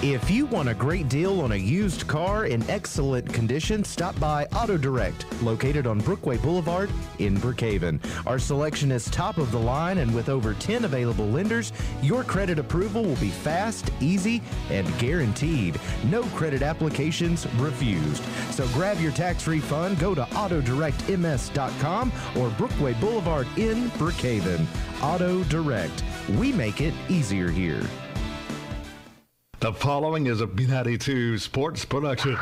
If you want a great deal on a used car in excellent condition, stop by Auto Direct, located on Brookway Boulevard in Brookhaven. Our selection is top of the line, and with over 10 available lenders, your credit approval will be fast, easy, and guaranteed. No credit applications refused. So grab your tax refund, go to AutoDirectMS.com or Brookway Boulevard in Brookhaven. Auto Direct. We make it easier here. The following is a B92 sports production.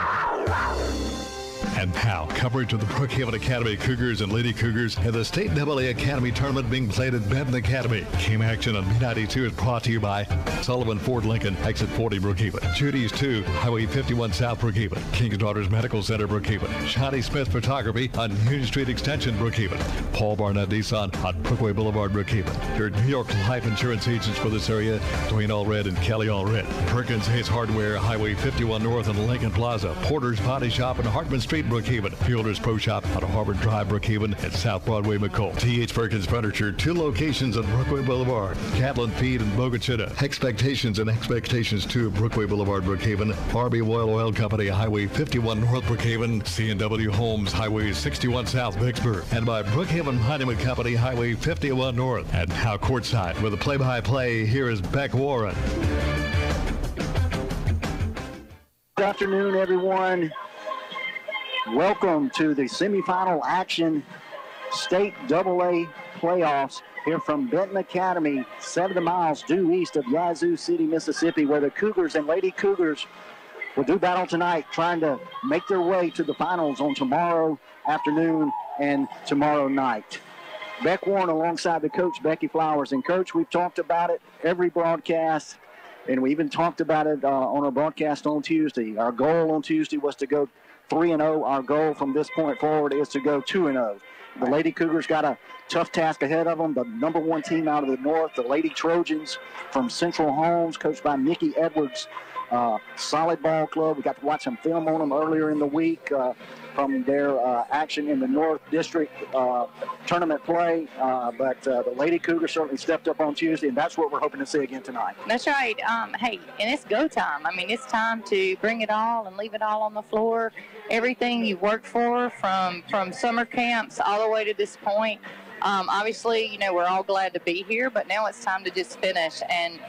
And now, coverage of the Brookhaven Academy Cougars and Lady Cougars in the State AA Academy Tournament being played at Benton Academy. Game action on B92 is brought to you by Sullivan Ford Lincoln, Exit 40 Brookhaven, Judy's 2, Highway 51 South Brookhaven, King's Daughters Medical Center Brookhaven, Shotty Smith Photography on Union Street Extension Brookhaven, Paul Barnett Nissan on Brookway Boulevard Brookhaven. Your New York life insurance agents for this area, Dwayne Allred and Kelly Allred. Perkins Hayes Hardware, Highway 51 North and Lincoln Plaza, Porter's Body Shop and Hartman Street Brookhaven, Fielder's Pro Shop on Harvard Drive Brookhaven and South Broadway McCall. T.H. Perkins Furniture, 2 locations on Brookway Boulevard, Catlin Feed and Bogachita. Expectations and Expectations 2, Brookway Boulevard Brookhaven, Barbie Oil Company, Highway 51 North Brookhaven, C&W Homes, Highway 61 South Vicksburg, and by Brookhaven Monument Company, Highway 51 North. And now courtside with a play-by-play, here is Beck Warren. Good afternoon, everyone. Welcome to the semifinal action, State AA playoffs here from Benton Academy, 70 miles due east of Yazoo City, Mississippi, where the Cougars and Lady Cougars will do battle tonight, trying to make their way to the finals on tomorrow afternoon and tomorrow night. Beck Warren alongside the coach, Becky Flowers. And, Coach, we've talked about it every broadcast, and we even talked about it on our broadcast on Tuesday. Our goal on Tuesday was to go 3-0. Our goal from this point forward is to go 2-0. The Lady Cougars got a tough task ahead of them. The number 1 team out of the North, the Lady Trojans from Central Holmes, coached by Mickey Edwards. Solid ball club. We got to watch some film on them earlier in the week from their action in the North District tournament play. But the Lady Cougars certainly stepped up on Tuesday, and that's what we're hoping to see again tonight. That's right. Hey, and it's go time. I mean, it's time to bring it all and leave it all on the floor. Everything you've worked for from summer camps all the way to this point. Obviously, you know, we're all glad to be here, but now it's time to just finish and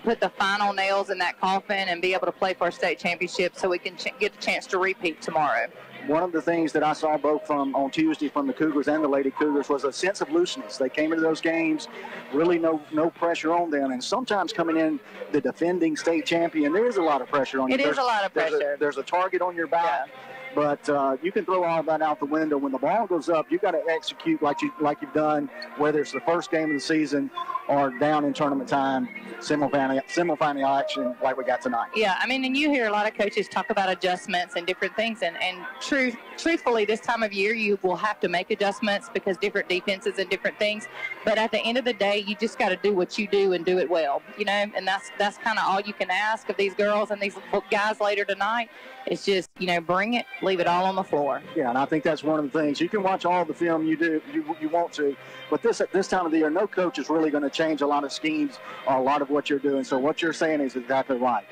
put the final nails in that coffin and be able to play for a state championship so we can get a chance to repeat tomorrow. One of the things that I saw both from on Tuesday from the Cougars and the Lady Cougars was a sense of looseness. They came into those games, really no pressure on them. And sometimes coming in the defending state champion, there is a lot of pressure on you. It is a lot of pressure. There's a target on your back. Yeah. But you can throw all that out the window. When the ball goes up, you've got to execute like you've done, whether it's the first game of the season or down in tournament time, semifinal action like we got tonight. Yeah, I mean, and you hear a lot of coaches talk about adjustments and different things, and truthfully, this time of year you will have to make adjustments because different defenses and different things. But at the end of the day, you just got to do what you do and do it well, you know. And that's kind of all you can ask of these girls and these guys later tonight. It's just, you know, bring it, leave it all on the floor. Yeah, and I think that's one of the things. You can watch all the film you want to, but at this time of the year, no coach is really going to change a lot of schemes or a lot of what you're doing. So what you're saying is exactly right.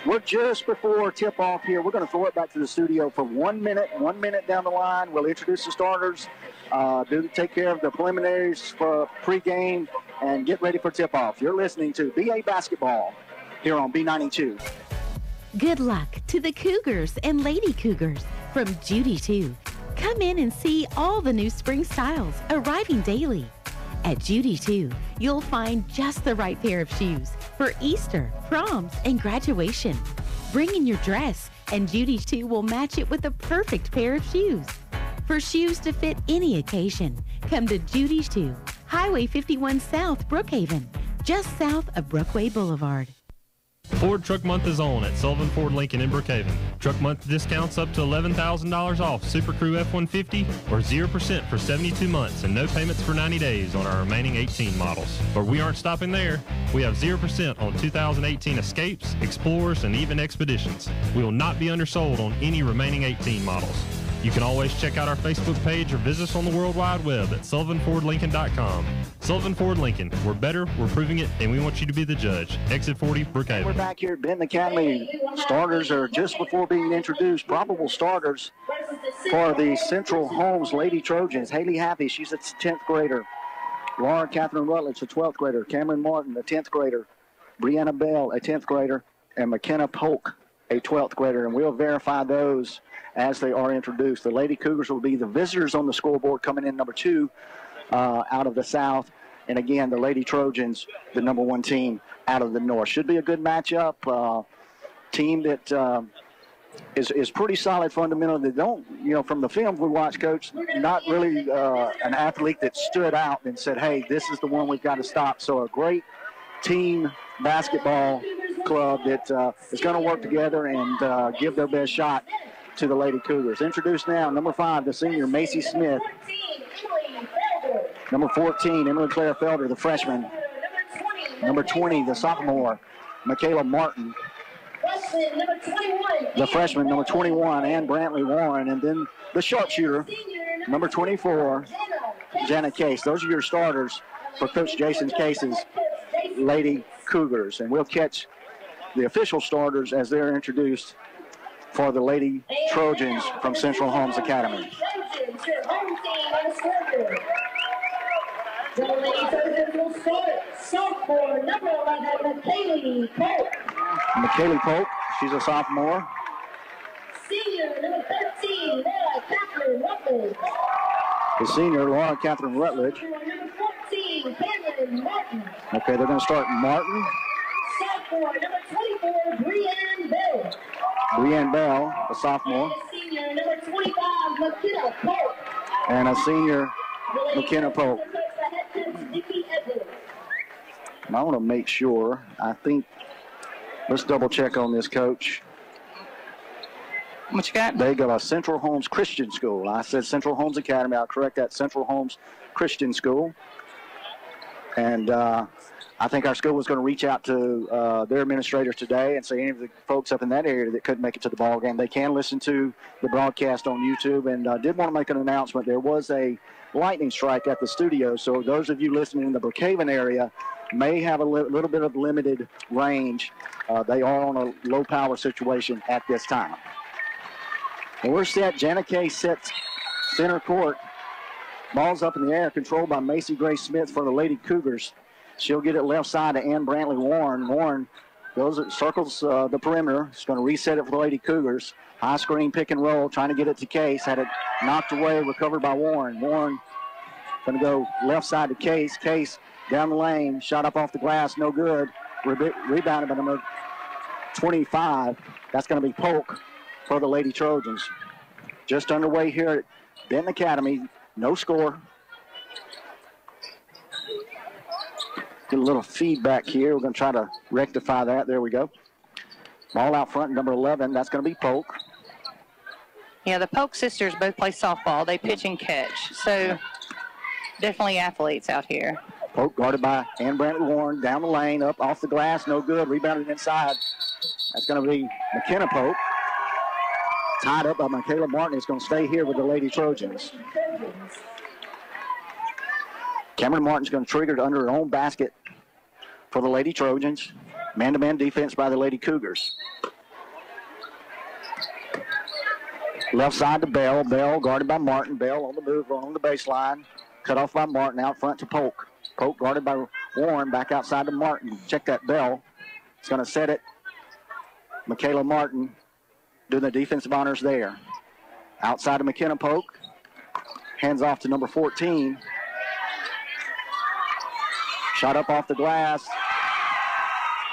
We're just before tip-off here. We're going to throw it back to the studio for 1 minute. 1 minute down the line, we'll introduce the starters, take care of the preliminaries for pregame, and get ready for tip-off. You're listening to BA Basketball here on B92. Good luck to the Cougars and Lady Cougars from Judy 2. Come in and see all the new spring styles arriving daily. At Judy 2, you'll find just the right pair of shoes for Easter, proms, and graduation. Bring in your dress, and Judy 2 will match it with the perfect pair of shoes. For shoes to fit any occasion, come to Judy 2, Highway 51 South, Brookhaven, just south of Brookway Boulevard. Ford Truck Month is on at Sullivan Ford Lincoln in Brookhaven. Truck Month discounts up to $11,000 off Super Crew F-150 or 0% for 72 months and no payments for 90 days on our remaining 18 models. But we aren't stopping there. We have 0% on 2018 Escapes, Explorers, and even Expeditions. We will not be undersold on any remaining 18 models. You can always check out our Facebook page or visit us on the World Wide Web at SullivanFordLincoln.com. Sullivan Ford Lincoln. We're better, we're proving it, and we want you to be the judge. Exit 40, Brookhaven. We're back here at Benton Academy. Starters are just before being introduced. Probable starters for the Central Holmes Lady Trojans. Haley Happy, she's a 10th grader. Laura Catherine Rutledge, a 12th grader. Cameron Martin, a 10th grader. Brianna Bell, a 10th grader. And McKenna Polk, a 12th grader. And we'll verify those as they are introduced. The Lady Cougars will be the visitors on the scoreboard, coming in number 2 out of the South. And again, the Lady Trojans, the number 1 team out of the North. Should be a good matchup. Team that is pretty solid fundamentally. They don't, from the film we watched, Coach, not really an athlete that stood out and said, hey, this is the one we've got to stop. So a great team basketball club that is going to work together and give their best shot to the Lady Cougars. Introduced now, number 5, the senior, Macy Smith. Number 14, Emily Claire Felder, the freshman. Number 20, the sophomore, Michaela Martin. The freshman, number 21, Ann Brantley Warren. And then the sharpshooter, number 24, Jana Case. Those are your starters for Coach Jason Case's Lady Cougars. And we'll catch the official starters as they're introduced for the Lady Trojans from Central Holmes Academy. The Lady Trojans will start sophomore, number 11, McKaylee Polk. McKaylee Polk, she's a sophomore. Senior, number 13, Laura Catherine Rutledge. The senior, Laura Catherine Rutledge. Number 14, Cameron Martin. Okay, they're going to start Martin. Sophomore, number 24, Brianne Bell. Brianne Bell, a sophomore. And senior, number 25, McKenna Polk. And a senior, McKenna Polk. I want to make sure. I think, let's double check on this, Coach. What you got? They go to Central Holmes Christian School. I said Central Holmes Academy. I'll correct that. Central Holmes Christian School. And I think our school was going to reach out to their administrators today and say any of the folks up in that area that couldn't make it to the ball game, they can listen to the broadcast on YouTube. And I did want to make an announcement. There was a lightning strike at the studio, so those of you listening in the Brookhaven area may have a little bit of limited range. They are on a low power situation at this time. And we're set. Jana Kay sets center court. Ball's up in the air, controlled by Macy Grace Smith for the Lady Cougars. She'll get it left side to Ann Brantley Warren. Warren circles the perimeter. She's going to reset it for the Lady Cougars. High screen, pick and roll, trying to get it to Case. Had it knocked away, recovered by Warren. Warren going to go left side to Case. Case down the lane, shot up off the glass, no good. Rebounded by number 25. That's going to be Polk for the Lady Trojans. Just underway here at Benton Academy. No score. Get a little feedback here. We're going to try to rectify that. There we go. Ball out front, number 11. That's going to be Polk. Yeah, the Polk sisters both play softball. They pitch and catch. So definitely athletes out here. Polk guarded by Ann Brantley Warren. Down the lane, up off the glass. No good. Rebounded inside. That's going to be McKenna Polk. Tied up by Michaela Martin. Is going to stay here with the Lady Trojans. Cameron Martin's going to trigger it under her own basket for the Lady Trojans. Man-to-man defense by the Lady Cougars. Left side to Bell. Bell guarded by Martin. Bell on the move on the baseline. Cut off by Martin out front to Polk. Polk guarded by Warren back outside to Martin. Check that Bell. It's going to set it. Michaela Martin doing the defensive honors there. Outside of McKenna Polk. Hands off to number 14. Shot up off the glass.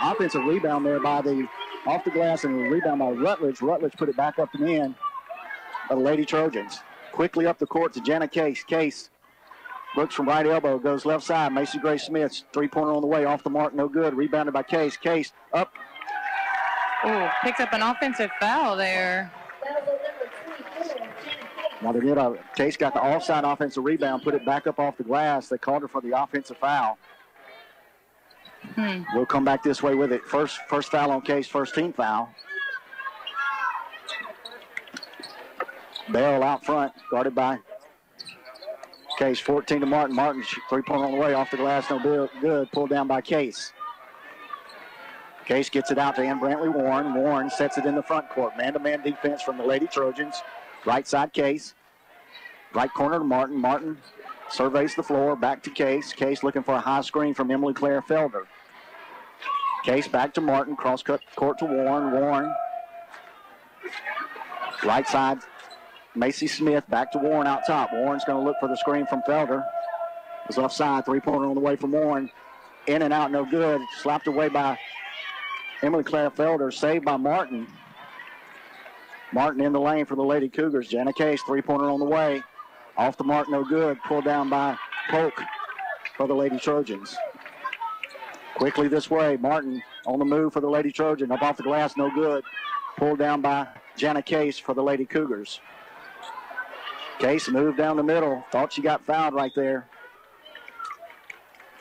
Offensive rebound there by the off the glass and a rebound by Rutledge. Rutledge put it back up and in by the Lady Trojans. Quickly up the court to Jana Case. Case looks from right elbow, goes left side. Macy Grace Smith, three-pointer on the way, off the mark, no good. Rebounded by Case. Case up. Oh, picks up an offensive foul there. Now they did Case got the offside offensive rebound, put it back up off the glass. They called her for the offensive foul. We'll come back this way with it. First foul on Case, first team foul. Bell out front, guarded by Case. 14 to Martin. Martin, three-pointer on the way, off the glass, no good. Pulled down by Case. Case gets it out to Ann Brantley Warren. Warren sets it in the front court. Man-to-man defense from the Lady Trojans. Right side Case. Right corner to Martin. Martin surveys the floor. Back to Case. Case looking for a high screen from Emily Claire Felder. Case back to Martin. Cross court to Warren. Warren. Right side. Macy Smith back to Warren out top. Warren's going to look for the screen from Felder. It's offside. Three-pointer on the way from Warren. In and out, no good. Slapped away by Emily Claire Felder, saved by Martin. Martin in the lane for the Lady Cougars. Jana Case, three-pointer on the way. Off the mark, no good. Pulled down by Polk for the Lady Trojans. Quickly this way, Martin on the move for the Lady Trojan. Up off the glass, no good. Pulled down by Jana Case for the Lady Cougars. Case moved down the middle. Thought she got fouled right there.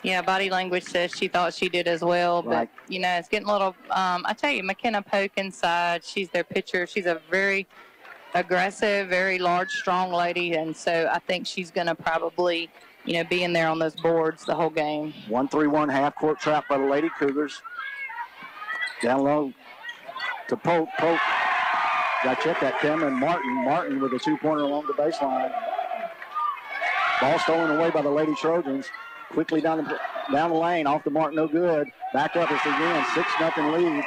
Yeah, body language says she thought she did as well. But, Right. you know, it's getting a little I tell you, McKenna Polk inside, she's their pitcher. She's a very aggressive, very large, strong lady. And so I think she's going to probably, you know, be in there on those boards the whole game. 1-3-1 half-court trap by the Lady Cougars. Down low to Polk. Polk got checked at Cameron Martin. Martin with a two-pointer along the baseline. Ball stolen away by the Lady Trojans. Quickly down the lane, off the mark, no good. Back up, it's again 6-0 lead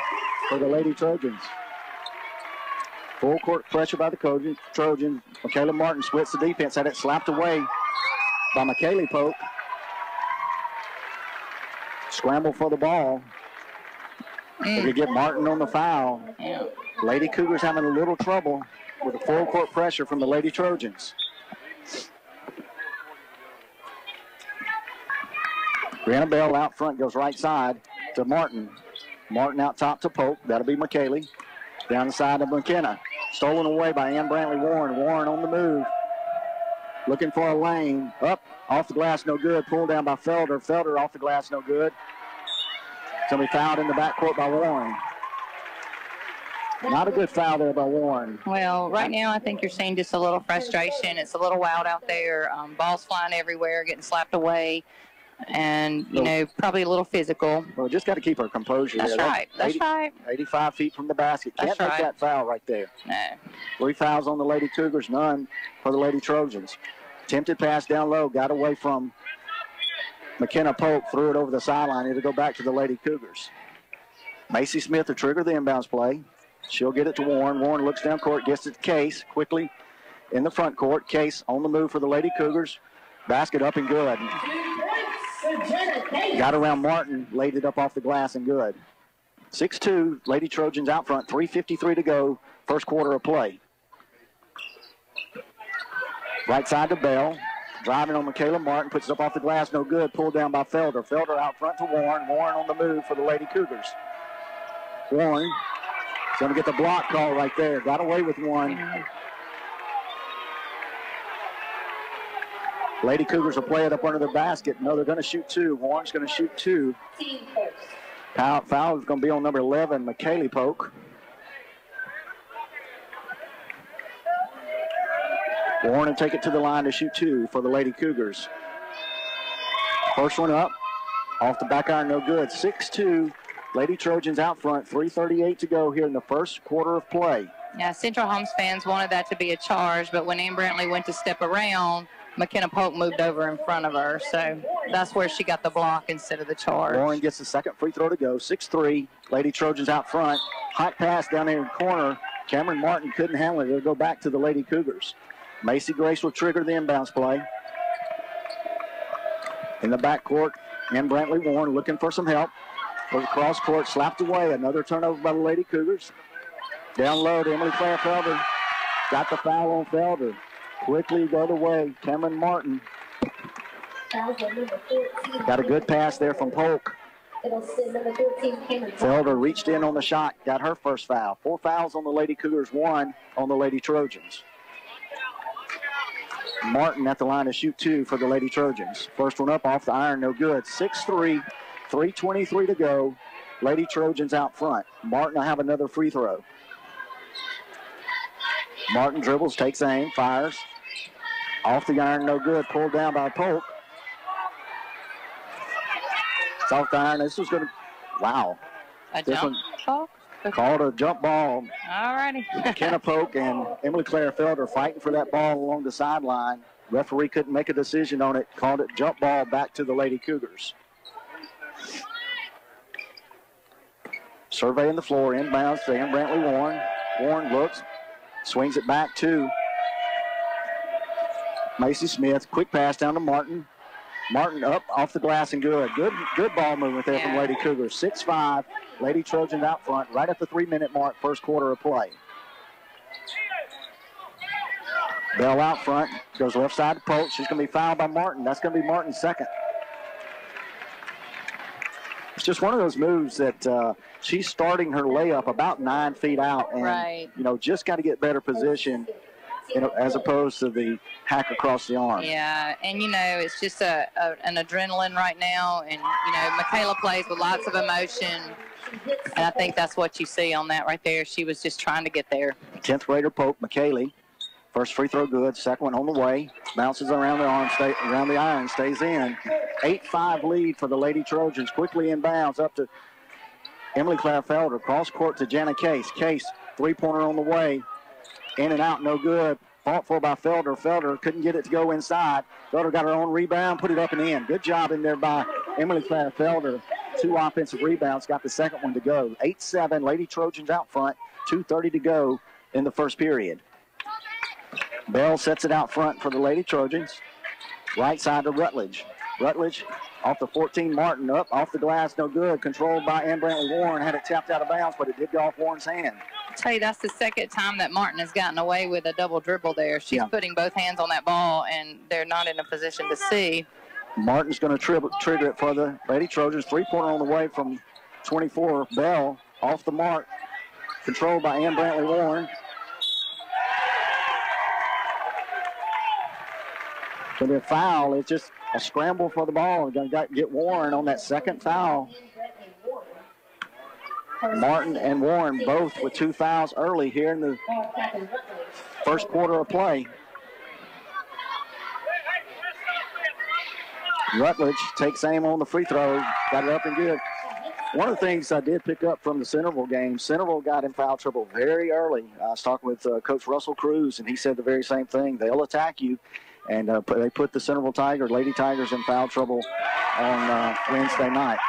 for the Lady Trojans. Full court pressure by the Trojans. Michaela Martin splits the defense, had it slapped away by Michaela Polk. Scramble for the ball. They could get Martin on the foul. Yeah. Lady Cougars having a little trouble with the full court pressure from the Lady Trojans. Brianna Bell out front, goes right side to Martin. Martin out top to Polk. That'll be McKaylee. Down the side of McKenna. Stolen away by Ann Brantley Warren. Warren on the move. Looking for a lane. Up, off the glass, no good. Pulled down by Felder. Felder off the glass, no good. So we fouled in the backcourt by Warren. Not a good foul there by Warren. Well, right now I think you're seeing just a little frustration. It's a little wild out there. Balls flying everywhere, getting slapped away. And, you know, probably a little physical. Well, just got to keep her composure. That's there. right. That's right. 85 feet from the basket. Can't That's make right. that foul right there. No. 3 fouls on the Lady Cougars, none for the Lady Trojans. Attempted pass down low, got away from McKenna Polk, threw it over the sideline. It'll go back to the Lady Cougars. Macy Smith will trigger the inbounds play. She'll get it to Warren. Warren looks down court, gets it to Case quickly in the front court. Case on the move for the Lady Cougars. Basket up and good. Got around Martin, laid it up off the glass and good. 6-2, Lady Trojans out front, 3:53 to go, first quarter of play. Right side to Bell. Driving on Michaela Martin, puts it up off the glass, no good. Pulled down by Felder. Felder out front to Warren. Warren on the move for the Lady Cougars. Warren is going to get the block call right there. Got away with one. Lady Cougars will play it up under the basket. No, they're going to shoot two. Warren's going to shoot two. Foul is going to be on number 11, Michaela Polk. Warren will take it to the line to shoot two for the Lady Cougars. First one up. Off the back iron, no good. 6-2. Lady Trojans out front. 3:38 to go here in the first quarter of play. Yeah, Central Holmes fans wanted that to be a charge, but when Ann Brantley went to step around, McKenna Polk moved over in front of her, so that's where she got the block instead of the charge. Warren gets the second free throw to go. 6-3. Lady Trojans out front. Hot pass down there in the corner. Cameron Martin couldn't handle it. It'll go back to the Lady Cougars. Macy Grace will trigger the inbounds play. In the backcourt, Ann Brantley Warren looking for some help. Goes across court, slapped away. Another turnover by the Lady Cougars. Down low to Emily Claire Felder. Got the foul on Felder. Quickly the other way, Cameron Martin. Got a good pass there from Polk. Felder reached in on the shot, got her first foul. 4 fouls on the Lady Cougars, 1 on the Lady Trojans. Martin at the line to shoot 2 for the Lady Trojans. First one up off the iron, no good. 6-3, 3:23 to go. Lady Trojans out front. Martin will have another free throw. Martin dribbles, takes aim, fires. Off the iron, no good. Pulled down by Polk. It's off the iron. This was going to, wow. A jump ball? Called a jump ball. All righty. McKenna Polk and Emily Claire Felder fighting for that ball along the sideline. Referee couldn't make a decision on it. Called it jump ball back to the Lady Cougars. Surveying the floor, inbounds to Ann Brantley Warren. Warren looks, swings it back to Macy Smith. Quick pass down to Martin. Martin up off the glass and good. Good ball movement there from Lady Cougars. 6-5. Lady Trojans out front right at the 3-minute mark, first quarter of play. Bell out front, goes left side to Polk. She's going to be fouled by Martin. That's going to be Martin's second. It's just one of those moves that she's starting her layup about 9 feet out. And, you know, just got to get better position, you know, as opposed to the hack across the arm. Yeah, and, you know, it's just an adrenaline right now. And, you know, Michaela plays with lots of emotion. And I think that's what you see on that right there. She was just trying to get there. 10th grader Polk, McKaylee. First free throw good. Second one on the way. Bounces around the arm, around the iron, stays in. 8-5 lead for the Lady Trojans. Quickly inbounds up to Emily Claire Felder. Cross court to Jana Case. Case, three-pointer on the way. In and out, no good. Fought for by Felder. Felder couldn't get it to go inside. Felder got her own rebound, put it up and in. Good job in there by Emily Claire Felder. 2 offensive rebounds, got the second one to go. 8-7, Lady Trojans out front. 2:30 to go in the first period. Bell sets it out front for the Lady Trojans. Right side to Rutledge. Rutledge off the 14, Martin up, off the glass, no good. Controlled by Ann Brantley Warren. Had it tapped out of bounds, but it did go off Warren's hand. I'll tell you, that's the second time that Martin has gotten away with a double dribble there. She's putting both hands on that ball, and they're not in a position to see. Martin's going to trigger it for the Lady Trojans. Three-pointer on the way from 24, Bell, off the mark. Controlled by Ann Brantley Warren. Going to be a foul. It's just a scramble for the ball. Going to get Warren on that second foul. Martin and Warren both with 2 fouls early here in the first quarter of play. Rutledge takes aim on the free throw. Got it up and good. One of the things I did pick up from the Centerville game, Centerville got in foul trouble very early. I was talking with Coach Russell Cruz, and he said the very same thing. They'll attack you. And they put the Centerville Tigers, Lady Tigers, in foul trouble on Wednesday night.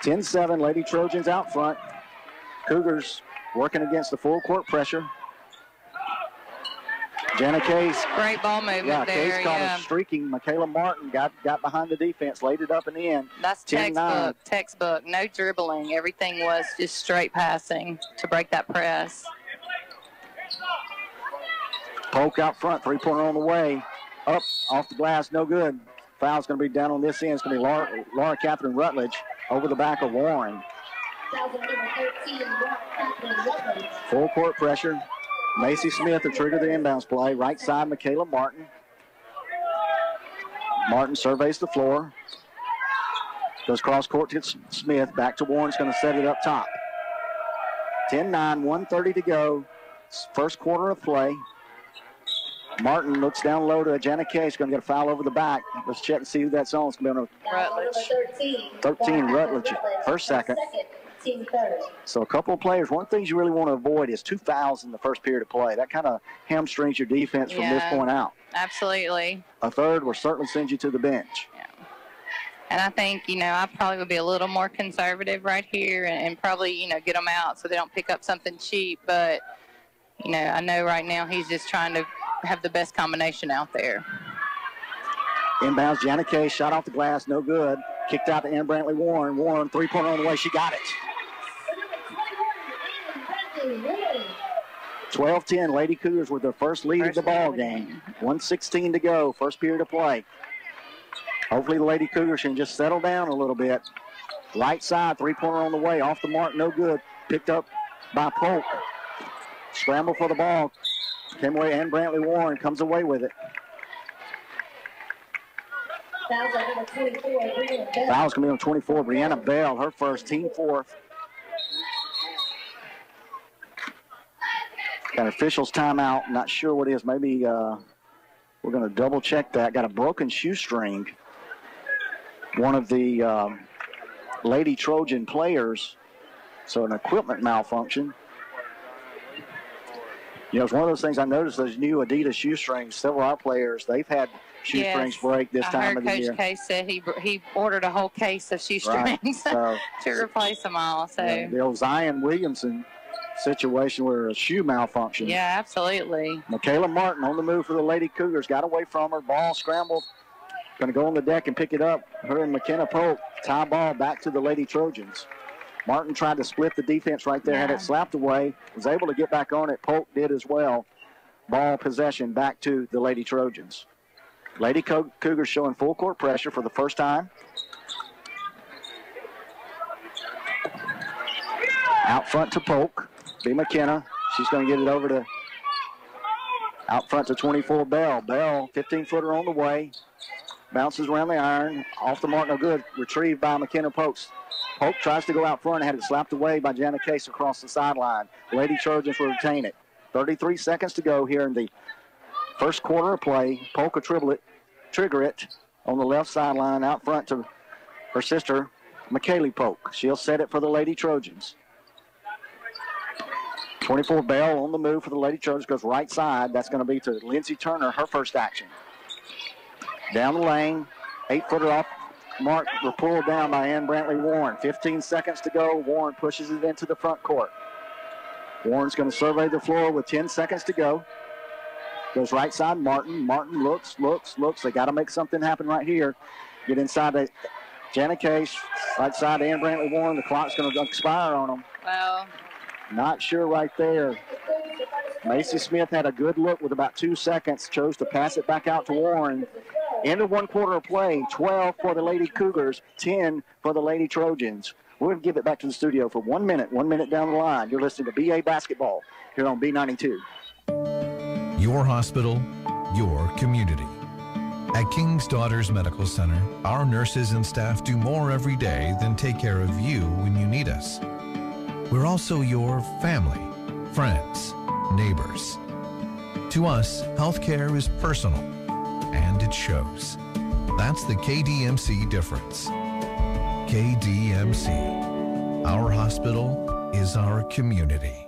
10-7, Lady Trojans out front. Cougars working against the full court pressure. Jana Case. Great ball movement there. Case caught a streaking. Michaela Martin got behind the defense, laid it up and in. That's textbook. No dribbling. Everything was just straight passing to break that press. Polk out front, three-pointer on the way. Up, off the glass, no good. Foul's going to be down on this end. It's going to be Laura Catherine Rutledge over the back of Warren. Full court pressure. Macy Smith will trigger the inbounds play. Right side, Michaela Martin. Martin surveys the floor. Goes cross court to Smith. Back to Warren's going to set it up top. 10-9, 1:30 to go. First quarter of play. Martin looks down low to Jana Case. Going to get a foul over the back. Let's check and see who that's on. It's going to be on Rutledge. 13, Rutledge. Her second. So a couple of players. One of the things you really want to avoid is 2 fouls in the first period of play. That kind of hamstrings your defense from this point out. Absolutely. A third will certainly send you to the bench. Yeah. And I think, I probably would be a little more conservative right here and probably, get them out so they don't pick up something cheap. But, I know right now he's just trying to have the best combination out there. Inbounds, Jana Case, shot off the glass, no good. Kicked out to Ann Brantley Warren. Warren, three-pointer on the way. She got it. 12-10, Lady Cougars with their first lead of the ball game. 1:16 to go, first period of play. Hopefully the Lady Cougars can just settle down a little bit. Right side, three-pointer on the way. Off the mark, no good. Picked up by Polk. Scramble for the ball. Came away, Ann Brantley Warren comes away with it. Foul's going to be on 24. Brianna Bell, her first, team fourth. Got officials timeout. Not sure what it is. Maybe we're going to double check that. Got a broken shoestring. One of the Lady Trojan players. So an equipment malfunction. You know, it's one of those things I noticed, those new Adidas shoestrings, several of our players, they've had shoestrings break this time of the year. Coach Case said he ordered a whole case of shoestrings so, to replace them all. So the old Zion Williamson situation where a shoe malfunction. Yeah, absolutely. Michaela Martin on the move for the Lady Cougars. Got away from her. Ball scrambled. Going to go on the deck and pick it up. Her and McKenna Polk tie ball back to the Lady Trojans. Martin tried to split the defense right there, had it slapped away, was able to get back on it. Polk did as well. Ball possession back to the Lady Trojans. Lady Cougars showing full court pressure for the first time. Out front to Polk. B. McKenna. She's going to get it over to out front to 24 Bell. Bell, 15-footer on the way. Bounces around the iron. Off the mark, no good. Retrieved by McKenna Polk. Polk tries to go out front and had it slapped away by Jana Case across the sideline. Lady Trojans will retain it. 33 seconds to go here in the first quarter of play. Polk will trigger it on the left sideline out front to her sister, McKaylee Polk. She'll set it for the Lady Trojans. 24 Bell on the move for the Lady Trojans, goes right side. That's going to be to Lindsey Turner, her first action. Down the lane, 8-footer off mark, were pulled down by Ann Brantley Warren. 15 seconds to go. Warren pushes it into the front court. Warren's going to survey the floor with 10 seconds to go. Goes right side, Martin. Martin looks. They got to make something happen right here. Get inside the Jana Case. Right side, Ann Brantley Warren. The clock's going to expire on them. Well, not sure right there. Macy Smith had a good look with about 2 seconds. Chose to pass it back out to Warren. End of one quarter of play, 12 for the Lady Cougars, 10 for the Lady Trojans. We're going to give it back to the studio for 1 minute. 1 minute down the line. You're listening to BA Basketball here on B92. Your hospital, your community. At King's Daughters Medical Center, our nurses and staff do more every day than take care of you when you need us. We're also your family, friends, neighbors. To us, healthcare is personal, and it shows. That's the KDMC difference. KDMC. Our hospital is our community.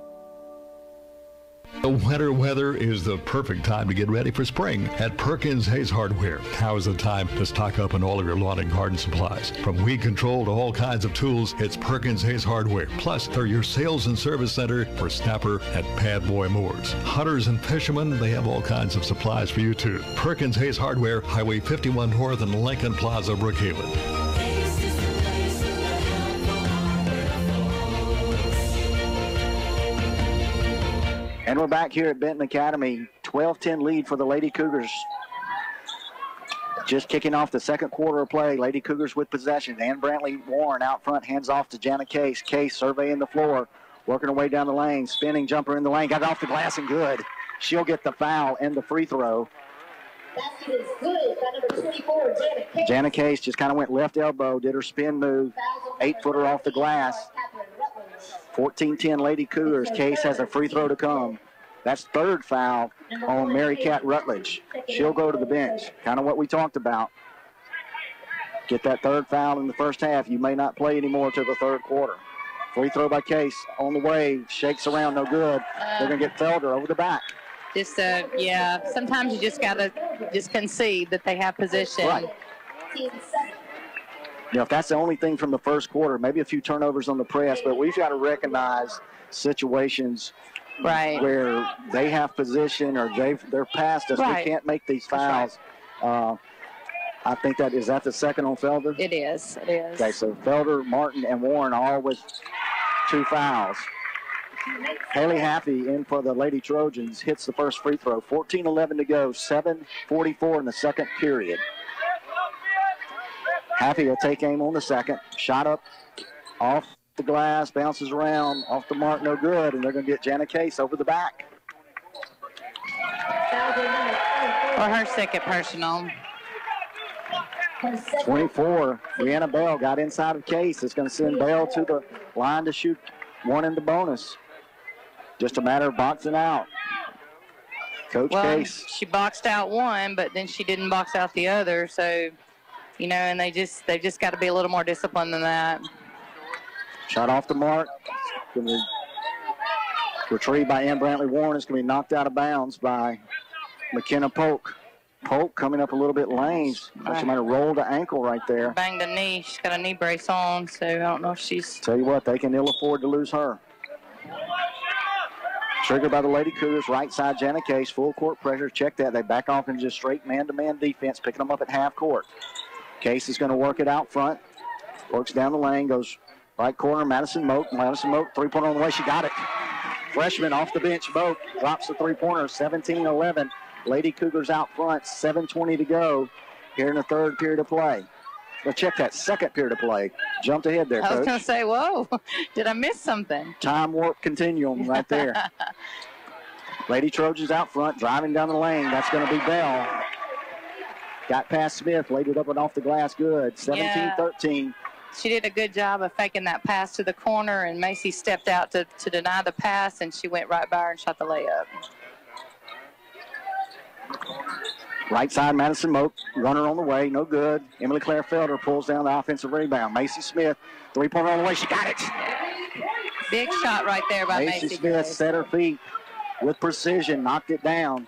The winter weather is the perfect time to get ready for spring at Perkins Hayes Hardware. Now is the time to stock up on all of your lawn and garden supplies. From weed control to all kinds of tools, it's Perkins Hayes Hardware. Plus, they're your sales and service center for snapper and pad boy mowers. Hunters and fishermen, they have all kinds of supplies for you too. Perkins Hayes Hardware, Highway 51 North and Lincoln Plaza, Brookhaven. And we're back here at Benton Academy. 12-10 lead for the Lady Cougars. Just kicking off the second quarter of play. Lady Cougars with possession. Ann Brantley Warren out front, hands off to Jana Case. Case surveying the floor, working her way down the lane. Spinning jumper in the lane. Got it off the glass and good. She'll get the foul and the free throw. Basket is good by number 24, Jana Case. Jana Case just kind of went left elbow, did her spin move. 8-footer off the glass. 14-10 Lady Cougars. Case has a free throw to come. That's third foul on Mary Cat Rutledge. She'll go to the bench. Kind of what we talked about. Get that third foul in the first half. You may not play anymore till the third quarter. Free throw by Case on the way. Shakes around, no good. They're going to get Felder over the back. Yeah, sometimes you just got to just concede that they have position. Right. You know, if that's the only thing from the first quarter, maybe a few turnovers on the press, but we've got to recognize situations where they have position or they're past us. Right. We can't make these fouls. I think that is that the second on Felder? It is. Okay, so Felder, Martin, and Warren all with 2 fouls. Haley Haffey in for the Lady Trojans hits the first free throw. 14-11 to go, 7:44 in the second period. Haffey will take aim on the second. Shot up off the glass, bounces around, off the mark, no good, and they're going to get Jana Case over the back. For her second personal. 24, Brianna Bell got inside of Case. It's going to send Bell to the line to shoot one in the bonus. Just a matter of boxing out. Coach Case. She boxed out one, but then she didn't box out the other. So, you know, and they've just got to be a little more disciplined than that. Shot off the mark. Going to be retrieved by Ann Brantley Warren. It's going to be knocked out of bounds by McKenna Polk. Polk coming up a little bit lame. She might have rolled the ankle right there. Banged a knee. She's got a knee brace on, so I don't know if she's... Tell you what, they can ill afford to lose her. Triggered by the Lady Cougars, right side, Jana Case, full court pressure. Check that. They back off into just straight man-to-man defense, picking them up at half court. Case is going to work it out front. Works down the lane, goes right corner, Madison Moak. Madison Moak, three-pointer on the way. She got it. Freshman off the bench, Moak drops the three-pointer, 17-11. Lady Cougars out front, 7:20 to go here in the third period of play. Well, check that second period of play. Jumped ahead there, Coach. I was going to say, whoa, did I miss something? Time warp continuum right there. Lady Trojans out front, driving down the lane. That's going to be Bell. Got past Smith, laid it up and off the glass. Good. 17-13. She did a good job of faking that pass to the corner, and Macy stepped out to deny the pass, and she went right by her and shot the layup. Right side, Madison Moak, runner on the way, no good. Emily Claire Felder pulls down the offensive rebound. Macy Smith, three-pointer on the way, she got it. Big shot right there by Macy Smith set her feet with precision, knocked it down.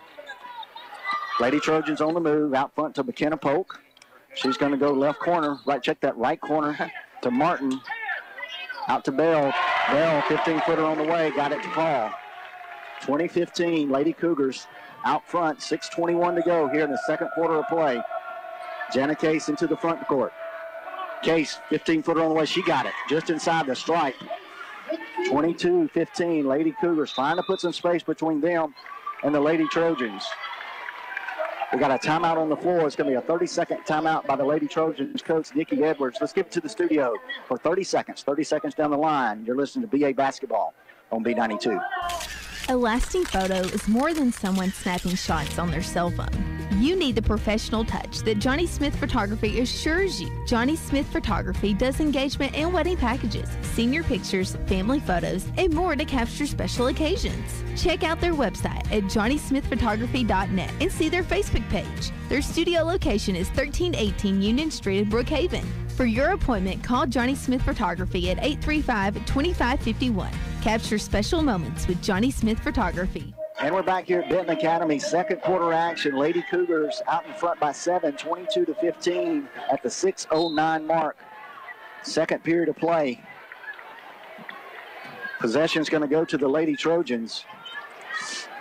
Lady Trojans on the move, out front to McKenna Polk. She's going to go left corner, right, check that right corner to Martin. Out to Bell. Bell, 15-footer on the way, got it to fall. 20-15, Lady Cougars out front, 6:21 to go here in the second quarter of play. Jana Case into the front court. Case, 15-footer on the way. She got it just inside the stripe. 22-15, Lady Cougars trying to put some space between them and the Lady Trojans. We got a timeout on the floor. It's going to be a 30-second timeout by the Lady Trojans coach, Nikki Edwards. Let's give it to the studio for 30 seconds. 30 seconds down the line. You're listening to BA Basketball on B92. A lasting photo is more than someone snapping shots on their cell phone. You need the professional touch that Johnny Smith Photography assures you. Johnny Smith Photography does engagement and wedding packages, senior pictures, family photos, and more to capture special occasions. Check out their website at johnnysmithphotography.net and see their Facebook page. Their studio location is 1318 Union Street in Brookhaven. For your appointment, call Johnny Smith Photography at 835-2551. Capture special moments with Johnny Smith Photography. And we're back here at Benton Academy, second quarter action. Lady Cougars out in front by 7, 22-15 at the 6:09 mark. Second period of play. Possession's going to go to the Lady Trojans.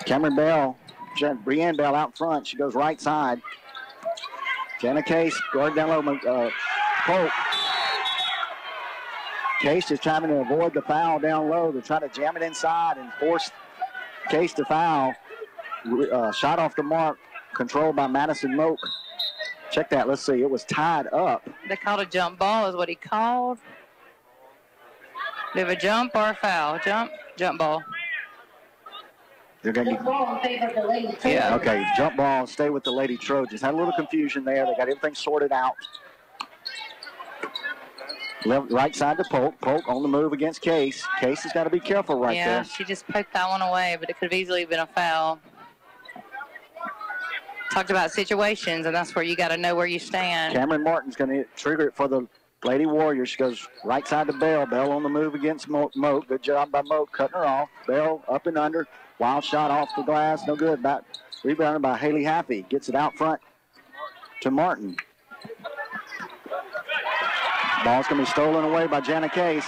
Cameron Bell, Brianne Bell out front. She goes right side. Jana Case, guard down low. Polk. Case is trying to avoid the foul down low. They're trying to jam it inside and force Case to foul. Shot off the mark, controlled by Madison Moak. Check that. Let's see. It was tied up. They called a jump ball is what he called. Do you have a jump or a foul? Jump ball. They're going to yeah. Okay, jump ball, stay with the Lady Trojans. Had a little confusion there. They got everything sorted out. Right side to Polk. Polk on the move against Case. Case has got to be careful right there. Yeah, she just poked that one away, but it could have easily been a foul. Talked about situations, and that's where you got to know where you stand. Cameron Martin's going to trigger it for the Lady Warriors. She goes right side to Bell. Bell on the move against Moak. Good job by Moak, cutting her off. Bell up and under. Wild shot off the glass. No good. Rebounded by Haley Happy. Gets it out front to Martin. Ball's going to be stolen away by Jana Case.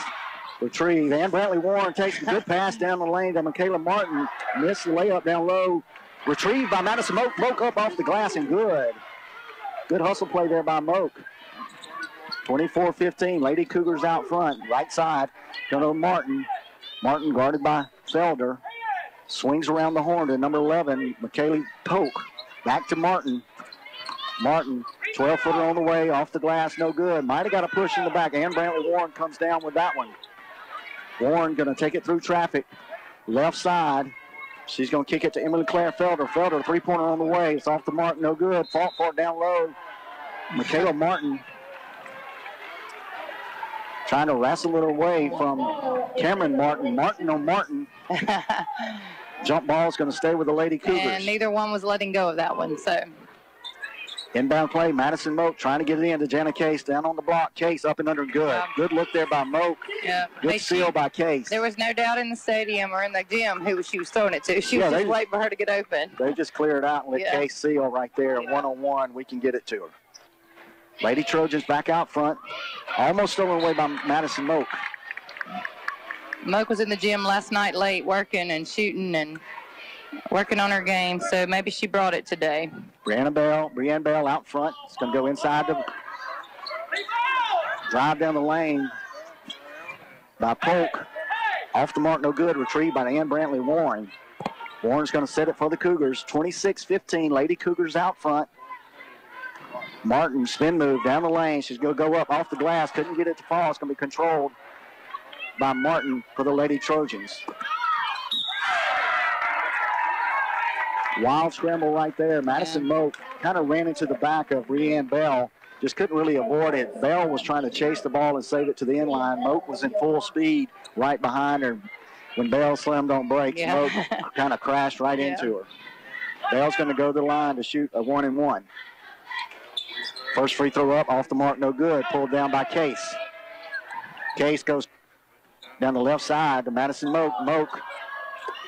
Retrieved. And Brantley Warren takes a good pass down the lane to Michaela Martin. Missed the layup down low. Retrieved by Madison Moak. Moak up off the glass and good. Good hustle play there by Moak. 24-15. Lady Cougars out front. Right side. Going to Martin. Martin guarded by Felder. Swings around the horn to number 11, Michaela Polk. Back to Martin. Martin, 12-footer on the way, off the glass, no good. Might have got a push in the back. And Brantley Warren comes down with that one. Warren going to take it through traffic. Left side. She's going to kick it to Emily Claire Felder. Felder, three-pointer on the way. It's off the mark, no good. Fought for it down low. Michaela Martin trying to wrestle it away from Cameron Martin. Martin on Martin. Jump ball is going to stay with the Lady Cougars. And neither one was letting go of that one, so. Inbound play, Madison Moak trying to get it in to Jana Case. Down on the block, Case up and under good. Yeah. Good look there by Moak. Yeah. Good seal by Case. There was no doubt in the stadium or in the gym who she was throwing it to. She was just waiting for her to get open. They just clear it out and let Case seal right there. One-on-one, we can get it to her. Lady Trojans back out front. Almost stolen away by Madison Moak. Moak was in the gym last night late working and shooting and working on her game, so maybe she brought it today. Brianne Bell out front. It's going to go inside the drive down the lane by Polk. Off the mark, no good. Retrieved by Ann Brantley Warren. Warren's going to set it for the Cougars. 26-15, Lady Cougars out front. Martin, spin move down the lane. She's going to go up off the glass. Couldn't get it to fall. It's going to be controlled by Martin for the Lady Trojans. Wild scramble right there. Madison Moak kind of ran into the back of Brianne Bell. Just couldn't really avoid it. Bell was trying to chase the ball and save it to the end line. Moak was in full speed right behind her. When Bell slammed on brakes, Moak kind of crashed right into her. Bell's going to go to the line to shoot a 1-and-1. First free throw up, off the mark, no good. Pulled down by Case. Case goes down the left side to Madison Moak. Moak,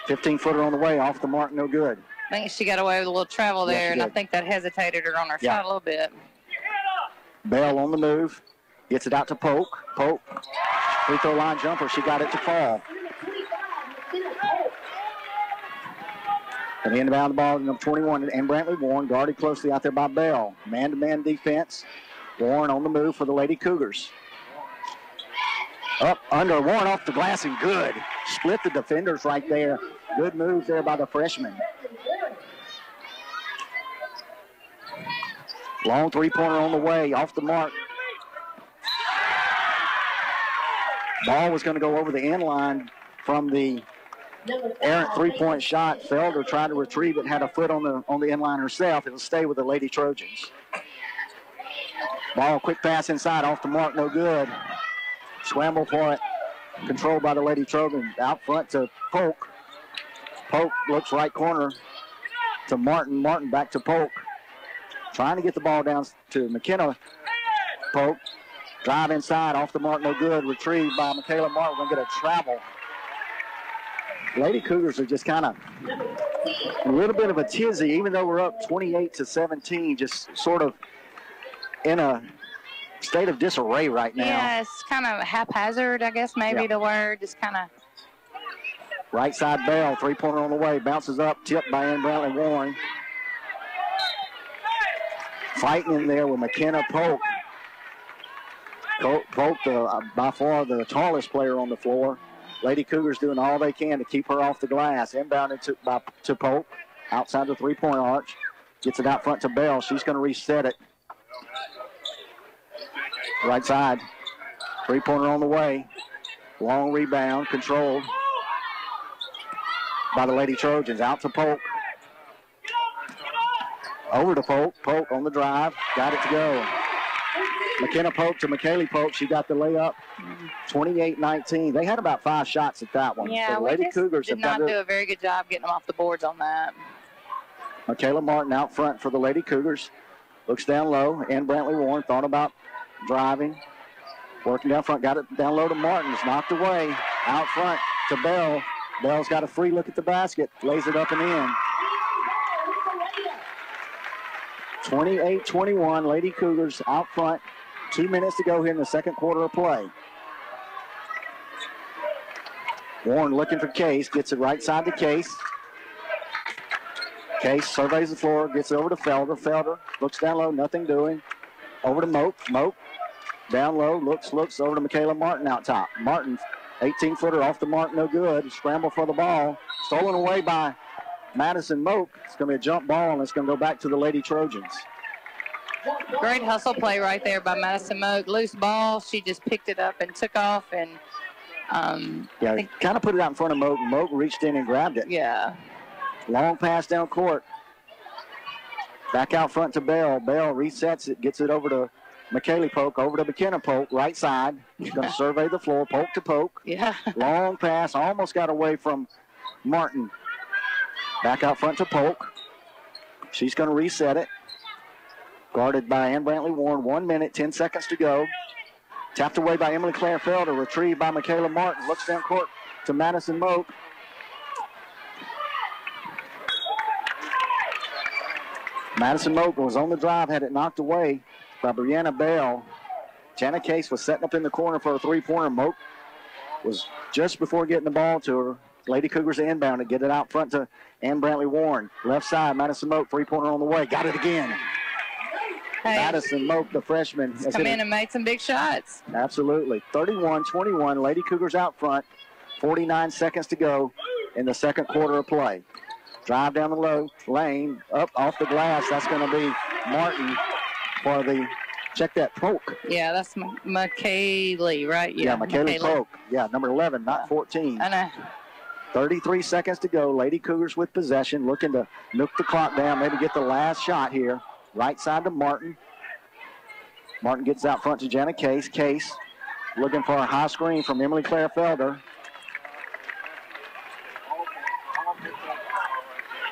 15-footer on the way, off the mark, no good. I think she got away with a little travel there, and I think that hesitated her on her shot a little bit. Bell on the move, gets it out to Polk. Polk, free throw line jumper, she got it to fall. And inbound the ball, number 21, and Brantley Warren guarded closely out there by Bell. Man-to-man defense. Warren on the move for the Lady Cougars. Up, under, Warren off the glass and good. Split the defenders right there. Good move there by the freshman. Long three-pointer on the way, off the mark. Ball was going to go over the end line from the errant three-point shot. Felder tried to retrieve it, had a foot on the end line herself. It'll stay with the Lady Trojans. Ball, quick pass inside, off the mark, no good. Scramble for it, controlled by the Lady Trojans. Out front to Polk. Polk looks right corner to Martin. Martin back to Polk. Trying to get the ball down to McKenna. Polk, drive inside, off the mark, no good. Retrieved by Michaela Martin. We're going to get a travel. Lady Cougars are just kind of a little bit of a tizzy, even though we're up 28-17, just sort of in a state of disarray right now. Yeah, it's kind of haphazard, I guess, maybe the word, just kind of. Right side Bell, three-pointer on the way, bounces up, tipped by Ann Brantley Warren. Fighting in there with McKenna Polk. Polk, by far the tallest player on the floor. Lady Cougars doing all they can to keep her off the glass. Inbounded to Polk, outside the three-point arch. Gets it out front to Bell. She's going to reset it. Right side. Three-pointer on the way. Long rebound, controlled by the Lady Trojans. Out to Polk. Over to Polk. Polk on the drive. Got it to go. McKenna Polk to McKaylee Polk. She got the layup. 28-19. They had about 5 shots at that one. Yeah, so we Lady just Cougars did not do a very good job getting them off the boards on that. Michaela Martin out front for the Lady Cougars. Looks down low. And Brantley Warren thought about driving. Working down front. Got it down low to Martin. It's knocked away. Out front to Bell. Bell's got a free look at the basket. Lays it up and in. 28-21. Lady Cougars out front. 2 minutes to go here in the second quarter of play. Warren looking for Case. Gets it right side to Case. Case surveys the floor. Gets it over to Felder. Felder looks down low. Nothing doing. Over to Moak. Moak down low. Looks over to Michaela Martin out top. Martin, 18-footer off the mark. No good. Scramble for the ball. Stolen away by Madison Moak. It's going to be a jump ball, and it's going to go back to the Lady Trojans. Great hustle play right there by Madison Moak. Loose ball. She just picked it up and took off. And kind of put it out in front of Moak. Moak reached in and grabbed it. Yeah. Long pass down court. Back out front to Bell. Bell resets it, gets it over to McKaylee Polk, over to McKenna Polk, right side. She's going to survey the floor, Polk to Polk. Yeah. Long pass, almost got away from Martin. Back out front to Polk. She's going to reset it. Guarded by Ann Brantley Warren. 1 minute, 10 seconds to go. Tapped away by Emily Claire Felder. Retrieved by Michaela Martin. Looks down court to Madison Moak. Madison Moak was on the drive, had it knocked away by Brianna Bell. Jana Case was setting up in the corner for a three-pointer. Moak was just before getting the ball to her. Lady Cougars inbound to get it out front to Ann Brantley Warren. Left side, Madison Moak, three-pointer on the way. Got it again. Hey, Madison Moak, the freshman, has come in and made some big shots. Absolutely. 31-21, Lady Cougars out front. 49 seconds to go in the second quarter of play. Drive down the low lane, up off the glass. That's going to be Martin for the, check that, Polk. Yeah, that's McKaylee, right? Yeah, McKaylee Polk. Yeah, number 11, not 14. I know. 33 seconds to go. Lady Cougars with possession, looking to nuke the clock down, maybe get the last shot here. Right side to Martin. Martin gets out front to Jana Case. Case looking for a high screen from Emily Claire Felder.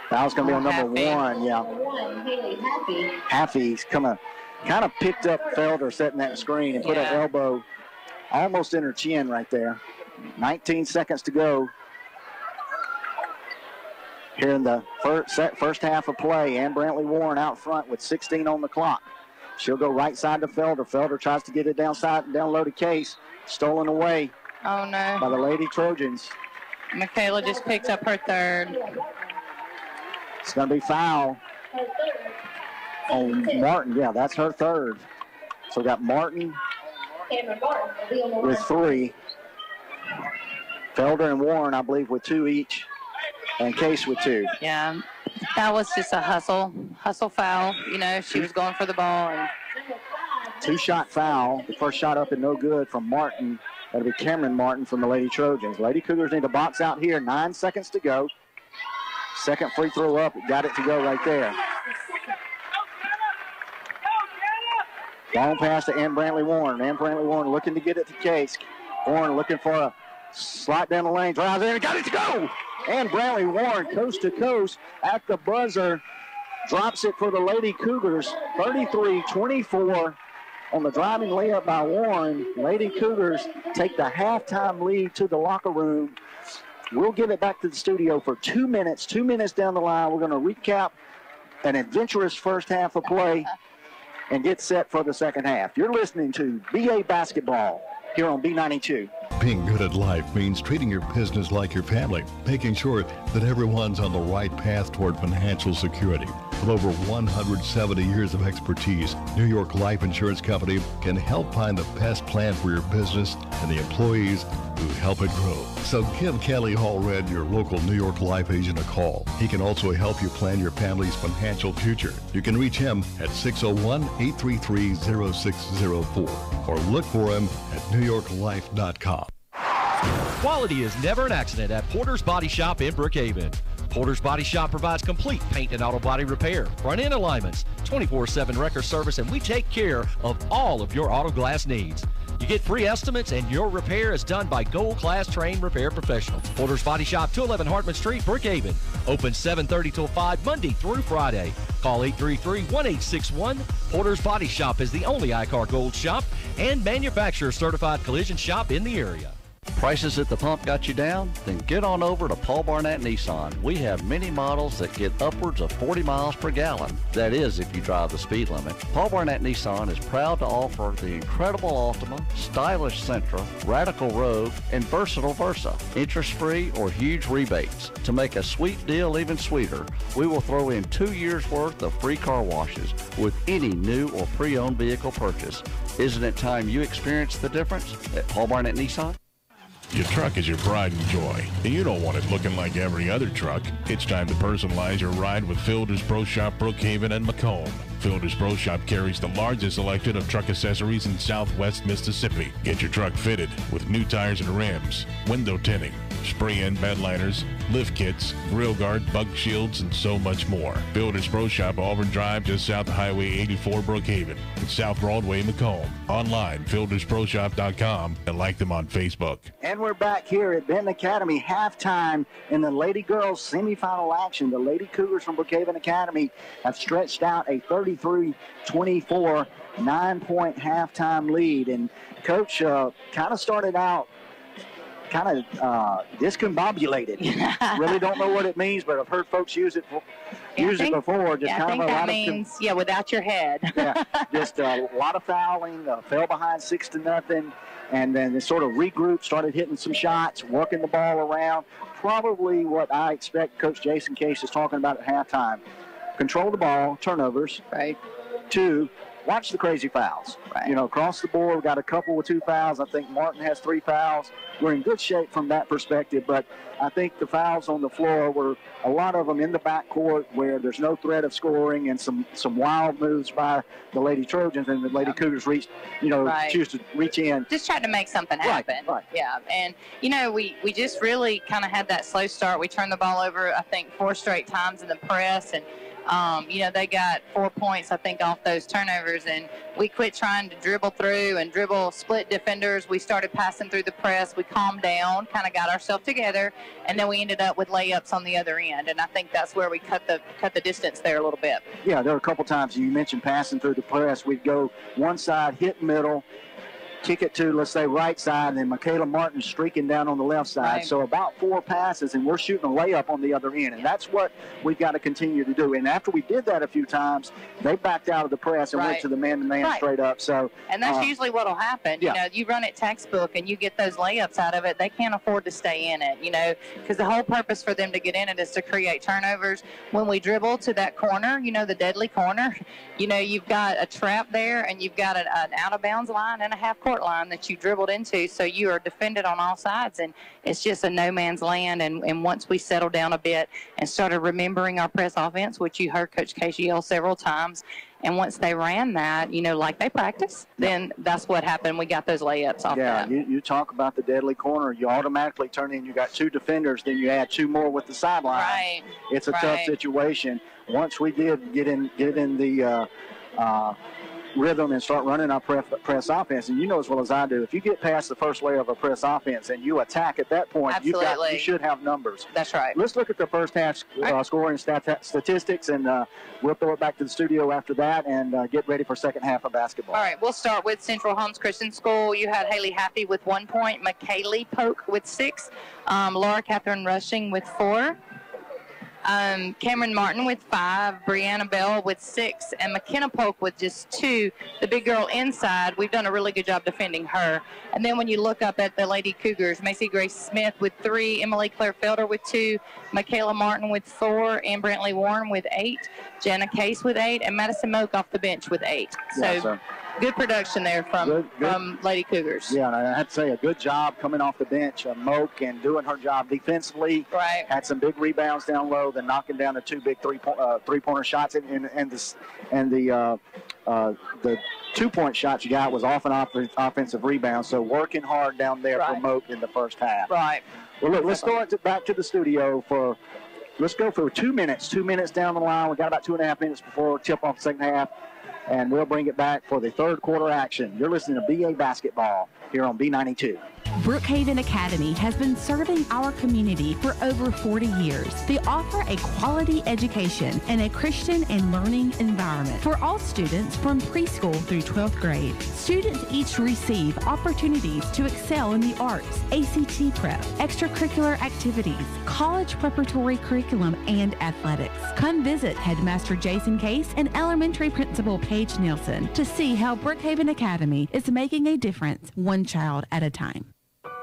Foul's going to be on number one, yeah. Haffey's kind of picked up Felder setting that screen and put her elbow almost in her chin right there. 19 seconds to go here in the first half of play. Ann Brantley Warren out front with 16 on the clock. She'll go right side to Felder. Felder tries to get it down low to Case. Stolen away by the Lady Trojans. Michaela just picked up her third. It's going to be foul on Martin. Yeah, that's her third. So we got Martin with 3. Felder and Warren, I believe, with 2 each. And Case with 2. Yeah, that was just a hustle foul. You know, she was going for the ball. And 2-shot foul. The first shot up and no good from Martin. That'll be Cameron Martin from the Lady Trojans. Lady Cougars need a box out here. 9 seconds to go. Second free throw up. Got it to go right there. Long pass to Ann Brantley Warren. Ann Brantley Warren looking to get it to Case. Warren looking for a slide down the lane. Drives in. Got it to go. Ann Brantley Warren coast to coast at the buzzer. Drops it for the Lady Cougars. 33-24 on the driving layup by Warren. Lady Cougars take the halftime lead to the locker room. We'll give it back to the studio for 2 minutes. 2 minutes down the line, we're going to recap an adventurous first half of play and get set for the second half. You're listening to BA Basketball here on B92. Being good at life means treating your business like your family, making sure that everyone's on the right path toward financial security. With over 170 years of expertise, New York Life Insurance Company can help find the best plan for your business and the employees who help it grow. So give Kelly Hallred, your local New York Life agent, a call. He can also help you plan your family's financial future. You can reach him at 601-833-0604 or look for him at NewYorkLife.com. Quality is never an accident at Porter's Body Shop in Brookhaven. Porter's Body Shop provides complete paint and auto body repair, front-end alignments, 24/7 record service, and we take care of all of your auto glass needs. You get free estimates, and your repair is done by gold-class trained repair professionals. Porter's Body Shop, 211 Hartman Street, Brookhaven. Open 7:30 till 5, Monday through Friday. Call 833-1861. Porter's Body Shop is the only iCar Gold shop and manufacturer-certified collision shop in the area. Prices at the pump got you down? Then get on over to Paul Barnett Nissan. We have many models that get upwards of 40 miles per gallon. That is, if you drive the speed limit. Paul Barnett Nissan is proud to offer the incredible Altima, stylish Sentra, radical Rogue, and versatile Versa. Interest-free or huge rebates. To make a sweet deal even sweeter, we will throw in 2 years' worth of free car washes with any new or pre-owned vehicle purchase. Isn't it time you experience the difference at Paul Barnett Nissan? Your truck is your pride and joy, and you don't want it looking like every other truck. It's time to personalize your ride with Fielder's Pro Shop, Brookhaven, and Macomb. Fielder's Pro Shop carries the largest selection of truck accessories in Southwest Mississippi. Get your truck fitted with new tires and rims, window tinting, spray-in bed liners, lift kits, grill guard, bug shields, and so much more. Builders Pro Shop, Auburn Drive, just south of Highway 84, Brookhaven, and South Broadway, Macomb. Online, buildersproshop.com, and like them on Facebook. And we're back here at Benton Academy, halftime in the Lady Girls semifinal action. The Lady Cougars from Brookhaven Academy have stretched out a 33-24 9-point halftime lead. And Coach kind of started out kind of discombobulated. Really don't know what it means, but I've heard folks use it before. Just kind of a lot means, without your head. Just a lot of fouling, fell behind 6-0, and then they sort of regrouped, started hitting some shots, working the ball around. Probably what I expect Coach Jason Case is talking about at halftime. Control the ball, turnovers. Right. 2, watch the crazy fouls. Right. You know, across the board, we've got a couple with 2 fouls. I think Martin has 3 fouls. We're in good shape from that perspective, but I think the fouls on the floor were a lot of them in the backcourt where there's no threat of scoring, and some wild moves by the Lady Trojans, and the Lady Cougars choose to reach in. Just trying to make something happen. Right. Yeah, and, we just really kind of had that slow start. We turned the ball over, I think, 4 straight times in the press, and they got 4 points, I think, off those turnovers, and we quit trying to dribble through and dribble split defenders. We started passing through the press. We calmed down, kind of got ourselves together, and then we ended up with layups on the other end, and I think that's where we cut the distance there a little bit. Yeah, there were a couple times you mentioned passing through the press. We'd go one side, hit middle, kick it to, let's say, right side, and then Michaela Martin streaking down on the left side. Right. So about 4 passes, and we're shooting a layup on the other end, and that's what we've got to continue to do. And after we did that a few times, they backed out of the press and went to the man-to-man straight up. And that's usually what will happen. Yeah. You run it textbook, and you get those layups out of it. They can't afford to stay in it, because the whole purpose for them to get in it is to create turnovers. When we dribble to that corner, the deadly corner, you've got a trap there, and you've got an out-of-bounds line and a half-court line that you dribbled into, so you are defended on all sides, and it's just a no man's land. And once we settled down a bit and started remembering our press offense, which you heard Coach Casey yell several times, and once they ran that, like they practice, then that's what happened. We got those layups off that. Yeah, you talk about the deadly corner. You automatically turn in, you got 2 defenders, then you add 2 more with the sideline. Right. It's a tough situation. Once we did get in the rhythm and start running our press offense, and you know as well as I do, if you get past the first layer of a press offense and you attack at that point, you should have numbers. That's right. Let's look at the first half scoring statistics, and we'll throw it back to the studio after that and get ready for second half of basketball. All right, we'll start with Central Holmes Christian School. You had Haley Happy with 1 point, McKaylee Polk with 6, Laura Catherine Rushing with 4, Cameron Martin with 5, Brianna Bell with 6, and McKenna Polk with just 2. The big girl inside, we've done a really good job defending her. And then when you look up at the Lady Cougars, Macy Grace Smith with 3, Emily Claire Felder with 2, Michaela Martin with 4, and Brantley Warren with 8, Jana Case with 8, and Madison Moak off the bench with 8. So good production there from Lady Cougars. Yeah, and I have to say a good job coming off the bench, Moak, and doing her job defensively. Right. Had some big rebounds down low, then knocking down the 2 big three-pointer shots, and the 2-point shot you got was off an offensive rebound. So working hard down there for Moak in the first half. Right. Well, look, let's go back to the studio for. Let's go for 2 minutes. 2 minutes down the line. We got about 2.5 minutes before tip-off the second half. And we'll bring it back for the third quarter action. You're listening to BA Basketball here on B92. Brookhaven Academy has been serving our community for over 40 years. They offer a quality education and a Christian and learning environment for all students from preschool through 12th grade. Students each receive opportunities to excel in the arts, ACT prep, extracurricular activities, college preparatory curriculum, and athletics. Come visit Headmaster Jason Case and Elementary Principal Paige Nielsen to see how Brookhaven Academy is making a difference one child at a time.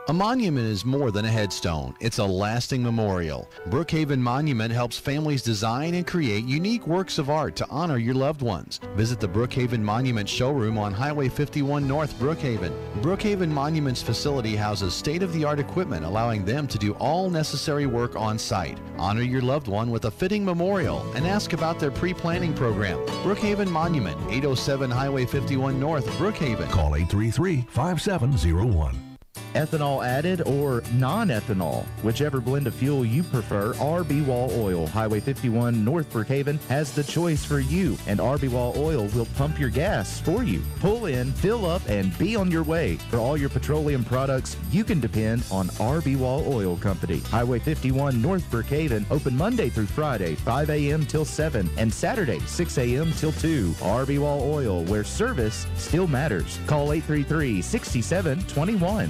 A monument is more than a headstone. It's a lasting memorial. Brookhaven Monument helps families design and create unique works of art to honor your loved ones. Visit the Brookhaven Monument showroom on Highway 51 North Brookhaven. Brookhaven Monument's facility houses state-of-the-art equipment, allowing them to do all necessary work on site. Honor your loved one with a fitting memorial and ask about their pre-planning program. Brookhaven Monument, 807 Highway 51 North Brookhaven. Call 833-5701. ethanol added or non-ethanol. Whichever blend of fuel you prefer, RB Wall Oil, Highway 51 North Brookhaven, has the choice for you, and RB Wall Oil will pump your gas for you. Pull in, fill up, and be on your way. For all your petroleum products, you can depend on RB Wall Oil Company. Highway 51 North Brookhaven, open Monday through Friday, 5 a.m. till 7, and Saturday, 6 a.m. till 2. RB Wall Oil, where service still matters. Call 833-6721.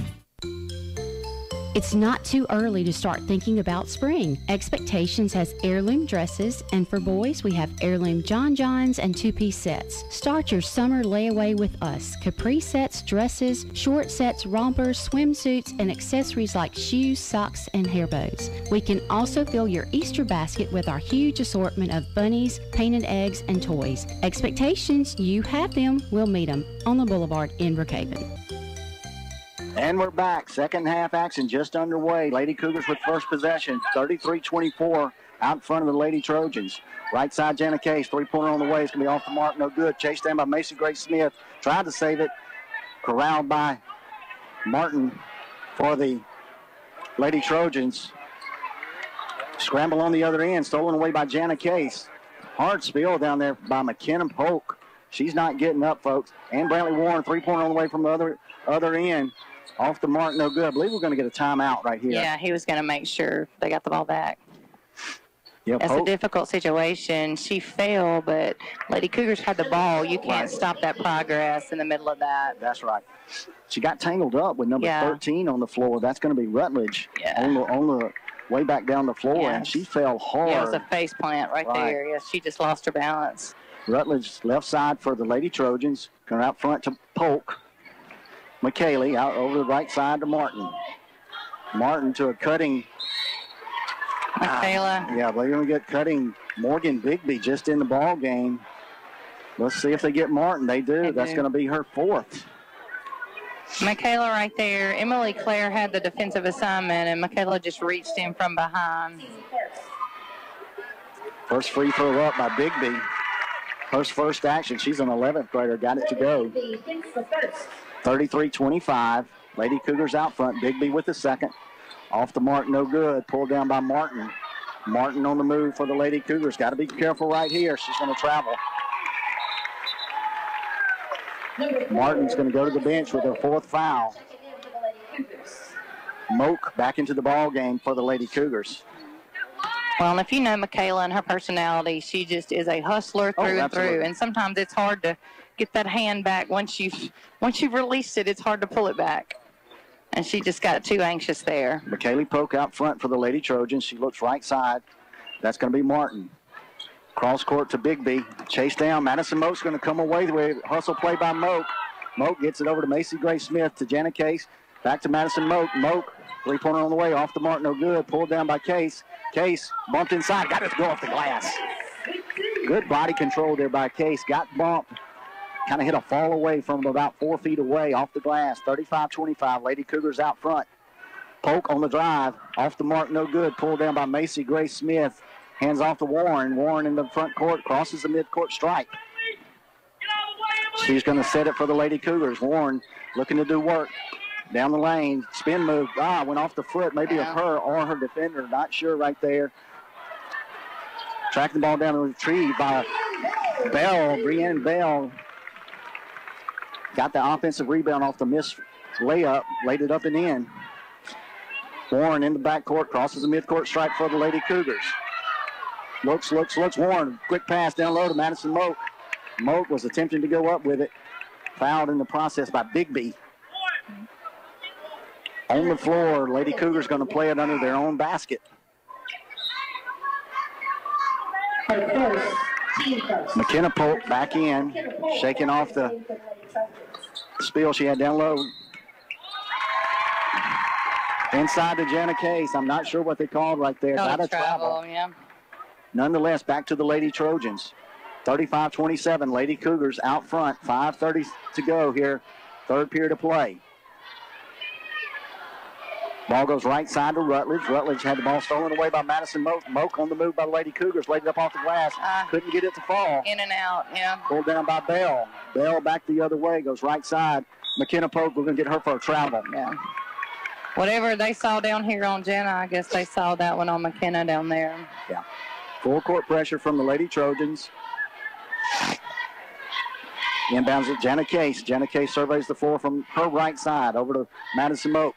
It's not too early to start thinking about spring. Expectations has heirloom dresses, and for boys, we have heirloom John Johns and two-piece sets. Start your summer layaway with us. Capri sets, dresses, short sets, rompers, swimsuits, and accessories like shoes, socks, and hair bows. We can also fill your Easter basket with our huge assortment of bunnies, painted eggs, and toys. Expectations, you have them, we'll meet them on the Boulevard in Brookhaven. And we're back. Second half action just underway. Lady Cougars with first possession, 33-24 out in front of the Lady Trojans. Right side, Jana Case, three-pointer on the way. It's going to be off the mark, no good. Chased down by Macy Grace Smith. Tried to save it. Corralled by Martin for the Lady Trojans. Scramble on the other end, stolen away by Jana Case. Hard spill down there by McKenna Polk. She's not getting up, folks. And Brantley Warren, three-pointer on the way from the other end. Off the mark, no good. I believe we're going to get a timeout right here. Yeah, he was going to make sure they got the ball back. Yeah, That's a difficult situation. She fell, but Lady Cougars had the ball. You can't stop that progress in the middle of that. That's right. She got tangled up with number 13 on the floor. That's going to be Rutledge on the way back down the floor, and she fell hard. Yeah, it was a face plant right there. Yes, she just lost her balance. Rutledge left side for the Lady Trojans. Going out front to Polk. McKaylee out over the right side to Martin. Martin to a cutting. Michaela. Yeah, they're going to get cutting Morgan Bigby just in the ball game. Let's see if they get Martin. They do. That's going to be her fourth. Michaela right there. Emily Clare had the defensive assignment, and Michaela just reached in from behind. First free throw up by Bigby. Her first action. She's an 11th grader. Got it to go. 33-25. Lady Cougars out front. Bigby with the second. Off the mark, no good. Pulled down by Martin. Martin on the move for the Lady Cougars. Got to be careful right here. She's going to travel. Martin's going to go to the bench with her fourth foul. Moak back into the ball game for the Lady Cougars. Well, and if you know Michaela and her personality, she just is a hustler through and through. And sometimes it's hard to get that hand back. Once you've released it, it's hard to pull it back. And she just got too anxious there. McKaylee Polk out front for the Lady Trojans. She looks right side. That's going to be Martin. Cross court to Bigby. Chase down. Madison Moak's going to come away with it. Hustle play by Moak. Moak gets it over to Macy Grace Smith to Jana Case. Back to Madison Moak. Moak, three-pointer on the way. Off the mark, no good. Pulled down by Case. Case bumped inside. Got it to go off the glass. Good body control there by Case. Got bumped. Kind of hit a fall away from about 4 feet away off the glass. 35-25. Lady Cougars out front. Polk on the drive. Off the mark, no good. Pulled down by Macy Grace Smith. Hands off to Warren. Warren in the front court. Crosses the midcourt stripe. She's going to set it for the Lady Cougars. Warren looking to do work. Down the lane. Spin move. Went off the foot. Maybe of her or her defender. Not sure right there. Tracking the ball down and retrieved by Bell. Brienne Bell got the offensive rebound off the missed layup. Laid it up and in. Warren in the backcourt. Crosses the midcourt stripe for the Lady Cougars. Looks. Warren, quick pass down low to Madison Moak. Moak was attempting to go up with it. Fouled in the process by Bigby. On the floor, Lady Cougars going to play it under their own basket. McKenna Polk back in, shaking off the spill she had down low. Inside to Jana Case. I'm not sure what they called right there. Got a travel. Yeah. Nonetheless, back to the Lady Trojans. 35-27, Lady Cougars out front. 5:30 to go here. Third period of play. Ball goes right side to Rutledge. Rutledge had the ball stolen away by Madison Moak. Moak on the move by the Lady Cougars. Laid it up off the glass. Couldn't get it to fall. In and out, yeah. Pulled down by Bell. Bell back the other way. Goes right side. McKenna Polk, we're going to get her for a travel. Yeah. Whatever they saw down here on Jenna, I guess they saw that one on McKenna down there. Yeah. Full court pressure from the Lady Trojans. Inbounds at Jenna Case. Jenna Case surveys the floor from her right side over to Madison Moak.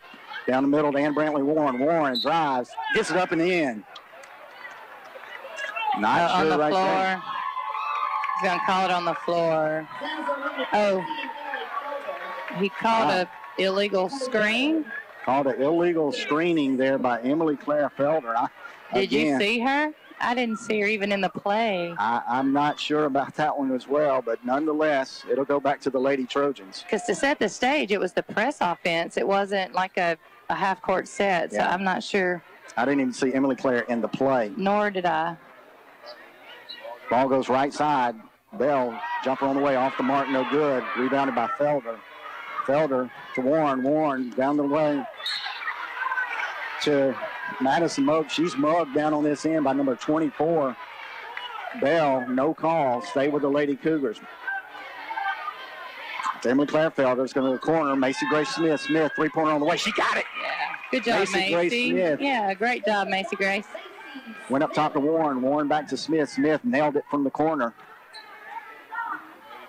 Down the middle to Ann Brantley Warren. Warren drives, gets it up and in. Not sure on the right floor. there. He's going to call it on the floor. Oh, he called a illegal screen. Called an illegal screening there by Emily Claire Felder. Did you see her? I didn't see her even in the play. I'm not sure about that one as well, but nonetheless, it'll go back to the Lady Trojans. Because to set the stage, it was the press offense. It wasn't like a half-court set, so I'm not sure. I didn't even see Emily Claire in the play. Nor did I. Ball goes right side. Bell, jumper on the way, off the mark, no good. Rebounded by Felder. Felder to Warren. Warren down the way to Madison Moak. She's mugged down on this end by number 24. Bell, no call. Stay with the Lady Cougars. Emily Claire Felder's going to the corner. Macy Grace Smith. Smith, three-pointer on the way. She got it. Yeah. Good job, Macy. Grace Smith. Yeah, great job, Macy Grace. Went up top to Warren. Warren back to Smith. Smith nailed it from the corner.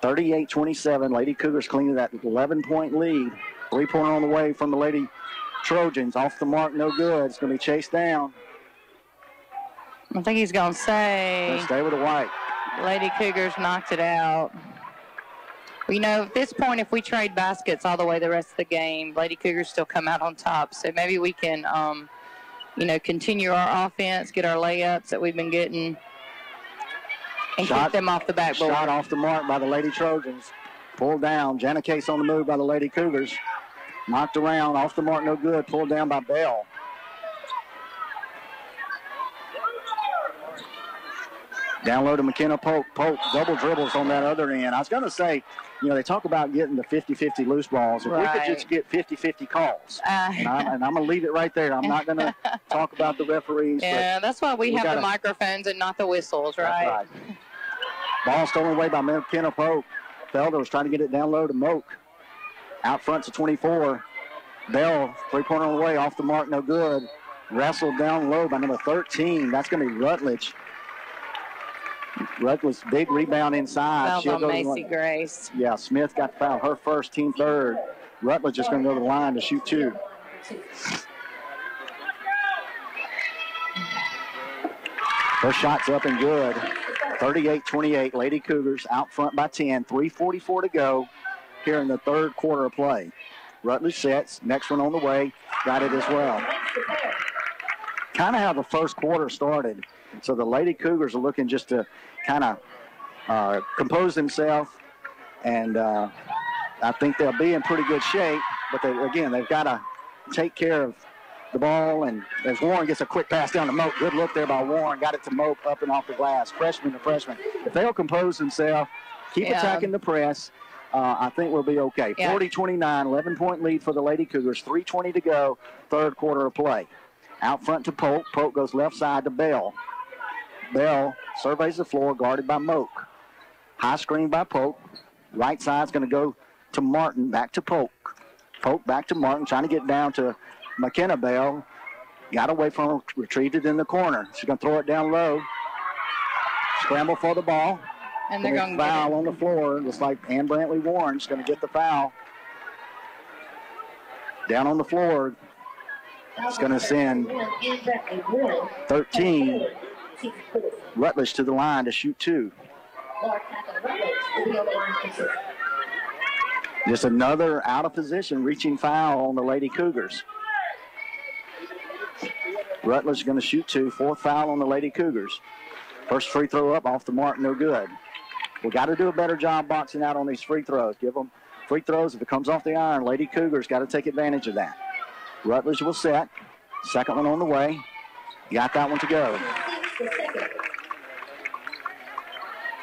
38-27. Lady Cougars cleaning that 11-point lead. Three-pointer on the way from the Lady Trojans. Off the mark, no good. It's going to be chased down. I think he's going to say. Stay with the white. Lady Cougars knocked it out. You know, at this point, if we trade baskets all the way the rest of the game, Lady Cougars still come out on top. So maybe we can, you know, continue our offense, get our layups that we've been getting, and keep them off the backboard. Shot off the mark by the Lady Trojans. Pulled down. Jana Case on the move by the Lady Cougars. Knocked around. Off the mark, no good. Pulled down by Bell. Down low to McKenna Polk. Polk double dribbles on that other end. I was going to say, you know, they talk about getting the 50-50 loose balls. If we could just get 50-50 calls. And I'm going to leave it right there. I'm not going to talk about the referees. Yeah, that's why we have the microphones and not the whistles, right? That's right. Ball stolen away by McKenna Polk. Felder was trying to get it down low to Moak. Out front to 24. Bell, three-pointer on the way, off the mark, no good. Wrestled down low by number 13. That's going to be Rutledge. Rutledge, big rebound inside. Fouled on Macy Grace. Yeah, Smith got the foul. Her first, team third. Rutledge is going to go to the line to shoot two. Her shot's up and good. 38-28. Lady Cougars out front by 10. 3:44 to go here in the third quarter of play. Rutledge sets. Next one on the way. Got it as well. Kind of how the first quarter started. So the Lady Cougars are looking just to kind of compose themselves, and I think they'll be in pretty good shape. But they've got to take care of the ball. And as Warren gets a quick pass down to Moak, good look there by Warren. Got it to Moak up and off the glass. Freshman to freshman. If they'll compose themselves, keep attacking the press, I think we'll be okay. 40-29, 11-point lead for the Lady Cougars. 3:20 to go, third quarter of play. Out front to Polk. Polk goes left side to Bell. Bell surveys the floor, guarded by Moak. High screen by Polk. Right side's going to go to Martin, back to Polk. Polk back to Martin, trying to get down to McKenna Bell. Got away from her, retrieved it in the corner. She's going to throw it down low. Scramble for the ball. And they're going to foul on the floor. Looks like Ann Brantley Warren's going to get the foul. Down on the floor. It's going to send 13 Rutledge to the line to shoot two. Just another out of position reaching foul on the Lady Cougars. Rutledge is going to shoot two. Fourth foul on the Lady Cougars. First free throw up, off the mark, no good. We got to do a better job boxing out on these free throws. Give them free throws. If it comes off the iron, Lady Cougars got to take advantage of that. Rutledge will set. Second one on the way. Got that one to go.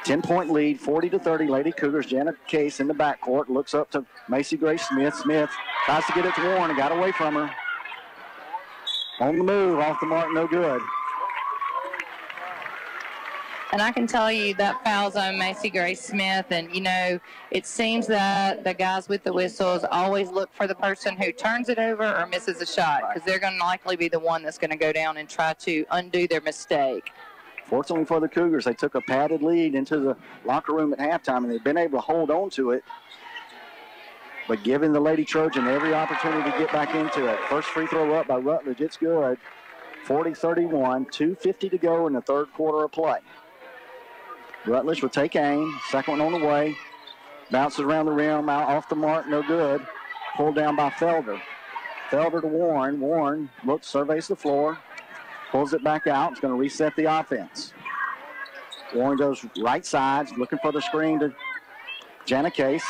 10-point lead, 40-30. Lady Cougars. Janet Case in the backcourt. Looks up to Macy Grace Smith. Smith tries to get it to Warren and got away from her. On the move, off the mark, no good. And I can tell you that foul's on Macy Grace Smith. And, you know, it seems that the guys with the whistles always look for the person who turns it over or misses a shot, because they're going to likely be the one that's going to go down and try to undo their mistake. Fortunately for the Cougars, they took a padded lead into the locker room at halftime, and they've been able to hold on to it, but giving the Lady Trojan every opportunity to get back into it. First free throw up by Rutledge. It's good. 40-31, 2:50 to go in the third quarter of play. Rutledge will take aim. Second one on the way. Bounces around the rim, out off the mark, no good. Pulled down by Felder. Felder to Warren. Warren looks, surveys the floor. Pulls it back out. It's going to reset the offense. Warren goes right side, looking for the screen to Jana Case.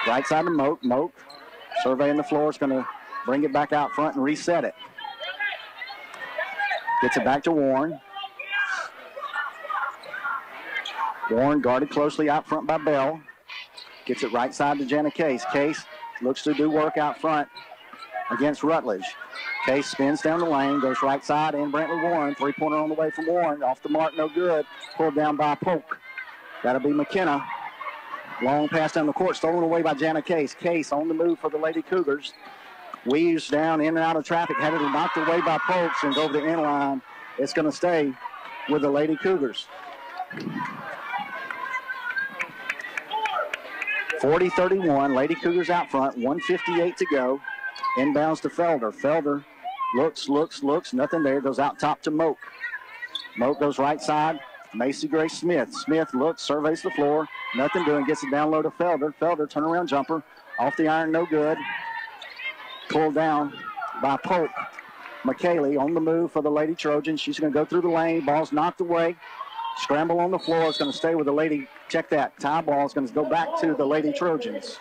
Right side to Moak. Moak surveying the floor. It's going to bring it back out front and reset it. Gets it back to Warren. Warren guarded closely out front by Bell. Gets it right side to Jana Case. Case looks to do work out front against Rutledge. Case spins down the lane, goes right side, and Brantley Warren. Three-pointer on the way from Warren. Off the mark, no good. Pulled down by Polk. That'll be McKenna. Long pass down the court, stolen away by Jana Case. Case on the move for the Lady Cougars. Weaves down in and out of traffic, had it knocked away by Polks and go over the end line. It's going to stay with the Lady Cougars. 40-31, Lady Cougars out front, 1:58 to go. Inbounds to Felder. Felder looks, nothing there. Goes out top to Moak. Moak goes right side. Macy Grace Smith. Smith looks, surveys the floor. Nothing doing, gets it down low to Felder. Felder, turnaround jumper. Off the iron, no good. Pulled down by Polk. McKaylee on the move for the Lady Trojans. She's going to go through the lane. Ball's knocked away. Scramble on the floor. It's going to stay with the Lady. Check that. Tie ball is going to go back to the Lady Trojans.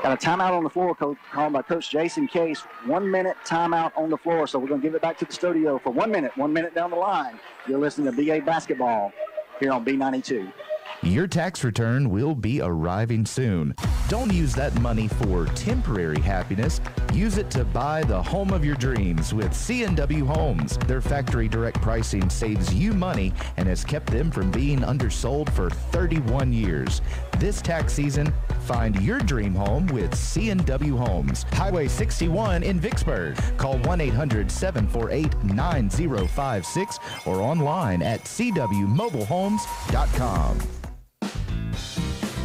Got a timeout on the floor called by Coach Jason Case. 1 minute timeout on the floor. So we're going to give it back to the studio for 1 minute. 1 minute down the line. You're listening to BA Basketball here on B92. Your tax return will be arriving soon. Don't use that money for temporary happiness. Use it to buy the home of your dreams with C&W Homes. Their factory direct pricing saves you money and has kept them from being undersold for 31 years. This tax season, find your dream home with C&W Homes. Highway 61 in Vicksburg. Call 1-800-748-9056 or online at cwmobilehomes.com.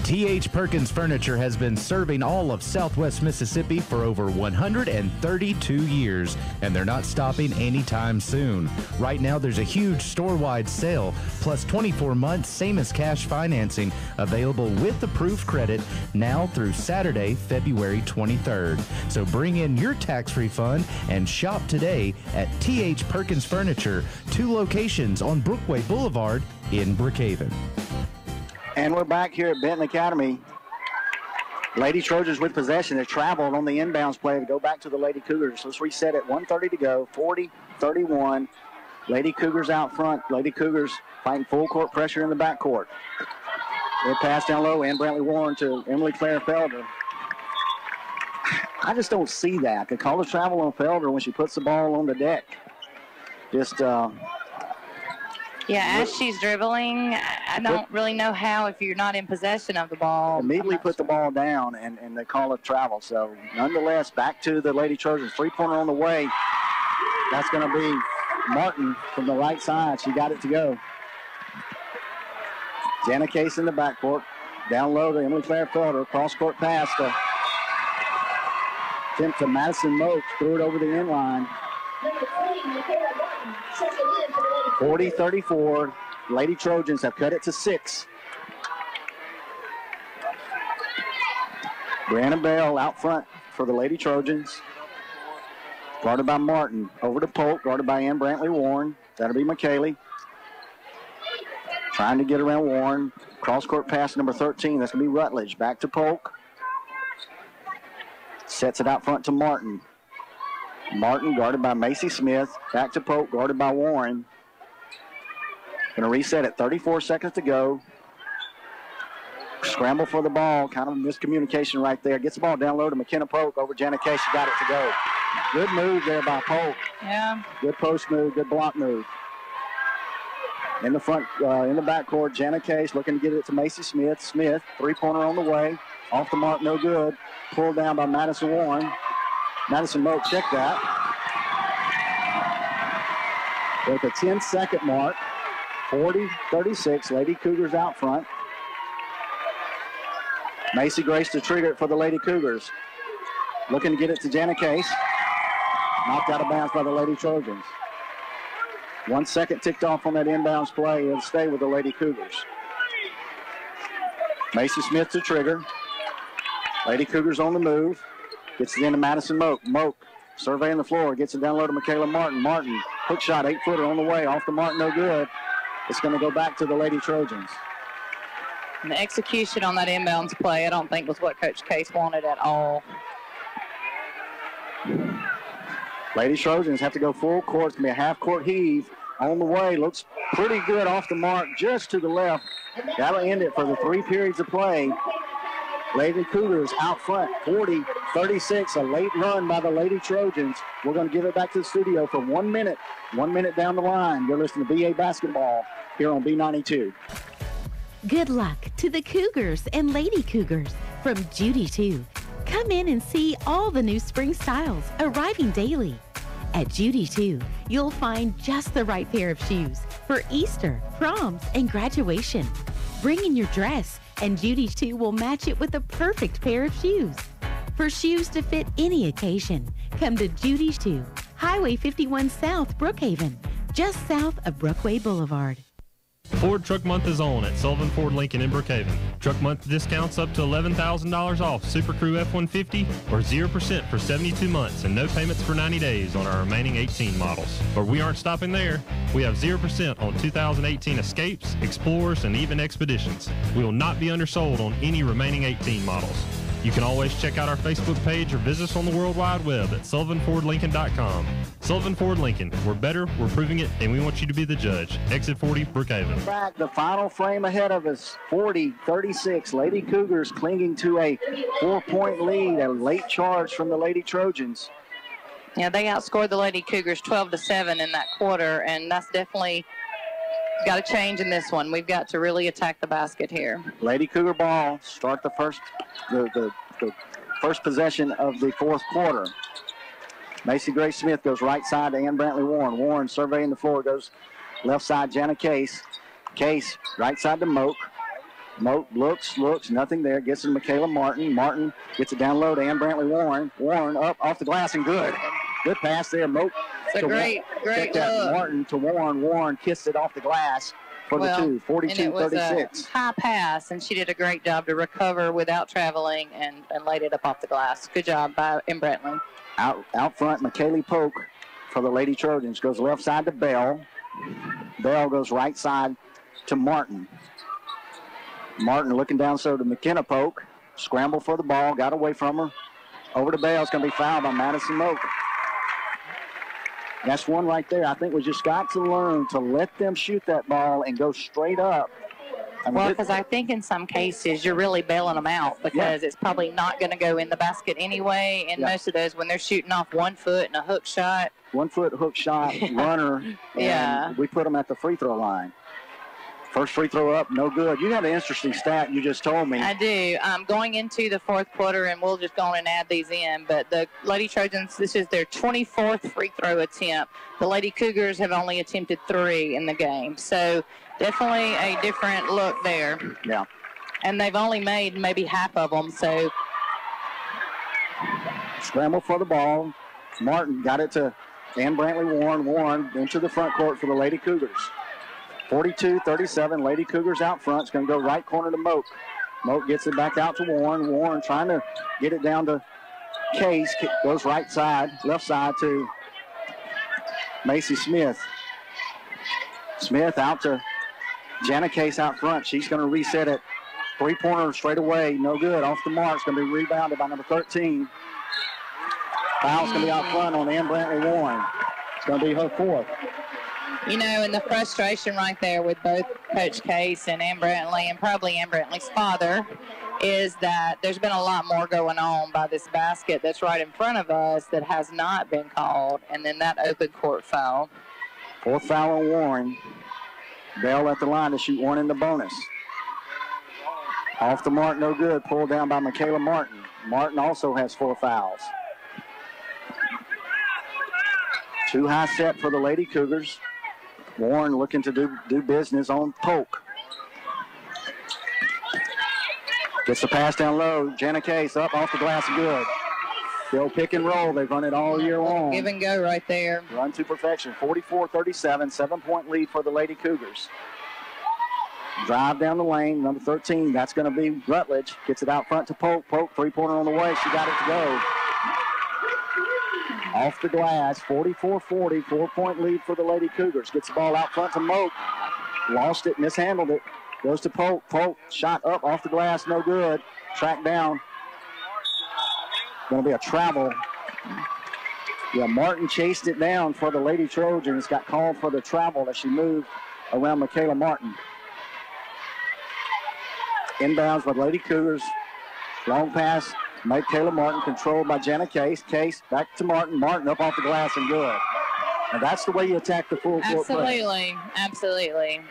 T.H. Perkins Furniture has been serving all of Southwest Mississippi for over 132 years, and they're not stopping anytime soon. Right now, there's a huge store-wide sale, plus 24 months, same as cash financing, available with approved credit now through Saturday, February 23rd. So bring in your tax refund and shop today at T.H. Perkins Furniture, 2 locations on Brookway Boulevard in Brookhaven. And we're back here at Benton Academy. Lady Trojans with possession. They traveled on the inbounds play to go back to the Lady Cougars. Let's reset it. 1:30 to go. 40-31. Lady Cougars out front. Lady Cougars fighting full court pressure in the backcourt. They pass down low, and Brantley Warren to Emily Claire Felder. I just don't see that. They call the travel on Felder when she puts the ball on the deck. Just yeah, as she's dribbling, I don't really know how if you're not in possession of the ball. Immediately put the ball down, and they call it travel. So, nonetheless, back to the Lady Trojans. Three-pointer on the way. That's going to be Martin from the right side. She got it to go. Jana Case in the backcourt. Down low to Emily Claire Felder. Cross-court pass to Madison Moak. Threw it over the end line. 40-34. Lady Trojans have cut it to 6. Brianna Bell out front for the Lady Trojans. Guarded by Martin. Over to Polk. Guarded by Ann Brantley Warren. That'll be McKaylee. Trying to get around Warren. Cross-court pass number 13. That's going to be Rutledge. Back to Polk. Sets it out front to Martin. Martin guarded by Macy Smith. Back to Polk. Guarded by Warren. Going to reset it. 34 seconds to go. Scramble for the ball. Kind of miscommunication right there. Gets the ball down low to McKenna Polk over Jana Case. She got it to go. Good move there by Polk. Yeah. Good post move, good block move. In the front, in the backcourt, Jana Case looking to get it to Macy Smith. Smith, three-pointer on the way. Off the mark, no good. Pulled down by Madison Warren. Madison Moak checked that. With a 10-second mark, 40-36, Lady Cougars out front. Macy Grace to trigger it for the Lady Cougars. Looking to get it to Jana Case. Knocked out of bounds by the Lady Trojans. 1 second ticked off on that inbounds play. It'll stay with the Lady Cougars. Macy Smith to trigger. Lady Cougars on the move. Gets it into Madison Moak. Moak surveying the floor. Gets it down low to Michaela Martin. Martin, hook shot, 8-footer on the way. Off the mark, no good. It's going to go back to the Lady Trojans. And the execution on that inbounds play, I don't think was what Coach Case wanted at all. Lady Trojans have to go full court. It's going to be a half-court heave on the way. Looks pretty good off the mark, just to the left. That'll end it for the 3 periods of play. Lady Cougars out front, 40-36, a late run by the Lady Trojans. We're going to give it back to the studio for 1 minute. 1 minute down the line. You're listening to BA Basketball here on B92. Good luck to the Cougars and Lady Cougars from Judy 2. Come in and see all the new spring styles arriving daily. At Judy 2, you'll find just the right pair of shoes for Easter, proms, and graduation. Bring in your dress, and Judy 2 will match it with the perfect pair of shoes. For shoes to fit any occasion, come to Judy 2, Highway 51 South, Brookhaven, just south of Brookway Boulevard. Ford Truck Month is on at Sullivan Ford Lincoln in Brookhaven. Truck Month discounts up to $11,000 off Super Crew F-150 or 0% for 72 months and no payments for 90 days on our remaining 18 models. But we aren't stopping there. We have 0% on 2018 Escapes, Explorers, and even Expeditions. We will not be undersold on any remaining 18 models. You can always check out our Facebook page or visit us on the World Wide Web at SullivanFordLincoln.com. Sullivan Ford Lincoln. We're better, we're proving it, and we want you to be the judge. Exit 40, Brookhaven. Back, the final frame ahead of us, 40-36. Lady Cougars clinging to a 4-point lead, a late charge from the Lady Trojans. Yeah, they outscored the Lady Cougars 12-7 in that quarter, and that's definitely got to change in this one. We've got to really attack the basket here. Lady Cougar ball, start the first possession of the fourth quarter. Macy Grace Smith goes right side to Ann Brantley Warren. Warren surveying the floor, goes left side, Jana Case. Case, right side to Moak. Moak looks, nothing there. Gets to Michaela Martin. Martin gets it down low to Ann Brantley Warren. Warren up off the glass and good. Good pass there. Moak. It's a great look. Martin to Warren. Warren kissed it off the glass for the two. 42-36. High pass, and she did a great job to recover without traveling and laid it up off the glass. Good job by Ann Brantley. Out front, McKaylee Polk for the Lady Trojans. Goes left side to Bell. Bell goes right side to Martin. Martin looking down so to McKenna Polk. Scramble for the ball. Got away from her. Over to Bell. It's going to be fouled by Madison Moak. That's one right there. I think we just got to learn to let them shoot that ball and go straight up. Well, because I think in some cases you're really bailing them out because it's probably not going to go in the basket anyway. And most of those, when they're shooting off 1 foot and a hook shot. 1 foot hook shot, runner. And we put them at the free throw line. First free throw up, no good. You have an interesting stat you just told me. I do. Going into the fourth quarter, and we'll just go on and add these in, but the Lady Trojans, this is their 24th free throw attempt. The Lady Cougars have only attempted 3 in the game. So definitely a different look there. Yeah. And they've only made maybe half of them, so. Scramble for the ball. Martin got it to Ann Brantley Warren. Warren into the front court for the Lady Cougars. 42-37, Lady Cougars out front. It's going to go right corner to Moak. Moak gets it back out to Warren. Warren trying to get it down to Case. Goes right side, left side to Macy Smith. Smith out to Jana Case out front. She's going to reset it. Three-pointer straight away. No good. Off the mark. It's going to be rebounded by number 13. Foul's going to be out front on Ann Brantley Warren. It's going to be her fourth. You know, and the frustration right there with both Coach Case and Ann Brantley, and probably Ann Brantley's father, is that there's been a lot more going on by this basket that's right in front of us that has not been called, and then that open court foul. 4th foul on Warren. Bell at the line to shoot one in the bonus. Off the mark, no good. Pulled down by Michaela Martin. Martin also has 4 fouls. 2 high set for the Lady Cougars. Warren looking to do business on Polk. Gets the pass down low. Jenna Case up off the glass, good. They'll pick and roll. They've run it all year long. Give and go right there. Run to perfection. 44-37, 7-point lead for the Lady Cougars. Drive down the lane, number 13. That's going to be Rutledge. Gets it out front to Polk. Polk, 3-pointer on the way. She got it to go. Off the glass, 44-40, 4-point lead for the Lady Cougars. Gets the ball out front to Moak. Lost it, mishandled it. Goes to Polk. Polk, shot up off the glass, no good. Tracked down. Going to be a travel. Yeah, Martin chased it down for the Lady Trojans. Got called for the travel as she moved around Michaela Martin. Inbounds by Lady Cougars. Long pass. Michaela Martin controlled by Jenna Case. Case back to Martin. Martin up off the glass and good. And that's the way you attack the full court play. Absolutely. Absolutely.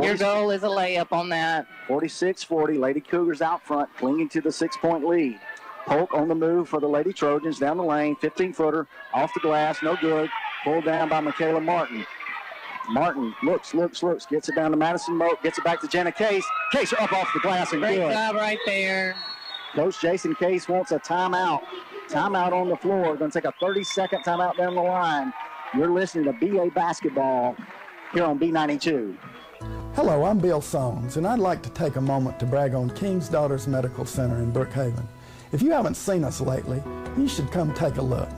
Your goal is a layup on that. 46-40. Lady Cougars out front, clinging to the 6-point lead. Polk on the move for the Lady Trojans down the lane. 15-footer off the glass, no good. Pulled down by Michaela Martin. Martin looks. Gets it down to Madison Moak. Gets it back to Jenna Case. Case up off the glass and Great good. job right there. Coach Jason Case wants a timeout. Timeout on the floor. Going to take a 30-second timeout down the line. You're listening to BA Basketball here on B92. Hello, I'm Bill Soames, and I'd like to take a moment to brag on King's Daughters Medical Center in Brookhaven. If you haven't seen us lately, you should come take a look.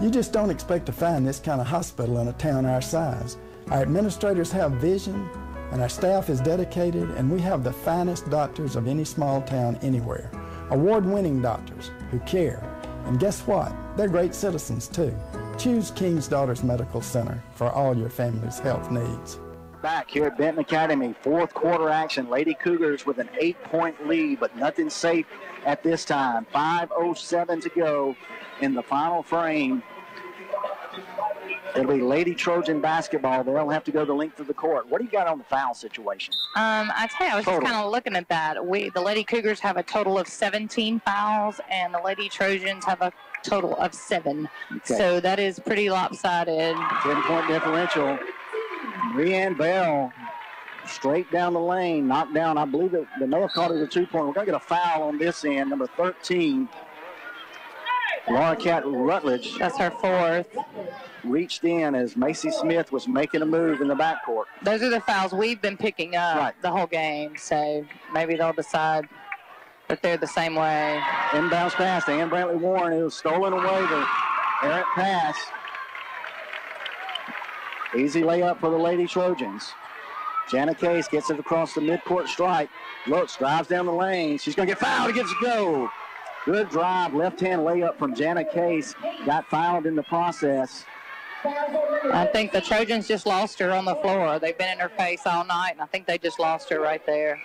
You just don't expect to find this kind of hospital in a town our size. Our administrators have vision, and our staff is dedicated, and we have the finest doctors of any small town anywhere. Award-winning doctors who care. And guess what? They're great citizens too. Choose King's Daughters Medical Center for all your family's health needs. Back here at Benton Academy, 4th quarter action. Lady Cougars with an 8-point lead, but nothing safe at this time. 5:07 to go in the final frame. It'll be Lady Trojan basketball. They'll have to go the length of the court. What do you got on the foul situation? I tell you, I was just kind of looking at that. The Lady Cougars have a total of 17 fouls, and the Lady Trojans have a total of 7. Okay. So that is pretty lopsided. 10-point differential. Breanne Bell straight down the lane, knocked down. I believe that the Noah caught it a 2-point. We're going to get a foul on this end, number 13. Laura Cat Rutledge. That's her 4th. Reached in as Macy Smith was making a move in the backcourt. Those are the fouls we've been picking up the whole game, so maybe they'll decide that they're the same way. Inbounds pass to Ann Brantley Warren. It was stolen away. The errant pass. Easy layup for the Lady Trojans. Jana Case gets it across the midcourt stripe. Looks, drives down the lane. She's going to get fouled. It gets a go. Good drive, left-hand layup from Jana Case. Got fouled in the process. I think the Trojans just lost her on the floor. They've been in her face all night, and I think they just lost her right there.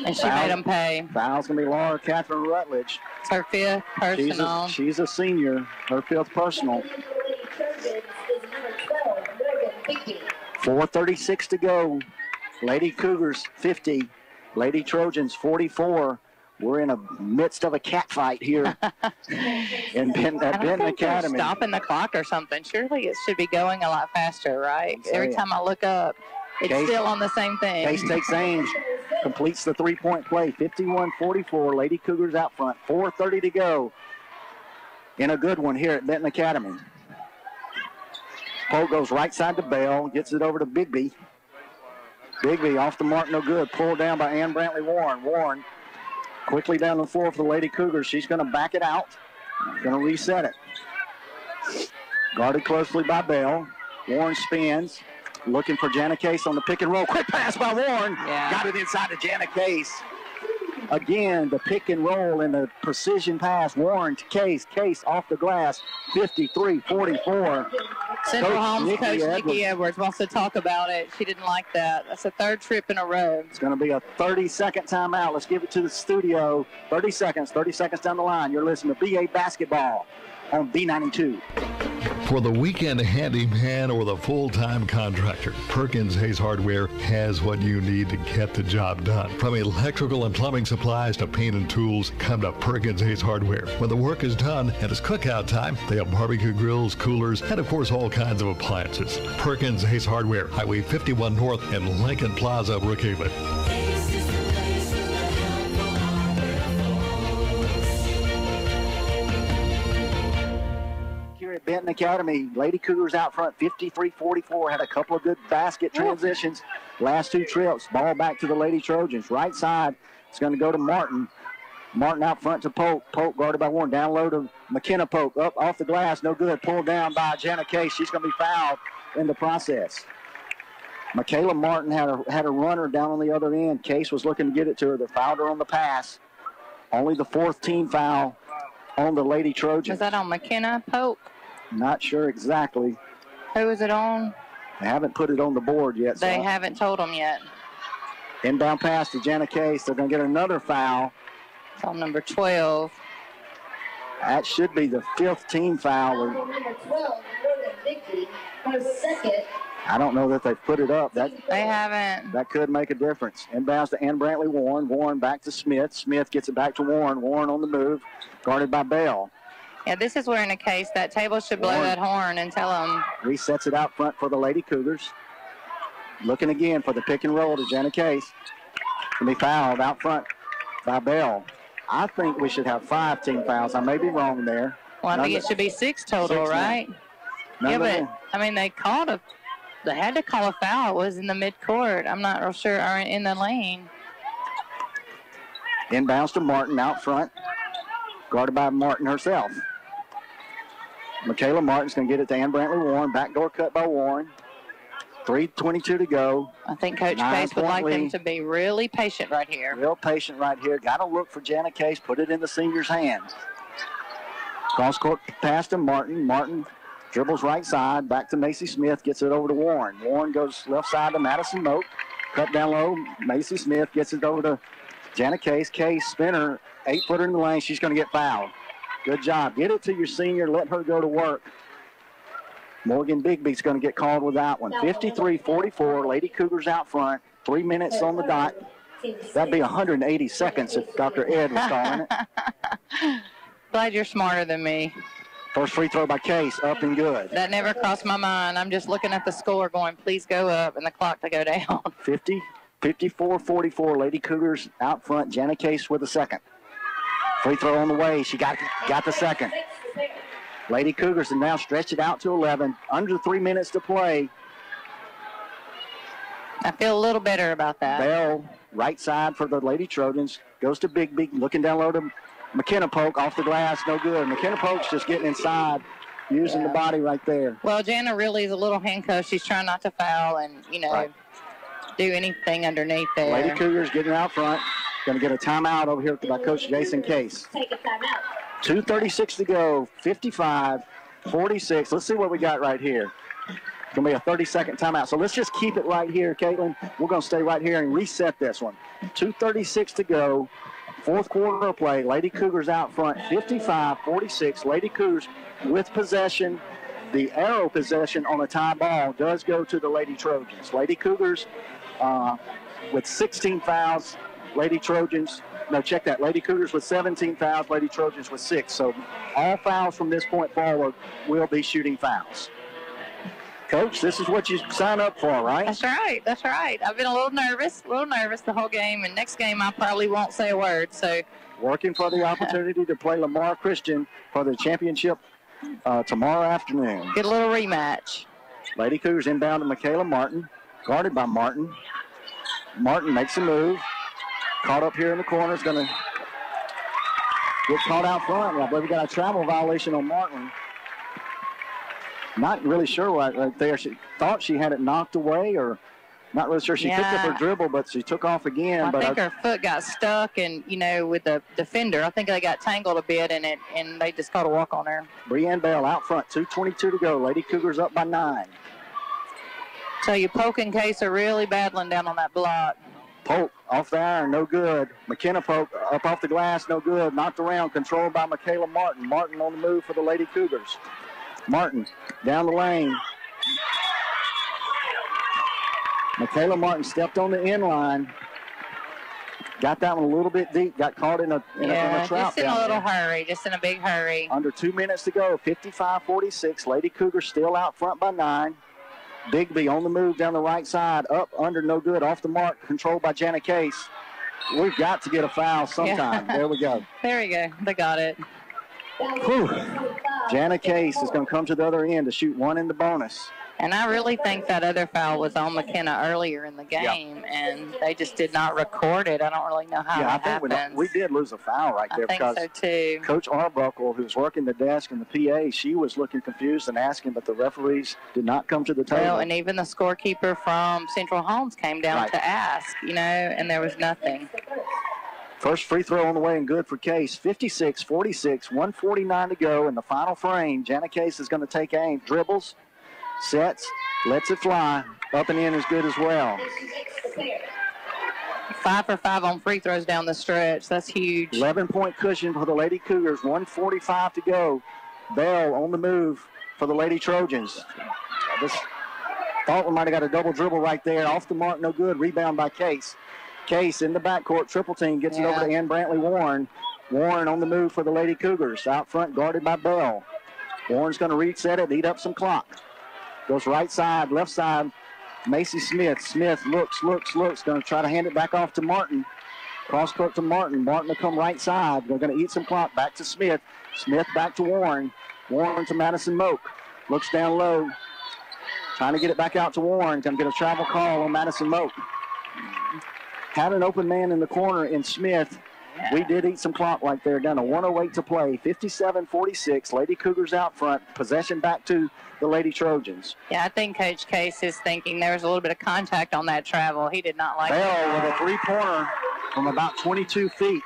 And she made them pay. Foul's going to be Laura Catherine Rutledge. It's her 5th personal. She's a senior, her 5th personal. 4:36 to go. Lady Cougars 50, Lady Trojans 44. We're in the midst of a cat fight here in Benton Academy. Stopping the clock or something. Surely it should be going a lot faster, right? Every time I look up, it's still on the same thing. Case takes aim, completes the 3-point play. 51-44. Lady Cougars out front. 4:30 to go. In a good one here at Benton Academy. Polk goes right side to Bell, gets it over to Bigby. Bigby off the mark, no good. Pulled down by Ann Brantley Warren. Warren quickly down the floor for the Lady Cougars. She's going to back it out. Going to reset it. Guarded closely by Bell. Warren spins. Looking for Jana Case on the pick and roll. Quick pass by Warren. Yeah. Got it inside to Jana Case. Again, the pick and roll and the precision pass. Warren to Case. Case off the glass, 53-44. Central Holmes coach Nikki Edwards wants to talk about it. She didn't like that. That's the third trip in a row. It's going to be a 30-second timeout. Let's give it to the studio. 30 seconds down the line. You're listening to BA Basketball on B92. For the weekend handyman or the full-time contractor, Perkins Hayes Hardware has what you need to get the job done. From electrical and plumbing supplies to paint and tools, come to Perkins Hayes Hardware. When the work is done and it's cookout time, they have barbecue grills, coolers, and of course all kinds of appliances. Perkins Hayes Hardware, Highway 51 North in Lincoln Plaza, Brookhaven. At Benton Academy, Lady Cougars out front, 53-44. Had a couple of good basket transitions. Last two trips, ball back to the Lady Trojans. Right side, it's going to go to Martin. Martin out front to Polk. Polk guarded by Warren. Down low to McKenna Polk. Up off the glass, no good. Pulled down by Jana Case. She's going to be fouled in the process. Michaela Martin had a runner down on the other end. Case was looking to get it to her. They fouled her on the pass. Only the fourth team foul on the Lady Trojans. Is that on McKenna Polk? Not sure exactly. Who is it on? They haven't put it on the board yet. They haven't told them yet. Inbound pass to Jana Case. They're going to get another foul. It's on number 12. That should be the fifth team foul. Number 12, Becky, her second. I don't know that they've put it up. They haven't. That could make a difference. Inbounds to Ann Brantley Warren. Warren back to Smith. Smith gets it back to Warren. Warren on the move, guarded by Bell. Yeah, this is where in a case that table should blow that horn and tell them. Resets it out front for the Lady Cougars. Looking again for the pick and roll to Jana Case. Can be fouled out front by Bell. I think we should have 5 team fouls. I may be wrong there. Well, I think it should be 6 total, right? Yeah, but, I mean, they had to call a foul. It was in the midcourt. I'm not real sure, or in the lane. Inbounds to Martin out front. Guarded by Martin herself. Michaela Martin's going to get it to Ann Brantley Warren. Backdoor cut by Warren. 3:22 to go. I think Coach Case would like them to be really patient right here. Real patient right here. Got to look for Jana Case. Put it in the senior's hands. Cross court pass to Martin. Martin dribbles right side. Back to Macy Smith. Gets it over to Warren. Warren goes left side to Madison Moak. Cut down low. Macy Smith gets it over to Jana Case. Case, spinner, 8-footer in the lane. She's going to get fouled. Good job. Get it to your senior. Let her go to work. Morgan Bigby's going to get called with that one. 53-44. Lady Cougars out front. 3 minutes on the dot. That'd be 180 seconds if Dr. Ed was calling it. Glad you're smarter than me. First free throw by Case. Up and good. That never crossed my mind. I'm just looking at the score going, please go up, and the clock to go down. 54-44. Lady Cougars out front. Jana Case with the second. Free throw on the way. She got the second. Lady Cougars have now stretched it out to 11. Under 3 minutes to play. I feel a little better about that. Bell, right side for the Lady Trojans. Goes to Bigby. Looking down low to McKenna Polk. Off the glass. No good. McKenna Polk's just getting inside. Using the body right there. Well, Jana really is a little handcuffed. She's trying not to foul and, do anything underneath there. Lady Cougars getting out front. Going to get a timeout over here by Coach Jason Case. Take a timeout. 2:36 to go. 55-46. Let's see what we got right here. It's going to be a 30-second timeout. So let's just keep it right here, Caitlin. We're going to stay right here and reset this one. 2:36 to go. Fourth quarter of play. Lady Cougars out front. 55-46. Lady Cougars with possession. The arrow possession on a tie ball does go to the Lady Trojans. Lady Cougars with 16 fouls. Lady Trojans, no, check that. Lady Cougars with 17 fouls. Lady Trojans with 6. So all fouls from this point forward will be shooting fouls. Coach, this is what you sign up for, right? That's right. That's right. I've been a little nervous the whole game. And next game I probably won't say a word. So working for the opportunity to play Lamar Christian for the championship tomorrow afternoon. Get a little rematch. Lady Cougars inbound to Michaela Martin, guarded by Martin. Martin makes a move. Caught up here in the corner. Is going to get caught out front. I believe we got a travel violation on Martin. Not really sure what right there. She thought she had it knocked away, or Not really sure. She picked up her dribble, but she took off again. I think her foot got stuck, and, with the defender, I think they got tangled a bit in it, and they just caught a walk on her. Brienne Bell out front, 2:22 to go. Lady Cougars up by 9. Tell you, Polk and Case are really battling down on that block. Polk off the iron, no good. McKenna Polk up off the glass, no good. Knocked around, controlled by Michaela Martin. Martin on the move for the Lady Cougars. Martin down the lane. Michaela Martin stepped on the end line. Got that one a little bit deep. Got caught in a trap. Just in a little hurry, just in a big hurry. Under 2 minutes to go, 55-46. Lady Cougars still out front by 9. Bigby on the move down the right side. Up, under, no good. Off the mark, controlled by Jana Case. We've got to get a foul sometime. There we go. There we go. They got it. Whew. Jana Case is going to come to the other end to shoot one in the bonus. And I really think that other foul was on McKenna earlier in the game, and they just did not record it. I don't really know how that happened. We did lose a foul right there because so too. Coach Arbuckle, who's working the desk and the PA, she was looking confused and asking, but the referees did not come to the table. Well, and even the scorekeeper from Central Holmes came down to ask, and there was nothing. First free throw on the way and good for Case. 56-46, 1:49 to go in the final frame. Jana Case is going to take aim, dribbles, sets, lets it fly. Up and in is good as well. 5 for 5 on free throws down the stretch. That's huge. 11-point cushion for the Lady Cougars. 1:45 to go. Bell on the move for the Lady Trojans. I just thought we might have got a double dribble right there. Off the mark, no good. Rebound by Case. Case in the backcourt, triple team, gets it over to Ann Brantley Warren. Warren on the move for the Lady Cougars. Out front, guarded by Bell. Warren's going to reset it, eat up some clock. Goes right side, left side. Macy Smith. Smith looks. Going to try to hand it back off to Martin. Cross court to Martin. Martin will come right side. They're going to eat some clock. Back to Smith. Smith back to Warren. Warren to Madison Moak. Looks down low. Trying to get it back out to Warren. Going to get a travel call on Madison Moak. Had an open man in the corner in Smith. We did eat some clock right there. Down to 1:08 to play. 57-46. Lady Cougars out front. Possession back to the Lady Trojans. Yeah, I think Coach Case is thinking there was a little bit of contact on that travel. He did not like it. Bell with a three-pointer from about 22 feet.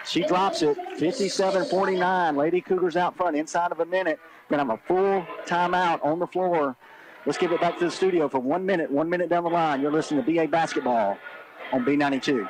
She drops it. 57-49. Lady Cougars out front. Inside of a minute. Going to have a full timeout on the floor. Let's give it back to the studio for 1 minute. 1 minute down the line. You're listening to BA Basketball on B92.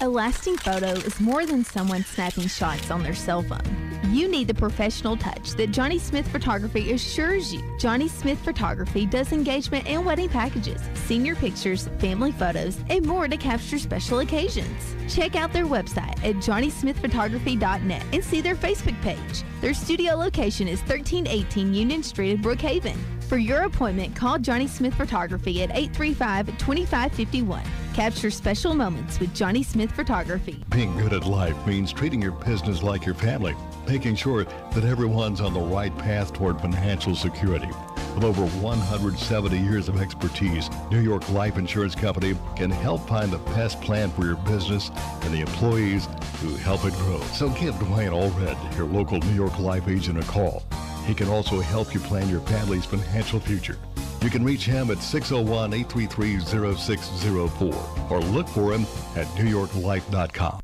A lasting photo is more than someone snapping shots on their cell phone. You need the professional touch that Johnny Smith Photography assures you. Johnny Smith Photography does engagement and wedding packages, senior pictures, family photos, and more to capture special occasions. Check out their website at johnnysmithphotography.net and see their Facebook page. Their studio location is 1318 Union Street in Brookhaven. For your appointment, call Johnny Smith Photography at 835-2551. Capture special moments with Johnny Smith Photography. Being good at life means treating your business like your family, making sure that everyone's on the right path toward financial security. With over 170 years of expertise, New York Life Insurance Company can help find the best plan for your business and the employees who help it grow. So give Dwayne Allred, your local New York Life agent, a call. He can also help you plan your family's financial future. You can reach him at 601-833-0604 or look for him at newyorklife.com.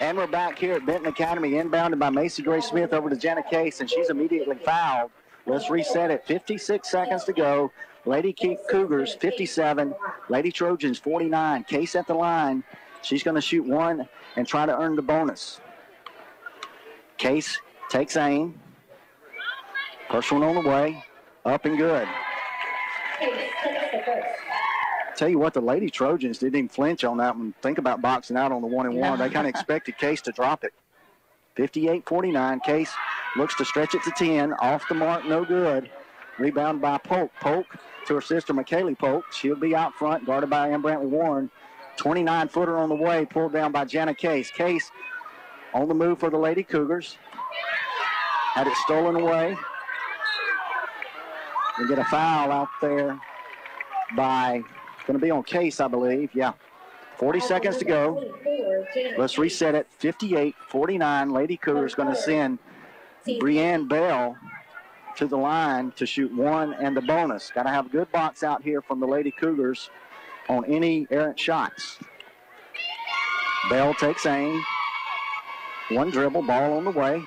And we're back here at Benton Academy, inbounded by Macy Gray Smith over to Jana Case, and she's immediately fouled. Let's reset it. 56 seconds to go. Lady Cougars 57, Lady Trojans 49. Case at the line. She's going to shoot one and try to earn the bonus. Case takes aim. First one on the way. Up and good. Tell you what, the Lady Trojans didn't even flinch on that one. Think about boxing out on the 1-and-1. They kind of expected Case to drop it. 58-49. Case looks to stretch it to 10. Off the mark, no good. Rebound by Polk. Polk to her sister, McKaylee Polk. She'll be out front, guarded by Ann Brantley Warren. 29-footer on the way, pulled down by Jana Case. Case on the move for the Lady Cougars. Had it stolen away. We get a foul out there by, going to be on Case, I believe. Yeah. 40 seconds to go. Let's reset it. 58-49. Lady Cougars going to send Brienne Bell to the line to shoot one and the bonus. Got to have a good box out here from the Lady Cougars. on any errant shots. Bell takes aim. One dribble, ball on the way.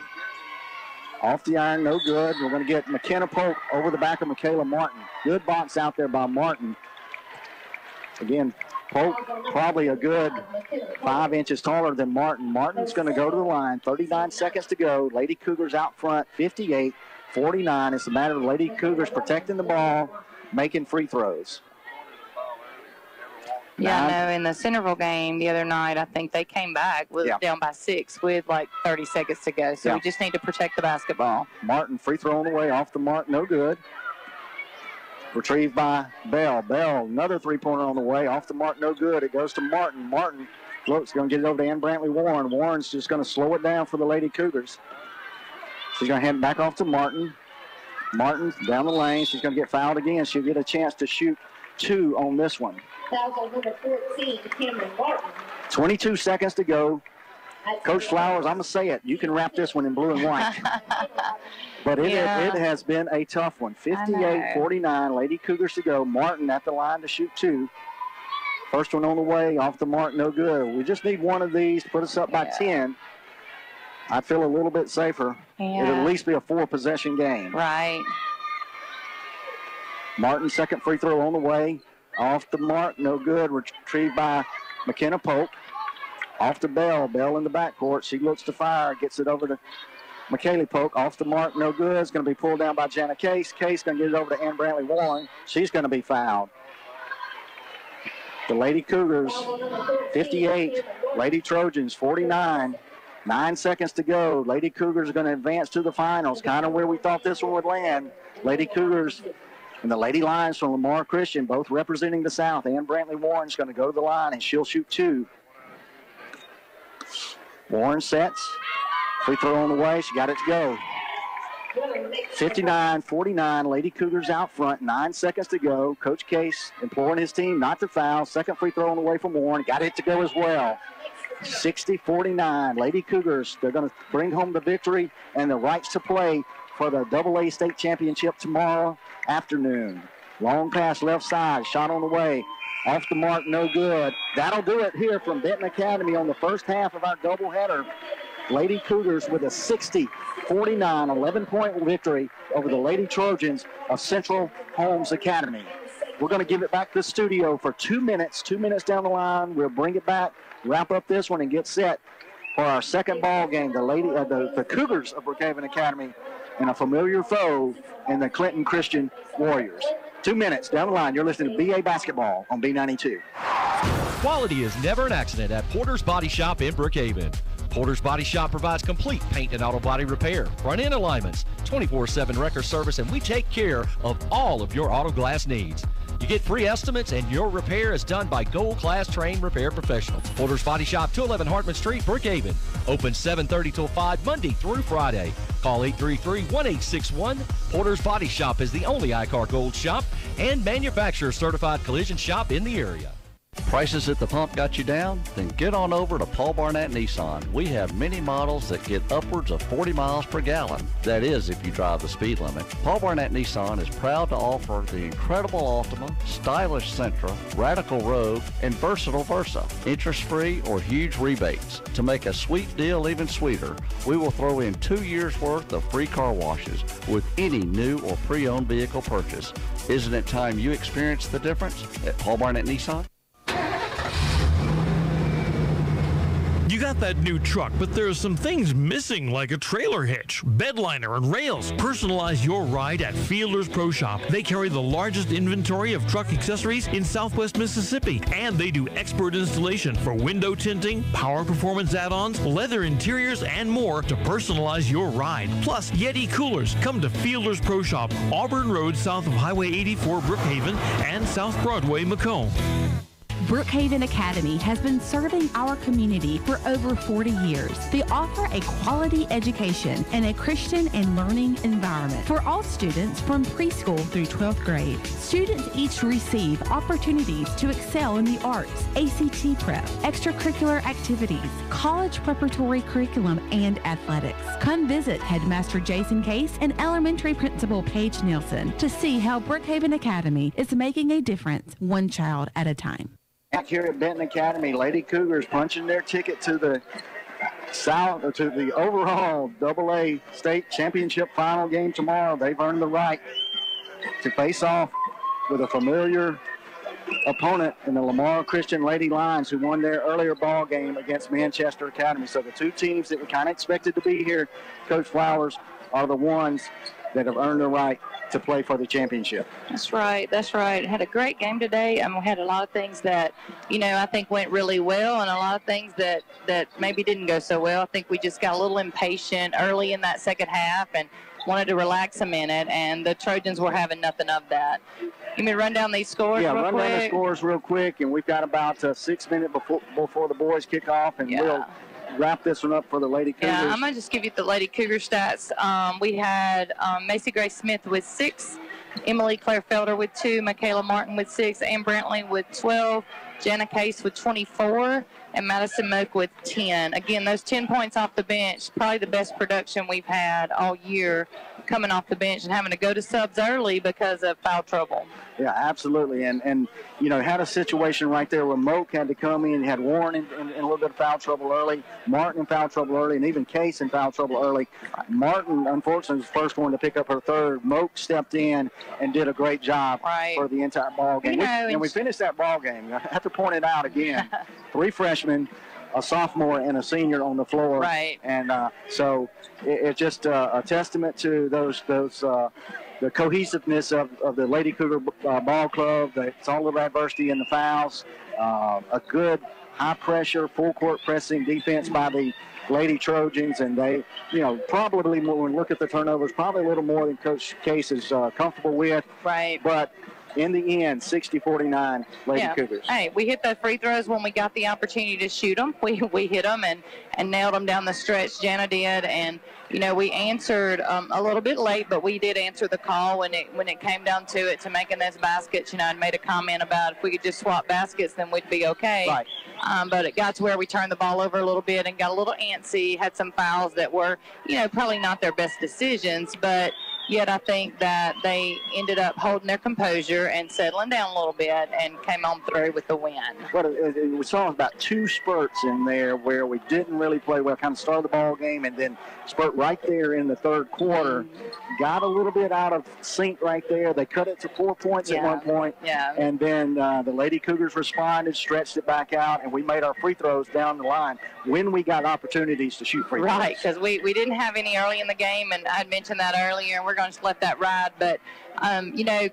Off the iron, no good. We're going to get McKenna Polk over the back of Michaela Martin. Good box out there by Martin. Again, Polk probably a good 5 inches taller than Martin. Martin's going to go to the line. 39 seconds to go. Lady Cougars out front, 58-49. It's a matter of Lady Cougars protecting the ball, making free throws. Yeah, I know. In the Centerville game the other night, I think they came back down by 6 with like 30 seconds to go. So we just need to protect the basketball. Martin, free throw on the way, off the mark, no good. Retrieved by Bell. Bell, another three-pointer on the way, off the mark, no good. It goes to Martin. Martin looks, going to get it over to Ann Brantley Warren. Warren's just going to slow it down for the Lady Cougars. She's going to hand it back off to Martin. Martin down the lane. She's going to get fouled again. She'll get a chance to shoot 2 on this one. Foul number 14, Cameron Martin. 22 seconds to go. Coach Flowers, I'm going to say it. You can wrap this one in blue and white. But it has been a tough one. 58-49, Lady Cougars to go. Martin at the line to shoot 2. First one on the way, off the mark, no good. We just need one of these to put us up by 10. I feel a little bit safer. It'll at least be a 4-possession game. Right. Martin, second free throw on the way. Off the mark, no good. Retrieved by McKenna Polk. Off to Bell. Bell in the backcourt. She looks to fire. Gets it over to McKaylee Polk. Off the mark, no good. It's going to be pulled down by Jana Case. Case going to get it over to Ann Brantley Warren. She's going to be fouled. The Lady Cougars, 58. Lady Trojans, 49. 9 seconds to go. Lady Cougars are going to advance to the finals. Kind of where we thought this one would land. Lady Cougars and the Lady Lions from Lamar Christian, both representing the South. Ann Brantley Warren's going to go to the line, and she'll shoot 2. Warren sets. Free throw on the way. She got it to go. 59-49. Lady Cougars out front. 9 seconds to go. Coach Case imploring his team not to foul. Second free throw on the way from Warren. Got it to go as well. 60-49. Lady Cougars, they're going to bring home the victory and the rights to play for the AA State Championship tomorrow afternoon. Long pass left side. Shot on the way. Off the mark, no good. That'll do it here from Benton Academy on the first half of our doubleheader. Lady Cougars with a 60-49 11-point victory over the Lady Trojans of Central Holmes Academy. We're going to give it back to the studio for 2 minutes. 2 minutes down the line, we'll bring it back, wrap up this one, and get set for our second ball game. The Cougars of Brookhaven Academy and a familiar foe in the Clinton Christian Warriors. 2 minutes down the line, you're listening to BA Basketball on B92. Quality is never an accident at Porter's Body Shop in Brookhaven. Porter's Body Shop provides complete paint and auto body repair, front-end alignments, 24/7 record service, and we take care of all of your auto glass needs. You get free estimates, and your repair is done by gold-class trained repair professionals. Porter's Body Shop, 211 Hartman Street, Brookhaven. Open 7:30 till 5, Monday through Friday. Call 833-1861. Porter's Body Shop is the only iCar Gold shop and manufacturer-certified collision shop in the area. Prices at the pump got you down? Then get on over to Paul Barnett Nissan. We have many models that get upwards of 40 miles per gallon. That is, if you drive the speed limit. Paul Barnett Nissan is proud to offer the incredible Altima, stylish Sentra, radical Rogue, and versatile Versa. Interest-free or huge rebates. To make a sweet deal even sweeter, we will throw in 2 years' worth of free car washes with any new or pre-owned vehicle purchase. Isn't it time you experience the difference at Paul Barnett Nissan? You got that new truck, but there's some things missing, like a trailer hitch, bed liner, and rails. Personalize your ride at Fielder's Pro Shop. They carry the largest inventory of truck accessories in Southwest Mississippi, and they do expert installation for window tinting, power performance add-ons, leather interiors, and more to personalize your ride. Plus, Yeti coolers. Come to Fielder's Pro Shop, Auburn Road, south of Highway 84, Brookhaven, and South Broadway, Macomb. Brookhaven Academy has been serving our community for over 40 years. They offer a quality education and a Christian and learning environment for all students from preschool through 12th grade. Students each receive opportunities to excel in the arts, ACT prep, extracurricular activities, college preparatory curriculum, and athletics. Come visit Headmaster Jason Case and Elementary Principal Paige Nielsen to see how Brookhaven Academy is making a difference one child at a time. Back here at Benton Academy, Lady Cougars punching their ticket to the overall AA state championship final game tomorrow. They've earned the right to face off with a familiar opponent in the Lamar Christian Lady Lions, who won their earlier ball game against Manchester Academy. So the two teams that we kind of expected to be here, Coach Flowers, are the ones that have earned the right to play for the championship. That's right. That's right. Had a great game today. We had a lot of things that, I think went really well, and a lot of things that maybe didn't go so well. I think we just got a little impatient early in that second half and wanted to relax a minute, and the Trojans were having nothing of that. You mean run down these scores real quick? Yeah, run down the scores real quick, and we've got about 6 minutes before the boys kick off, and we'll wrap this one up for the Lady Cougars. Yeah, I'm going to just give you the Lady Cougar stats. We had Macy Grace Smith with 6, Emily Claire Felder with 2, Michaela Martin with 6, Ann Brantley with 12, Jana Case with 24, and Madison Moak with 10. Again, those 10 points off the bench, probably the best production we've had all year, coming off the bench and having to go to subs early because of foul trouble. Yeah, absolutely. And had a situation right there where Moak had to come in. Had Warren in a little bit of foul trouble early, Martin in foul trouble early, and even Case in foul trouble early. Martin, unfortunately, was the first one to pick up her third. Moak stepped in and did a great job for the entire ball game. And we finished that ball game. I have to point it out again. 3 freshmen, a sophomore, and a senior on the floor. Right. And so it's just a testament to the cohesiveness of the Lady Cougar ball club. It's all of adversity in the fouls. A good high-pressure, full-court pressing defense by the Lady Trojans, and they, probably when we look at the turnovers, probably a little more than Coach Case is comfortable with. Right. But in the end, 60-49, Lady Cougars. Hey, we hit the free throws when we got the opportunity to shoot them. We hit them and nailed them down the stretch. Jana did, and we answered a little bit late, but we did answer the call when it came down to it, to making those baskets. I'd made a comment about if we could just swap baskets, then we'd be okay. Right. But it got to where we turned the ball over a little bit and got a little antsy, had some fouls that were, probably not their best decisions, but yet I think that they ended up holding their composure and settling down a little bit and came on through with the win. But we saw about 2 spurts in there where we didn't really play well, kind of started the ball game and then spurt right there in the third quarter. Got a little bit out of sync right there. They cut it to 4 points at one point. Yeah. And then the Lady Cougars responded, stretched it back out, and we made our free throws down the line when we got opportunities to shoot free throws. Right, because we didn't have any early in the game, and I had mentioned that earlier, and we're going to let that ride. But,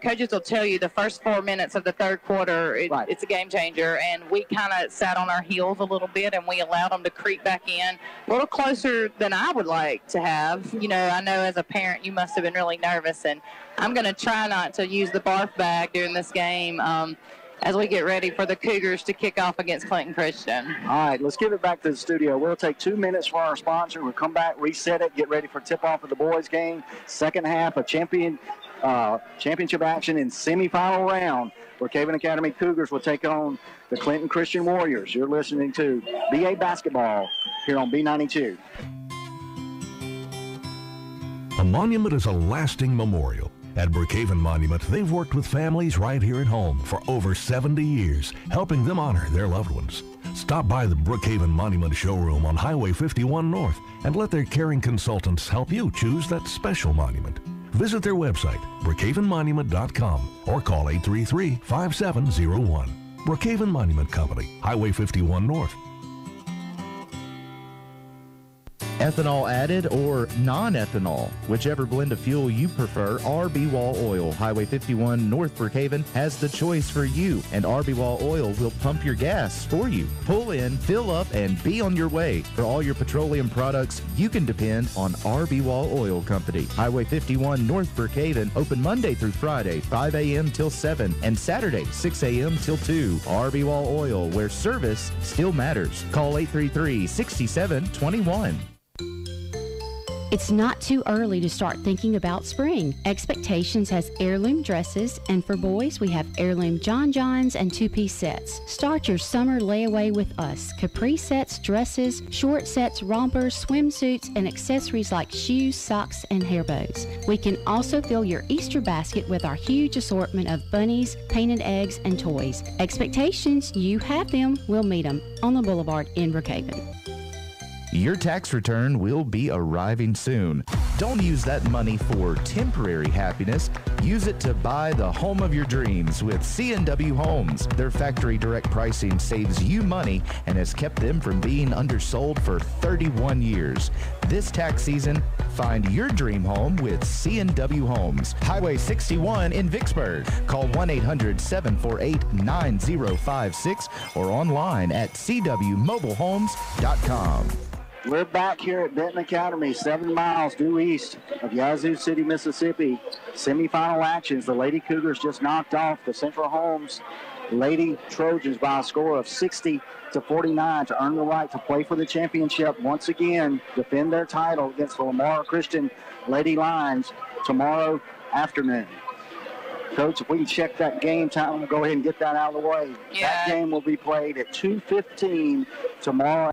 coaches will tell you the first 4 minutes of the third quarter, it's a game changer, and we kind of sat on our heels a little bit, and we allowed them to creep back in a little closer than I would like to have. I know as a parent you must have been really nervous, and I'm going to try not to use the barf bag during this game as we get ready for the Cougars to kick off against Clinton Christian. All right, let's give it back to the studio. We'll take 2 minutes for our sponsor. We'll come back, reset it, get ready for tip-off of the boys' game. Second half, a championship action in semifinal round. Brookhaven Academy Cougars will take on the Clinton Christian Warriors. You're listening to BA Basketball here on B92. A monument is a lasting memorial. At Brookhaven Monument, they've worked with families right here at home for over 70 years, helping them honor their loved ones. Stop by the Brookhaven Monument showroom on Highway 51 North and let their caring consultants help you choose that special monument. Visit their website, brookhavenmonument.com, or call 833-5701. Brookhaven Monument Company, Highway 51 North. Ethanol added or non-ethanol, whichever blend of fuel you prefer, RB Wall Oil, Highway 51 North Brookhaven, has the choice for you, and RB Wall Oil will pump your gas for you. Pull in, fill up, and be on your way. For all your petroleum products, you can depend on RB Wall Oil Company. Highway 51 North Brookhaven, open Monday through Friday, 5 a.m. till 7, and Saturday, 6 a.m. till 2. RB Wall Oil, where service still matters. Call 833-6721. It's not too early to start thinking about spring. Expectations has heirloom dresses, and for boys, we have heirloom John Johns and two-piece sets. Start your summer layaway with us. Capri sets, dresses, short sets, rompers, swimsuits, and accessories like shoes, socks, and hair bows. We can also fill your Easter basket with our huge assortment of bunnies, painted eggs, and toys. Expectations, you have them, we'll meet them on the Boulevard in Brookhaven. Your tax return will be arriving soon. Don't use that money for temporary happiness. Use it to buy the home of your dreams with C&W Homes. Their factory direct pricing saves you money and has kept them from being undersold for 31 years. This tax season, find your dream home with C&W Homes. Highway 61 in Vicksburg. Call 1-800-748-9056 or online at cwmobilehomes.com. We're back here at Benton Academy, 7 miles due east of Yazoo City, Mississippi. Semifinal actions. The Lady Cougars just knocked off the Central Holmes Lady Trojans by a score of 60-49 to earn the right to play for the championship once again, defend their title against the Lamar Christian Lady Lions tomorrow afternoon. Coach, if we can check that game time, we'll go ahead and get that out of the way. Yeah. That game will be played at 2:15 tomorrow.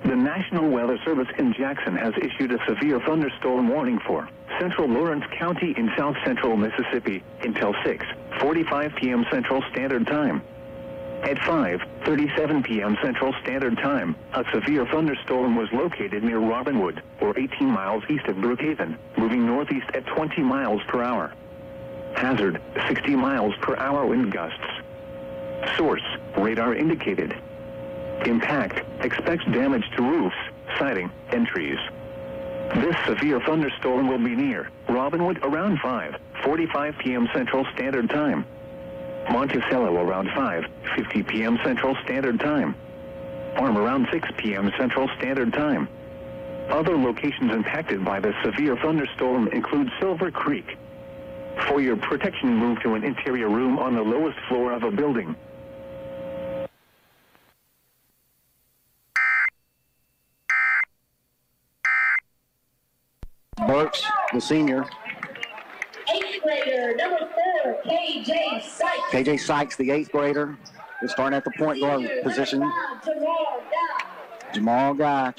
The National Weather Service in Jackson has issued a severe thunderstorm warning for central Lawrence County in south central Mississippi until 6:45 p.m. Central Standard Time. At 5:37 p.m. Central Standard Time, a severe thunderstorm was located near Robinwood, or 18 miles east of Brookhaven, moving northeast at 20 miles per hour. Hazard, 60 miles per hour wind gusts. Source, radar indicated. Impact, expects damage to roofs, siding, and trees. This severe thunderstorm will be near Robinwood around 5:45 p.m. Central Standard Time. Monticello around 5:50 p.m. Central Standard Time. Farm around 6 p.m. Central Standard Time. Other locations impacted by the severe thunderstorm include Silver Creek. For your protection, move to an interior room on the lowest floor of a building. Burks, the senior. 8th grader, number 4, KJ Sykes. KJ Sykes, the 8th grader, is starting at the point guard position. Jamal Guy,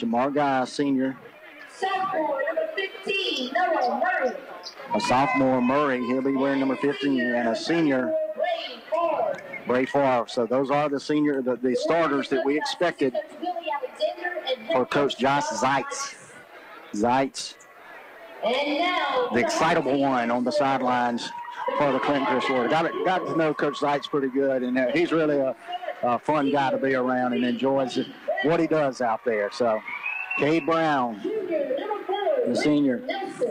senior. Sophomore, number 15, Noah Murray. A sophomore, Murray, he'll be wearing number 15, and a senior, Bray Favre. So those are the the starters that we expected for Coach Josh Zeitz. The excitable one on the sidelines for the Clinton Christian. Got to know Coach Zeitz pretty good, and he's really a fun guy to be around and enjoys what he does out there. So, Cade Brown, the senior,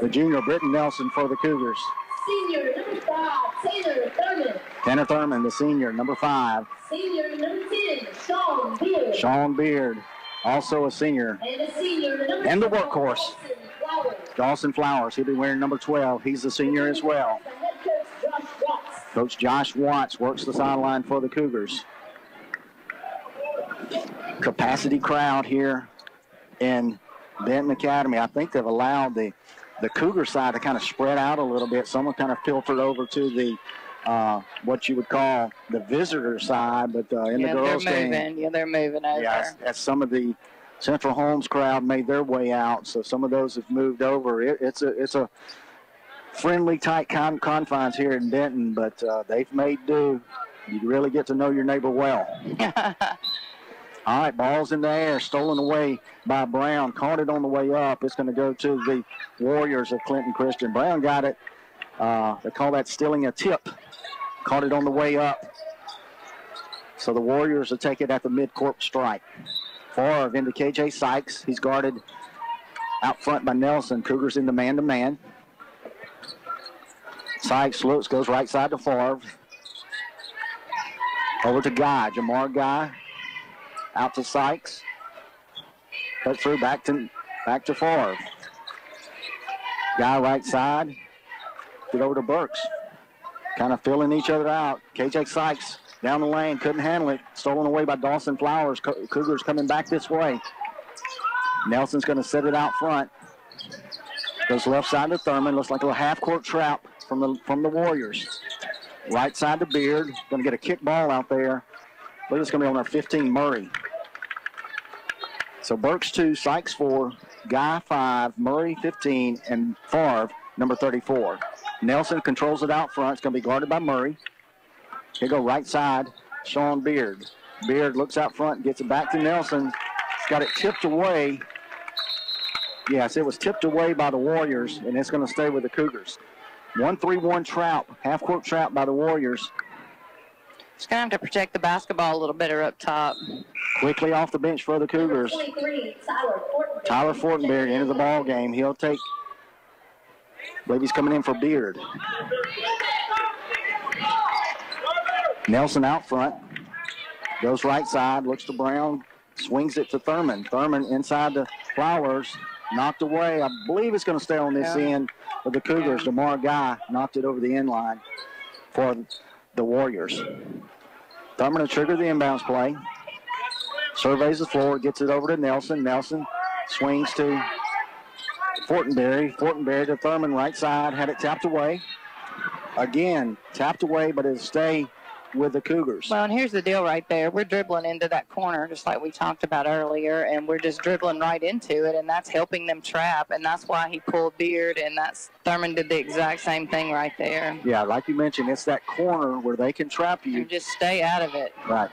the junior, Britton Nelson for the Cougars. Senior, number 5, Tanner Thurman. Tanner Thurman, the senior, number 5. Senior, number 10, Sean Beard. Sean Beard, also a senior. And the senior, number and the workhorse, Dawson Flowers. He'll be wearing number 12. He's a senior as well. Coach Josh Watts works the sideline for the Cougars. Capacity crowd here in Benton Academy. I think they've allowed the Cougar side to kind of spread out a little bit. Someone kind of filtered over to the what you would call the visitor side, but in the girls' game. They're moving over. Yeah, as some of the Central Holmes crowd made their way out, so some of those have moved over. It's a friendly, tight confines here in Benton, but they've made do. You really get to know your neighbor well. All right, ball's in the air, stolen away by Brown. Caught it on the way up. It's going to go to the Warriors of Clinton Christian. Brown got it. They call that stealing a tip. Caught it on the way up. So the Warriors will take it at the midcourt strike. Favre into KJ Sykes. He's guarded out front by Nelson. Cougars in the man-to-man. Sykes looks, goes right side to Favre. Over to Guy. Jamar Guy. Out to Sykes. Cut through back to Favre. Guy right side. Get over to Burks. Kind of filling each other out. KJ Sykes down the lane. Couldn't handle it. Stolen away by Dawson Flowers. Cougars coming back this way. Nelson's going to set it out front. Goes left side to Thurman. Looks like a half-court trap from the Warriors. Right side to Beard. Going to get a kick ball out there. I believe it's going to be on our 15, Murray. So Burks 2, Sykes 4, Guy 5, Murray 15, and Favre, number 34. Nelson controls it out front. It's going to be guarded by Murray. He'll go right side, Sean Beard. Beard looks out front, gets it back to Nelson. He's got it tipped away. Yes, it was tipped away by the Warriors, and it's going to stay with the Cougars. 1-3-1 trap, half-court trap by the Warriors. Just going to have to protect the basketball a little better up top. Quickly off the bench for the Cougars. Tyler Fortenberry into the ball game. He'll take, I believe he's coming in for Beard. Nelson out front. Goes right side, looks to Brown, swings it to Thurman. Thurman inside the Flowers, knocked away. I believe it's going to stay on this end of the Cougars. DeMar Guy knocked it over the end line for the Warriors. Thurman will trigger the inbounds play. Surveys the floor, gets it over to Nelson. Nelson swings to Fortenberry. Fortenberry to Thurman, right side, had it tapped away. Again, tapped away, but it'll stay with the Cougars. Well, and here's the deal right there. We're dribbling into that corner, just like we talked about earlier, and we're just dribbling right into it, and that's helping them trap, and that's why he pulled Beard, and that's Thurman did the exact same thing right there. Yeah, like you mentioned, it's that corner where they can trap you. And just stay out of it. Right.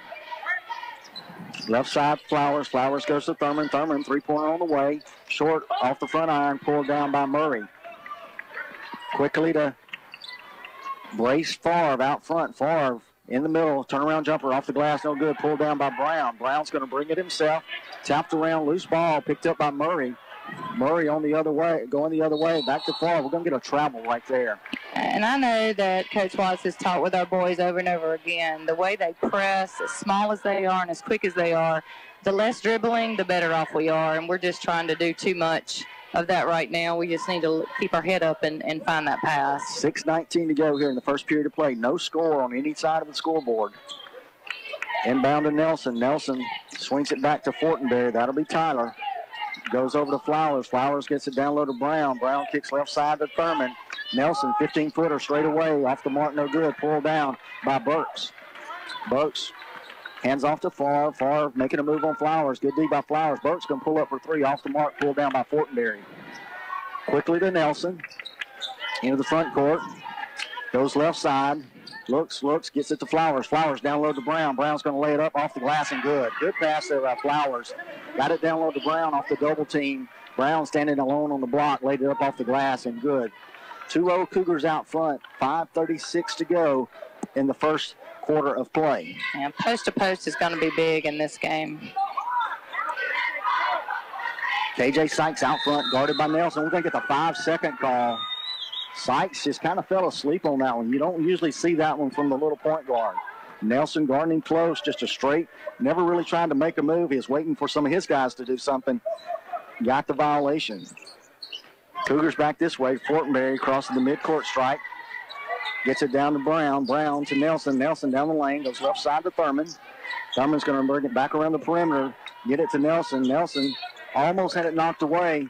Left side, Flowers. Flowers goes to Thurman. Thurman, three-pointer on the way. Short off the front iron, pulled down by Murray. Quickly to Brace Favre out front. Favre in the middle, turnaround jumper off the glass, no good. Pulled down by Brown. Brown's going to bring it himself. Tapped around, loose ball, picked up by Murray. Murray on the other way, going the other way, back to Favre. We're going to get a travel right there. And I know that Coach Watts has taught with our boys over and over again, the way they press, as small as they are and as quick as they are, the less dribbling, the better off we are. And we're just trying to do too much of that right now. We just need to keep our head up and find that pass. 6:19 to go here in the first period of play. No score on any side of the scoreboard. Inbound to Nelson. Nelson swings it back to Fortenberry. That'll be Tyler. Goes over to Flowers. Flowers gets it down low to Brown. Brown kicks left side to Thurman. Nelson, 15-footer straight away. Off the mark, no good. Pulled down by Burks. Burks hands off to Favre. Favre making a move on Flowers. Good D by Flowers. Burks going to pull up for three. Off the mark, pulled down by Fortenberry. Quickly to Nelson. Into the front court. Goes left side. Looks, gets it to Flowers. Flowers down low to Brown. Brown's going to lay it up off the glass and good. Good pass there by Flowers. Got it down low to Brown off the double team. Brown standing alone on the block, laid it up off the glass and good. 2-0 Cougars out front. 5:36 to go in the first quarter of play. Yeah, post to post is going to be big in this game. KJ Sykes out front, guarded by Nelson. We're going to get the 5-second call. Sykes just kind of fell asleep on that one. You don't usually see that one from the little point guard. Nelson guarding him close, just a straight, never really trying to make a move. He was waiting for some of his guys to do something. Got the violation. Cougars back this way. Fortenberry crossing the midcourt strike. Gets it down to Brown. Brown to Nelson. Nelson down the lane. Goes left side to Thurman. Thurman's going to bring it back around the perimeter. Get it to Nelson. Nelson almost had it knocked away.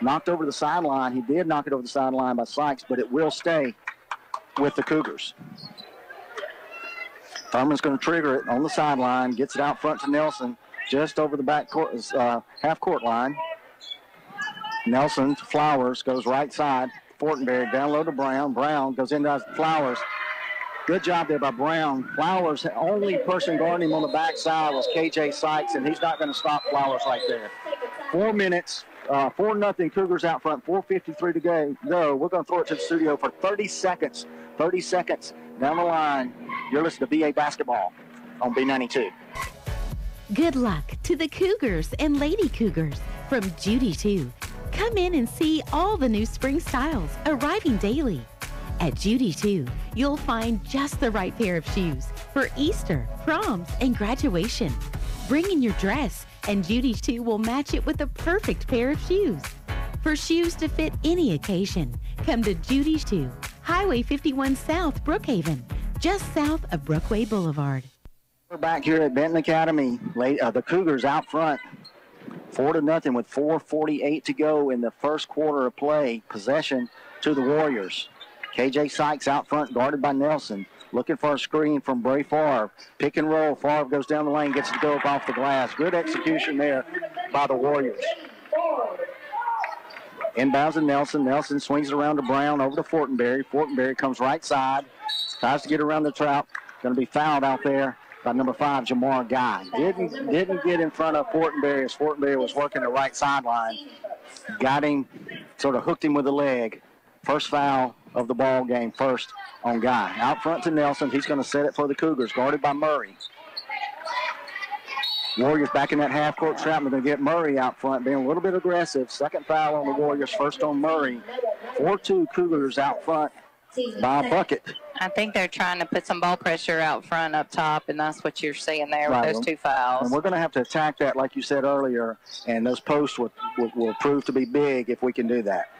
Knocked over the sideline. He did knock it over the sideline by Sykes, but it will stay with the Cougars. Thurman's going to trigger it on the sideline. Gets it out front to Nelson. Just over the back court, half-court line. Nelson to Flowers, goes right side. Fortenberry down low to Brown. Brown goes into Flowers. Good job there by Brown. Flowers, the only person guarding him on the backside was KJ Sykes, and he's not going to stop Flowers right there. 4 minutes, 4-0 Cougars out front, 4:53 to go. We're going to throw it to the studio for 30 seconds. 30 seconds down the line. You're listening to BA Basketball on B92. Good luck to the Cougars and Lady Cougars from Judy 2. Come in and see all the new spring styles arriving daily. At Judy 2, you'll find just the right pair of shoes for Easter, proms, and graduation. Bring in your dress, and Judy 2 will match it with the perfect pair of shoes. For shoes to fit any occasion, come to Judy 2, Highway 51 South, Brookhaven, just south of Brookway Boulevard. We're back here at Benton Academy. The Cougars out front, 4-0 with 4:48 to go in the first quarter of play. Possession to the Warriors. KJ Sykes out front, guarded by Nelson. Looking for a screen from Bray Favre. Pick and roll. Favre goes down the lane, gets to go up off the glass. Good execution there by the Warriors. Inbounds to Nelson. Nelson swings it around to Brown, over to Fortenberry. Fortenberry comes right side. Tries to get around the trap. Going to be fouled out there by number 5, Jamar Guy. Didn't get in front of Fortenberry as Fortenberry was working the right sideline. Got him, sort of hooked him with the leg. First foul of the ball game, first on Guy. Out front to Nelson. He's going to set it for the Cougars, guarded by Murray. Warriors back in that half-court trap. They're going to get Murray out front, being a little bit aggressive. Second foul on the Warriors, first on Murray. 4-2 Cougars out front by a bucket. I think they're trying to put some ball pressure out front up top, and that's what you're seeing there with those 2 fouls. And we're going to have to attack that, like you said earlier, and those posts will prove to be big if we can do that.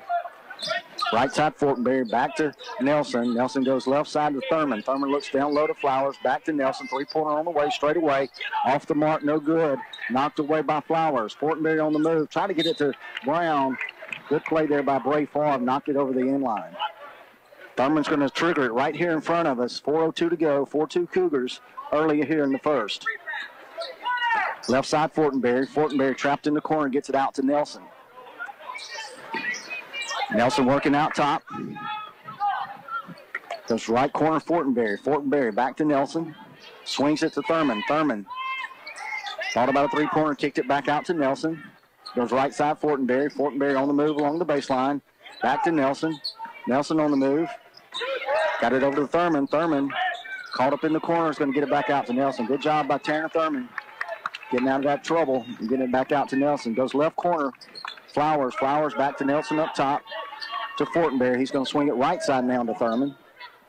Right side Fortenberry, back to Nelson. Nelson goes left side to Thurman. Thurman looks down low to Flowers, back to Nelson. Three-pointer on the way, straight away. Off the mark, no good. Knocked away by Flowers. Fortenberry on the move, trying to get it to Brown. Good play there by Bray Favre, knocked it over the end line. Thurman's going to trigger it right here in front of us. 4:02 to go, 4-2 Cougars early here in the first. Left side Fortenberry. Fortenberry trapped in the corner, gets it out to Nelson. Nelson working out top. Goes right corner Fortenberry. Fortenberry back to Nelson. Swings it to Thurman. Thurman thought about a three-pointer, kicked it back out to Nelson. Goes right side Fortenberry. Fortenberry on the move along the baseline. Back to Nelson. Nelson on the move. Got it over to Thurman. Thurman caught up in the corner. Is going to get it back out to Nelson. Good job by Tanner Thurman. Getting out of that trouble and getting it back out to Nelson. Goes left corner. Flowers. Flowers back to Nelson up top to Fortenberry. He's going to swing it right side now to Thurman.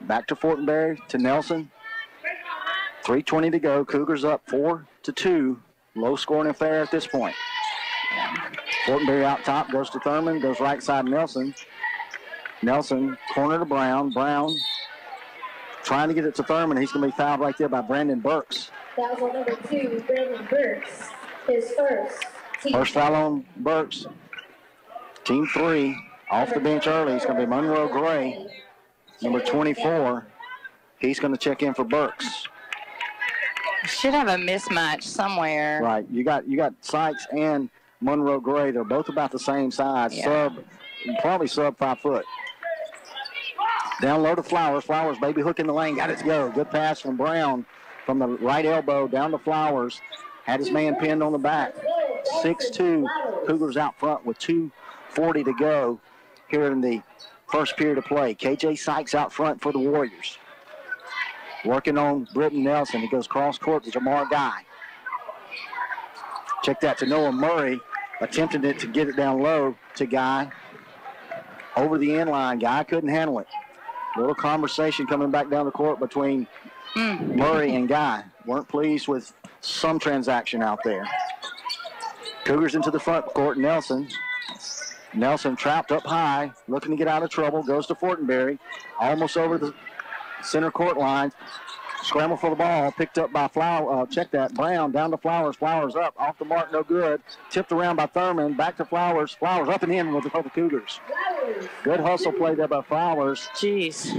Back to Fortenberry to Nelson. 3:20 to go. Cougars up 4-2. Low scoring affair at this point. Fortenberry out top, goes to Thurman, goes right side Nelson. Nelson, corner to Brown. Brown trying to get it to Thurman. He's going to be fouled right there by Brandon Burks. That was on number 2, Brandon Burks. His first. First foul on Burks. Team 3 off the bench early. It's going to be Monroe Gray, number 24. He's going to check in for Burks. Should have a mismatch somewhere. Right. You got Sykes and Monroe Gray. They're both about the same size. Yeah. Probably sub 5 foot. Down low to Flowers. Flowers baby hook in the lane. Got it to go. Good pass from Brown from the right elbow down to Flowers. Had his man pinned on the back. 6-2 Cougars out front with 2:40 to go here in the first period of play. KJ Sykes out front for the Warriors. Working on Britton Nelson. He goes cross court to Jamar Guy. Check that to Noah Murray. Attempted it to get it down low to Guy. Over the end line. Guy couldn't handle it. Little conversation coming back down the court between Murray and Guy. Weren't pleased with some transaction out there. Cougars into the front court. Nelson. Nelson trapped up high, looking to get out of trouble. Goes to Fortenberry. Almost over the center court line. Scramble for the ball. Picked up by check that. Brown down to Flowers. Flowers up. Off the mark, no good. Tipped around by Thurman. Back to Flowers. Flowers up and in with the Cougars. Good hustle play there by Flowers. Jeez.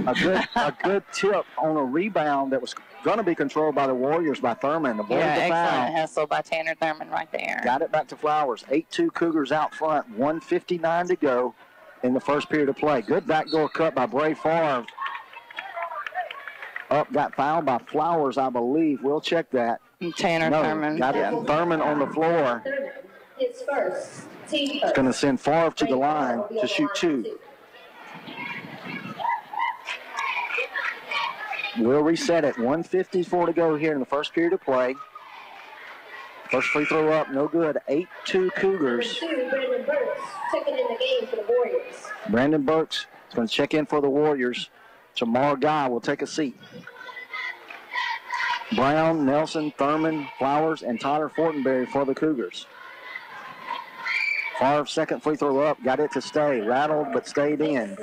A good tip on a rebound that was going to be controlled by the Warriors by Thurman. Avoided the foul. Excellent hustle by Tanner Thurman right there. Got it back to Flowers. 8-2 Cougars out front. 1:59 to go in the first period of play. Good backdoor cut by Bray Favre. up got fouled by Flowers, I believe. We'll check that. Tanner Thurman. Got Thurman on the floor. It's first. Team It's first. going to send Favre to the line to shoot 2. We'll reset it. 1:54 to go here in the first period of play. First free throw up, no good. 8-2 Cougars. Brandon Burks checking in the game for the Warriors. Brandon Burks is going to check in for the Warriors. Jamar Guy will take a seat. Brown, Nelson, Thurman, Flowers, and Tyler Fortenberry for the Cougars. Favre, second free throw up, got it to stay. Rattled, but stayed in.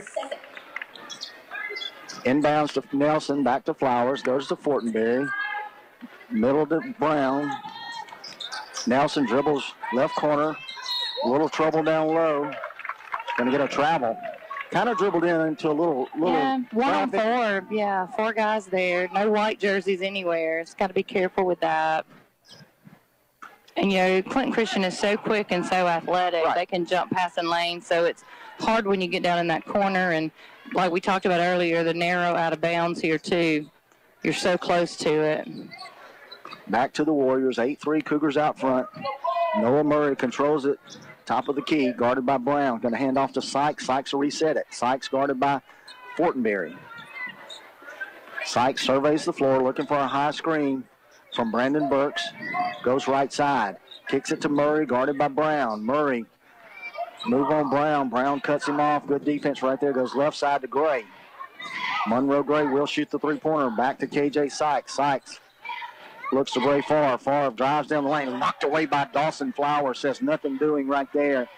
Inbounds to Nelson, back to Flowers, goes to Fortenberry. Middle to Brown. Nelson dribbles left corner. A little trouble down low. Going to get a travel. Kind of dribbled in into a little Yeah, 1 on traffic. 4. Yeah, 4 guys there. No white jerseys anywhere. Just got to be careful with that. And, you know, Clinton Christian is so quick and so athletic. They can jump passing lanes, so it's hard when you get down in that corner. And like we talked about earlier, the narrow out of bounds here, too. You're so close to it. Back to the Warriors. 8-3 Cougars out front. Noah Murray controls it. Top of the key, guarded by Brown. Going to hand off to Sykes. Sykes will reset it. Sykes guarded by Fortenberry. Sykes surveys the floor, looking for a high screen from Brandon Burks. Goes right side. Kicks it to Murray, guarded by Brown. Murray, move on Brown. Brown cuts him off. Good defense right there. Goes left side to Gray. Monroe Gray will shoot the three-pointer. Back to KJ Sykes. Sykes looks to Bray Favre. Favre drives down the lane. Knocked away by Dawson Flowers. Says nothing doing right there.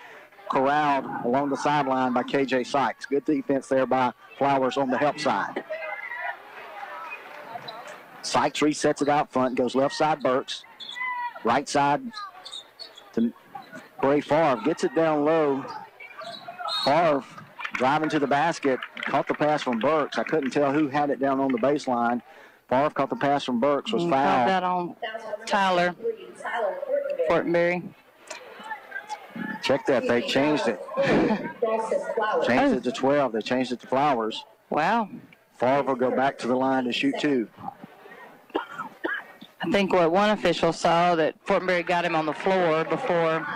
Corralled along the sideline by KJ Sykes. Good defense there by Flowers on the help side. Sykes resets it out front. Goes left side Burks. Right side to Bray Favre. Gets it down low. Favre driving to the basket. Caught the pass from Burks. I couldn't tell who had it down on the baseline. Favre caught the pass from Burks. Was Caught fouled. that on Tyler Fortenberry. Check that. They changed it. Changed it to 12. They changed it to Flowers. Wow. Favre will go back to the line to shoot 2. I think what one official saw that Fortenberry got him on the floor before,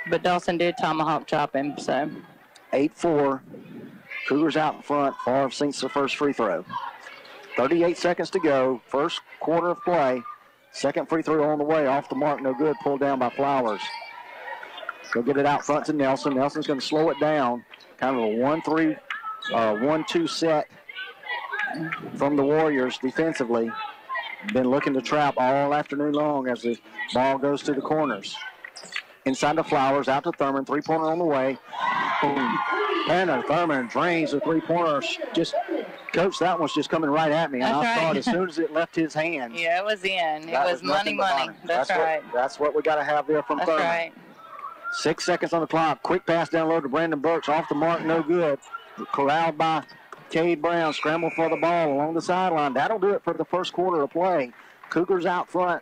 but Dawson did tomahawk chop him, so. 8-4. Cougars out in front. Favre sinks the first free throw. 38 seconds to go. First quarter of play. Second free throw on the way. Off the mark, no good. Pulled down by Flowers. Go get it out front to Nelson. Nelson's going to slow it down. Kind of a 1-2 set from the Warriors defensively. Been looking to trap all afternoon long as the ball goes to the corners. Inside to Flowers, out to Thurman. Three-pointer on the way. Boom. Tanner Thurman drains the three-pointer. Coach, that one's just coming right at me. And I thought as soon as it left his hands. Yeah, it was in. It was money. That's right. That's what we got to have there from Thurman. That's right. 6 seconds on the clock. Quick pass down low to Brandon Burks. Off the mark, no good. Corralled by Cade Brown. Scramble for the ball along the sideline. That'll do it for the first quarter of play. Cougars out front,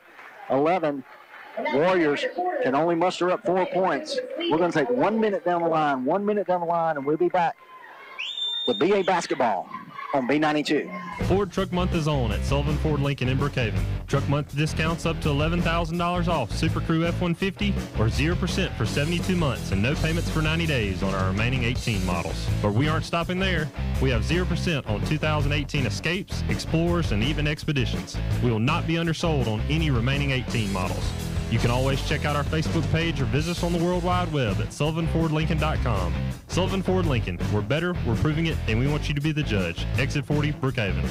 11. Warriors can only muster up 4 points. We're going to take 1 minute down the line. 1 minute down the line, and we'll be back with BA Basketball on B92. Ford Truck Month is on at Sullivan Ford Lincoln in Brookhaven. Truck Month discounts up to $11,000 off Super Crew F-150 or 0% for 72 months and no payments for 90 days on our remaining 18 models. But we aren't stopping there. We have 0% on 2018 Escapes, Explorers, and even Expeditions. We will not be undersold on any remaining 18 models. You can always check out our Facebook page or visit us on the World Wide Web at SullivanFordLincoln.com. Sullivan Ford Lincoln. We're better, we're proving it, and we want you to be the judge. Exit 40, Brookhaven.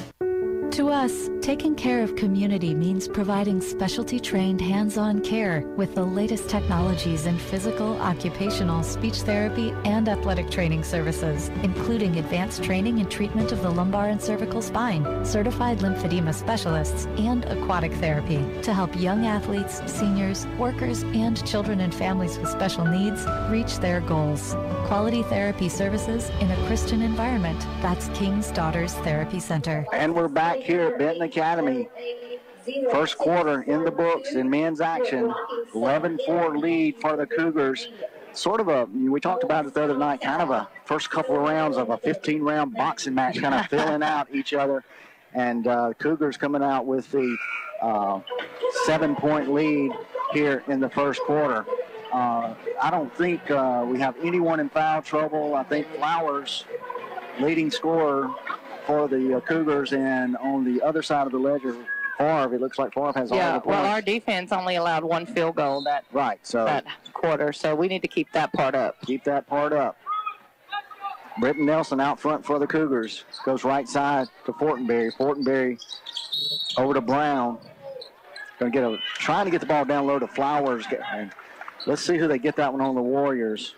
To us, taking care of community means providing specialty-trained hands-on care with the latest technologies in physical, occupational, speech therapy, and athletic training services, including advanced training and treatment of the lumbar and cervical spine, certified lymphedema specialists, and aquatic therapy to help young athletes, seniors, workers, and children and families with special needs reach their goals. Quality therapy services in a Christian environment. That's King's Daughters Therapy Center. And we're back here at Benton Academy. First quarter in the books in men's action. 11-4 lead for the Cougars. Sort of we talked about it the other night, kind of a first couple of rounds of a 15-round boxing match, kind of filling out each other. And Cougars coming out with the 7-point lead here in the first quarter. I don't think we have anyone in foul trouble. I think Flowers, leading scorer for the Cougars, and on the other side of the ledger, Favre. It looks like Favre has all the points. Well, our defense only allowed 1 field goal that quarter, so we need to keep that part up. Keep that part up. Britton Nelson out front for the Cougars. Goes right side to Fortenberry. Fortenberry over to Brown. Trying to get the ball down low to Flowers. And let's see who they get that one on the Warriors.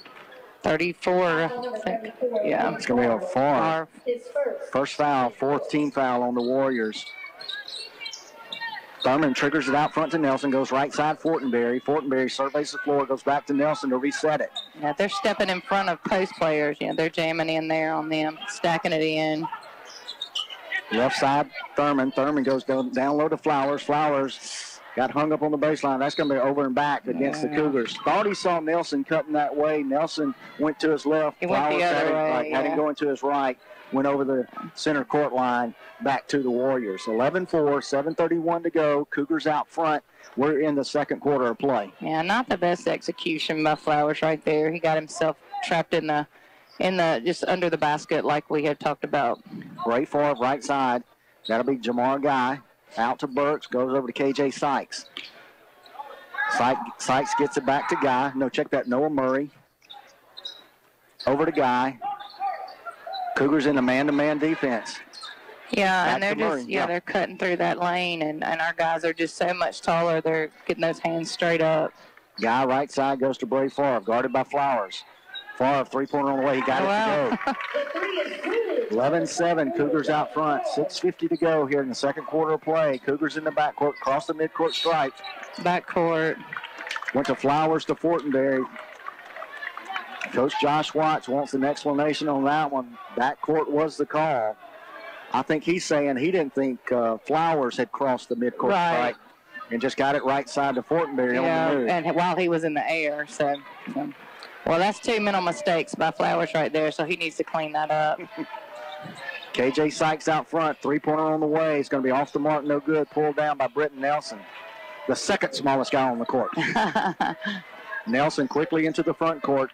34, I think. Yeah. It's going to be a Favre. First foul, 4th team foul on the Warriors. Thurman triggers it out front to Nelson, goes right side Fortenberry. Fortenberry surveys the floor, goes back to Nelson to reset it. Yeah, they're stepping in front of post players. Yeah, they're jamming in there on them, stacking it in. Left side, Thurman. Thurman goes down low to Flowers. Flowers got hung up on the baseline. That's going to be over and back against the Cougars. Thought he saw Nelson cutting that way. Nelson went to his left. He went the other way. Had him going to his right. Went over the center court line, back to the Warriors. 11-4, 7:31 to go. Cougars out front. We're in the second quarter of play. Yeah, not the best execution by Flowers right there. He got himself trapped in the just under the basket like we had talked about. Ray Favre, right side. That'll be Jamar Guy. Out to Burks, goes over to KJ Sykes. Sykes gets it back to Guy. No, check that, Noah Murray. Over to Guy. Cougars in a man-to-man defense. Yeah, Back and they're cutting through that lane, and our guys are just so much taller. They're getting those hands straight up. Guy right side goes to Bray Favre, guarded by Flowers. Favre, three-pointer on the way. He got it to go. 11-7, Cougars out front. 6:50 to go here in the second quarter of play. Cougars in the backcourt, cross the midcourt stripe. Backcourt. Went to Flowers to Fortenberry. Coach Josh Watts wants an explanation on that one. Backcourt was the call. I think he's saying he didn't think Flowers had crossed the midcourt stripe and just got it right side to Fortenberry on the move. And while he was in the air. So, well, that's 2 mental mistakes by Flowers right there, so he needs to clean that up. KJ Sykes out front, three-pointer on the way. It's going to be off the mark, no good. Pulled down by Britton Nelson, the second smallest guy on the court. Nelson quickly into the front court.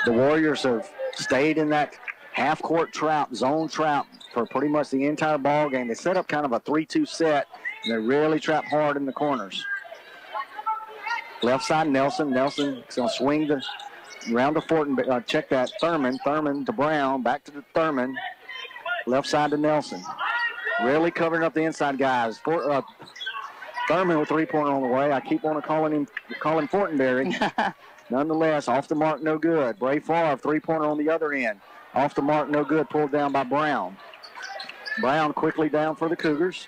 The Warriors have stayed in that half-court trap, zone trap, for pretty much the entire ball game. They set up kind of a 3-2 set, and they really trap hard in the corners. Left side, Nelson. Nelson's going to swing around to Fortenberry. Check that, Thurman. Thurman to Brown, back to the Thurman. Left side to Nelson. Really covering up the inside guys. Thurman with three-pointer on the way. I keep on calling him Fortenberry. Nonetheless, off the mark, no good. Bray Favre, three-pointer on the other end. Off the mark, no good. Pulled down by Brown. Brown quickly down for the Cougars.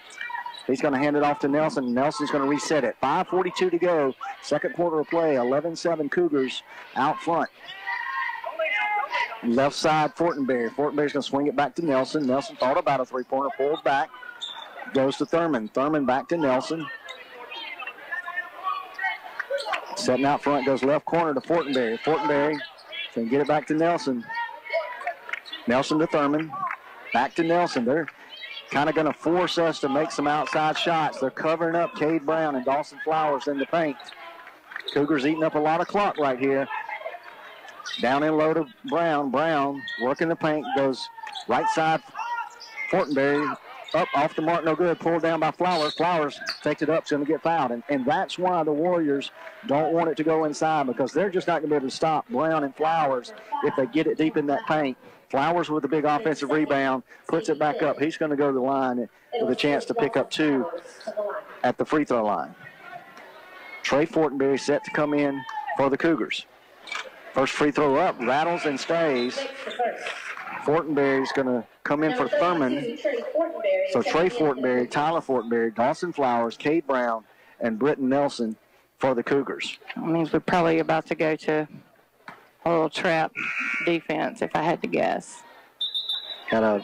He's going to hand it off to Nelson. Nelson's going to reset it. 5:42 to go. Second quarter of play. 11-7 Cougars out front. Left side, Fortenberry. Fortenberry's going to swing it back to Nelson. Nelson thought about a three-pointer. Pulls back. Goes to Thurman. Thurman back to Nelson. Setting out front, goes left corner to Fortenberry. Fortenberry can get it back to Nelson. Nelson to Thurman. Back to Nelson. They're kind of going to force us to make some outside shots. They're covering up Cade Brown and Dawson Flowers in the paint. Cougars eating up a lot of clock right here. Down in low to Brown. Brown working the paint. Goes right side. Fortenberry up off the mark, no good. Pulled down by Flowers. Flowers takes it up, going to get fouled. And that's why the Warriors don't want it to go inside, because they're just not going to be able to stop Brown and Flowers if they get it deep in that paint. Flowers with a big offensive rebound, puts it back up. He's going to go to the line with a chance to pick up 2 at the free throw line. Trey Fortenberry set to come in for the Cougars. First free throw up, rattles and stays. Fortenberry's going to come in for Thurman. So Trey Fortenberry, Tyler Fortenberry, Dawson Flowers, Cade Brown, and Britton Nelson for the Cougars. That means we're probably about to go to a little trap defense, if I had to guess. Got a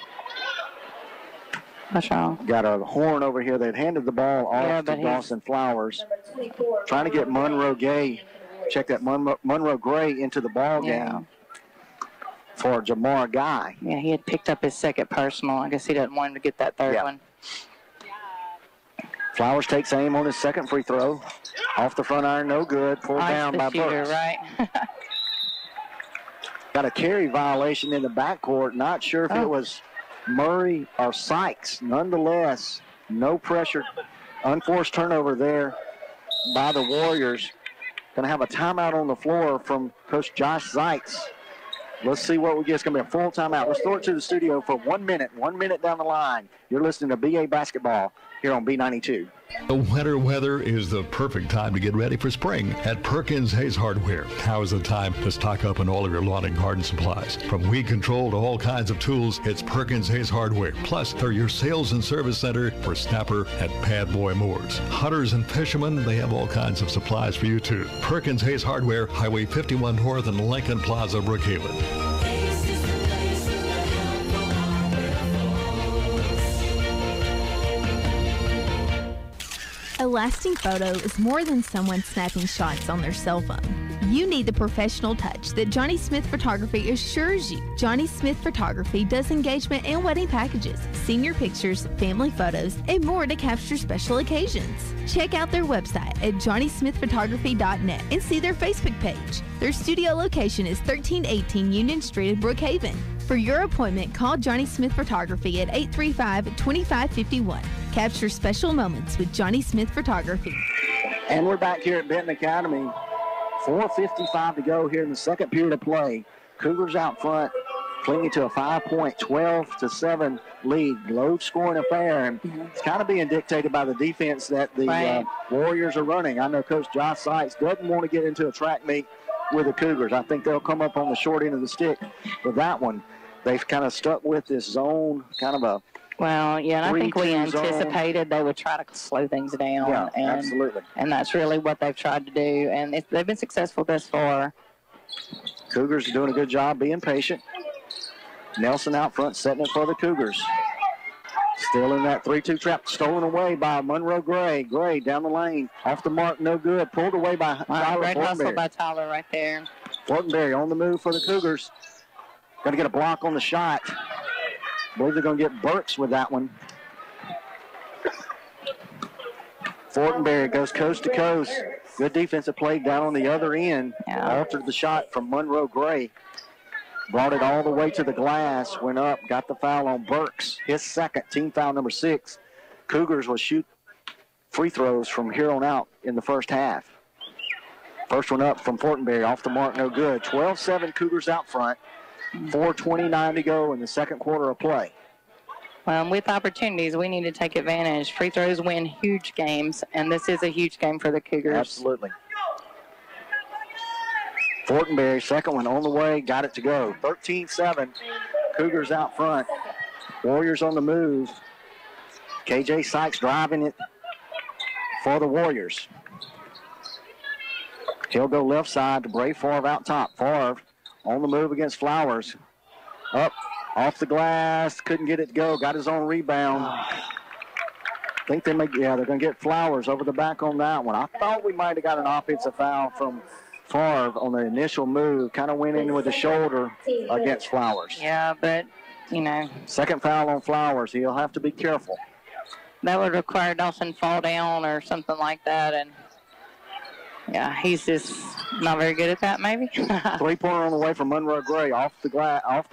horn over here. They'd handed the ball off to Dawson Flowers. Trying to get Monroe Gay, check that, Monroe Gray into the ball game. for Jamar Guy. Yeah, he had picked up his second personal. I guess he doesn't want him to get that third one. Flowers takes aim on his second free throw. Off the front iron, no good. Pulled down by shooter, Burks. right? Got a carry violation in the backcourt. Not sure if it was Murray or Sykes. Nonetheless, no pressure. Unforced turnover there by the Warriors. Going to have a timeout on the floor from Coach Josh Sykes. Let's see what we get. It's going to be a full timeout. Let's throw it to the studio for 1 minute. 1 minute down the line. You're listening to BA Basketball here on B92. The winter weather is the perfect time to get ready for spring at Perkins Hayes Hardware. Now is the time to stock up on all of your lawn and garden supplies. From weed control to all kinds of tools, it's Perkins Hayes Hardware. Plus, they're your sales and service center for snapper and pad boy mowers. Hunters and fishermen, they have all kinds of supplies for you too. Perkins Hayes Hardware, Highway 51 North and Lincoln Plaza, Brookhaven. A lasting photo is more than someone snapping shots on their cell phone. You need the professional touch that Johnny Smith Photography assures you. Johnny Smith Photography does engagement and wedding packages, senior pictures, family photos, and more to capture special occasions. Check out their website at johnnysmithphotography.net and see their Facebook page. Their studio location is 1318 Union Street in Brookhaven. For your appointment, call Johnny Smith Photography at 835-2551. Capture special moments with Johnny Smith Photography. And we're back here at Benton Academy. 4:55 to go here in the second period of play. Cougars out front, clinging to a 5-point, 12-7 lead. Low-scoring affair, and it's kind of being dictated by the defense that the Warriors are running. I know Coach Josh Sykes doesn't want to get into a track meet with the Cougars. I think they'll come up on the short end of the stick with that one. They've kind of stuck with this zone, kind of a well, yeah, and I think we 3-2 zone. anticipated they would try to slow things down. Yeah, and, absolutely. And that's really what they've tried to do, and they've been successful thus far. Cougars are doing a good job being patient. Nelson out front, setting it for the Cougars. Still in that 3-2 trap, stolen away by Monroe Gray. Gray down the lane, off the mark, no good. Pulled away by Tyler Great hustle Fortenberry. by Tyler right there. Fortenberry on the move for the Cougars. Going to get a block on the shot. I believe they're going to get Burks with that one. Fortenberry goes coast to coast. Good defensive play down on the other end. Altered the shot from Monroe Gray. Brought it all the way to the glass. Went up, got the foul on Burks. His second, team foul number 6. Cougars will shoot free throws from here on out in the first half. First one up from Fortenberry, off the mark, no good. 12-7 Cougars out front. 4:29 to go in the second quarter of play. Well, with opportunities, we need to take advantage. Free throws win huge games, and this is a huge game for the Cougars. Absolutely. Fortenberry, second one on the way, got it to go. 13-7, Cougars out front. Warriors on the move. KJ Sykes driving it for the Warriors. He'll go left side to Bray Favre out top. Favre on the move against Flowers. Up, off the glass, couldn't get it to go, got his own rebound. I think they're going to get Flowers over the back on that one. I thought we might have got an offensive foul from Favre on the initial move. Kind of went in with the shoulder against Flowers. Yeah, but, you know. Second foul on Flowers. He'll have to be careful. That would require Dawson fall down or something like that, and yeah, he's just not very good at that, maybe. Three-pointer on the way from Monroe Gray. Off the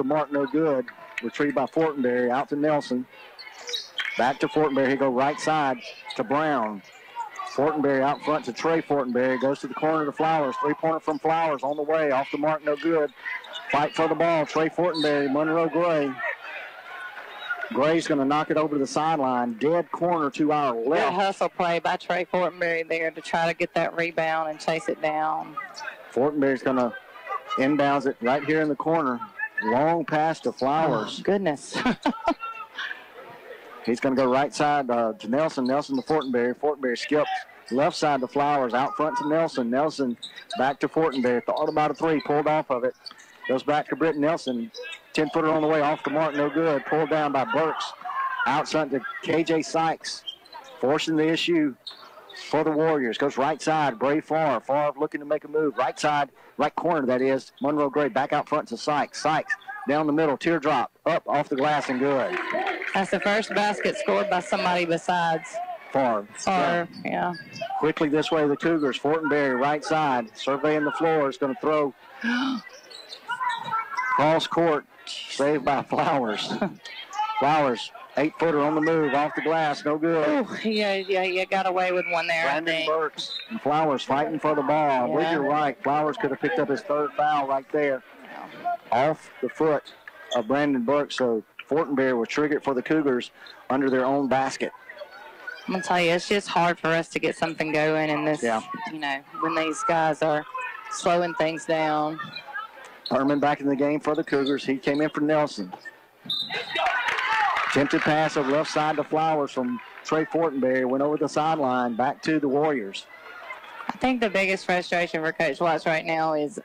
mark, no good. Retrieved by Fortenberry. Out to Nelson. Back to Fortenberry. He go right side to Brown. Fortenberry out front to Trey Fortenberry. Goes to the corner to Flowers. Three-pointer from Flowers on the way. Off the mark, no good. Fight for the ball. Trey Fortenberry, Monroe Gray. Gray's going to knock it over to the sideline. Dead corner to our left. Good hustle play by Trey Fortenberry there to try to get that rebound and chase it down. Fortenberry's going to inbounds it right here in the corner. Long pass to Flowers. Oh, goodness. He's going to go right side to Nelson. Nelson to Fortenberry. Fortenberry skips left side to Flowers. Out front to Nelson. Nelson back to Fortenberry. Thought about a three. Pulled off of it. Goes back to Britt Nelson. 10-footer on the way, off the mark, no good. Pulled down by Burks. Outside to KJ Sykes. Forcing the issue for the Warriors. Goes right side, Bray Favre. Favre looking to make a move. Right side, right corner, that is. Monroe Gray back out front to Sykes. Sykes down the middle, teardrop, up off the glass and good. That's the first basket scored by somebody besides Favre. Yeah. Quickly this way, the Cougars. Fortenberry, right side, surveying the floor, is going to throw. Cross court, saved by Flowers. Flowers, 8-footer on the move, off the glass, no good. Ooh, yeah, got away with one there. Brandon Burks and Flowers fighting for the ball. I believe you're right. Flowers could have picked up his third foul right there. Off the foot of Brandon Burks, so Fortenberry was triggered for the Cougars under their own basket. I'm going to tell you, it's just hard for us to get something going in this, when these guys are slowing things down. Herman back in the game for the Cougars. He came in for Nelson. Attempted pass over left side to Flowers from Trey Fortenberry. Went over the sideline, back to the Warriors. I think the biggest frustration for Coach Watts right now is,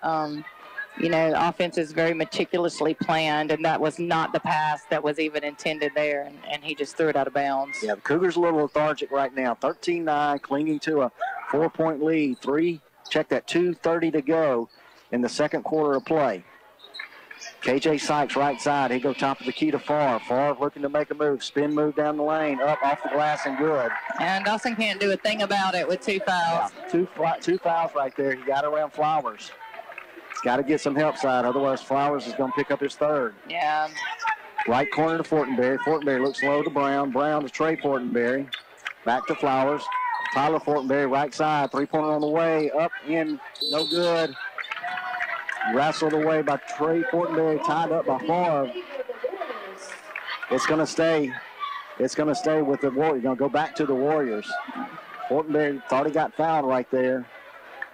the offense is very meticulously planned, and that was not the pass that was even intended there, and he just threw it out of bounds. Yeah, the Cougars a little lethargic right now. 13-9, clinging to a 4-point lead. 2:30 to go in the second quarter of play. KJ Sykes right side. He go top of the key to Favre. Favre looking to make a move. Spin move down the lane. Up off the glass and good. And Dawson can't do a thing about it with 2 fouls. Yeah, two fouls right there. He got around Flowers. He's got to get some help side. Otherwise, Flowers is going to pick up his third. Yeah. Right corner to Fortenberry. Fortenberry looks low to Brown. Brown to Trey Fortenberry. Back to Flowers. Tyler Fortenberry right side. Three-pointer on the way. Up, in, no good. Wrestled away by Trey Fortenberry, tied up by Favre. It's going to stay. It's going to stay with the Warriors. Going to go back to the Warriors. Fortenberry thought he got fouled right there.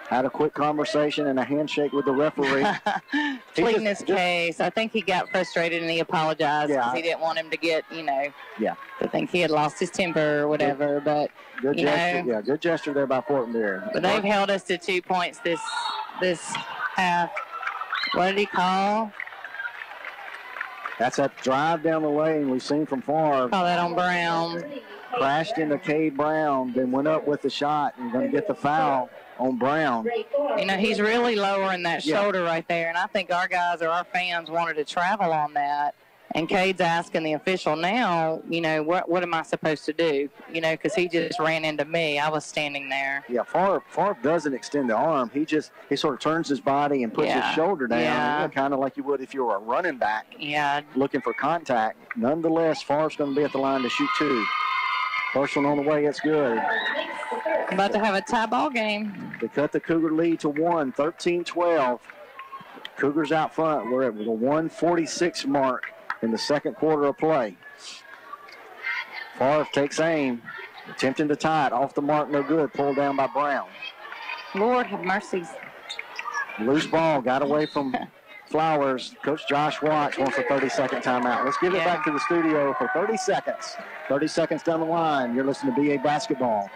Had a quick conversation and a handshake with the referee. Pleading his case. I think he got frustrated and he apologized because he didn't want him to get, to think he had lost his temper or whatever. But good gesture. Yeah, good gesture there by Fortenberry. But they've held us to 2 points this half. What did he call? That's that drive down the lane we've seen from Favre. Call that on Brown. Crashed into Cade Brown, then went up with the shot and going to get the foul on Brown. He's really lowering that shoulder right there, and I think our guys or our fans wanted to travel on that. And Cade's asking the official now, what am I supposed to do? Because he just ran into me. I was standing there. Yeah, Favre doesn't extend the arm. He sort of turns his body and puts his shoulder down, kind of like you would if you were a running back looking for contact. Nonetheless, Favre's going to be at the line to shoot 2. First one on the way, it's good. About to have a tie ball game. To cut the Cougar lead to 1, 13-12. Cougars out front. We're at the 1:46 mark in the second quarter of play. Favre takes aim, attempting to tie it. Off the mark, no good. Pulled down by Brown. Lord have mercy. Loose ball, got away from Flowers. Coach Josh Watts wants a 30-second timeout. Let's give it back to the studio for 30 seconds. 30 seconds down the line. You're listening to BA Basketball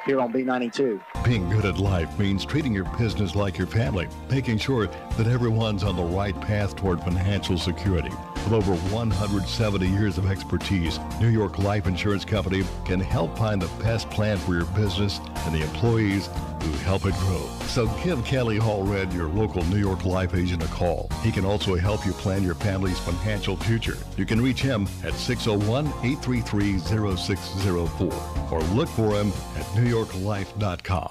here on B92. Being good at life means treating your business like your family, making sure that everyone's on the right path toward financial security. With over 170 years of expertise, New York Life Insurance Company can help find the best plan for your business and the employees who help it grow. So give Kelly Hallred, your local New York Life agent, a call. He can also help you plan your family's financial future. You can reach him at 601-833-0604 or look for him at newyorklife.com.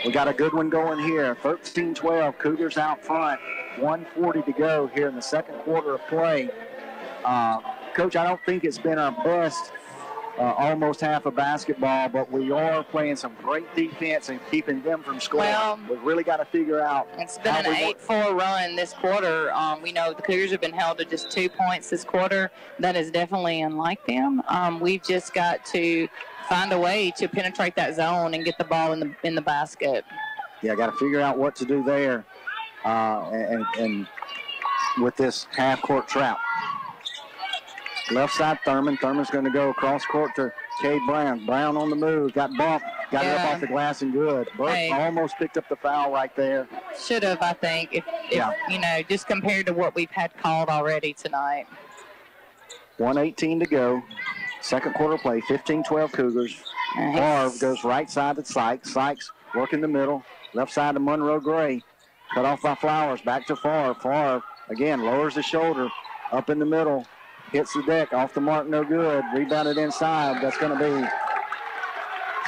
We got a good one going here. 13-12, Cougars out front. 1:40 to go here in the second quarter of play. Coach, I don't think it's been our best almost half of basketball, but we are playing some great defense and keeping them from scoring. Well, we've really got to figure out. It's been an 8-4 run this quarter. We know the Cougars have been held to just 2 points this quarter. That is definitely unlike them. We've just got to find a way to penetrate that zone and get the ball in the basket. Yeah, got to figure out what to do there, and with this half-court trap. Left side, Thurman. Thurman's going to go across court to Cade Brown. Brown on the move, got bumped, got it up off the glass and good. Burke almost picked up the foul right there. Should have, I think, if just compared to what we've had called already tonight. 1:18 to go. Second quarter play, 15-12 Cougars. Favre goes right side to Sykes. Sykes working the middle. Left side to Monroe Gray. Cut off by Flowers. Back to Favre. Favre Again, lowers the shoulder up in the middle. Hits the deck, off the mark, no good. Rebounded inside. That's going to be,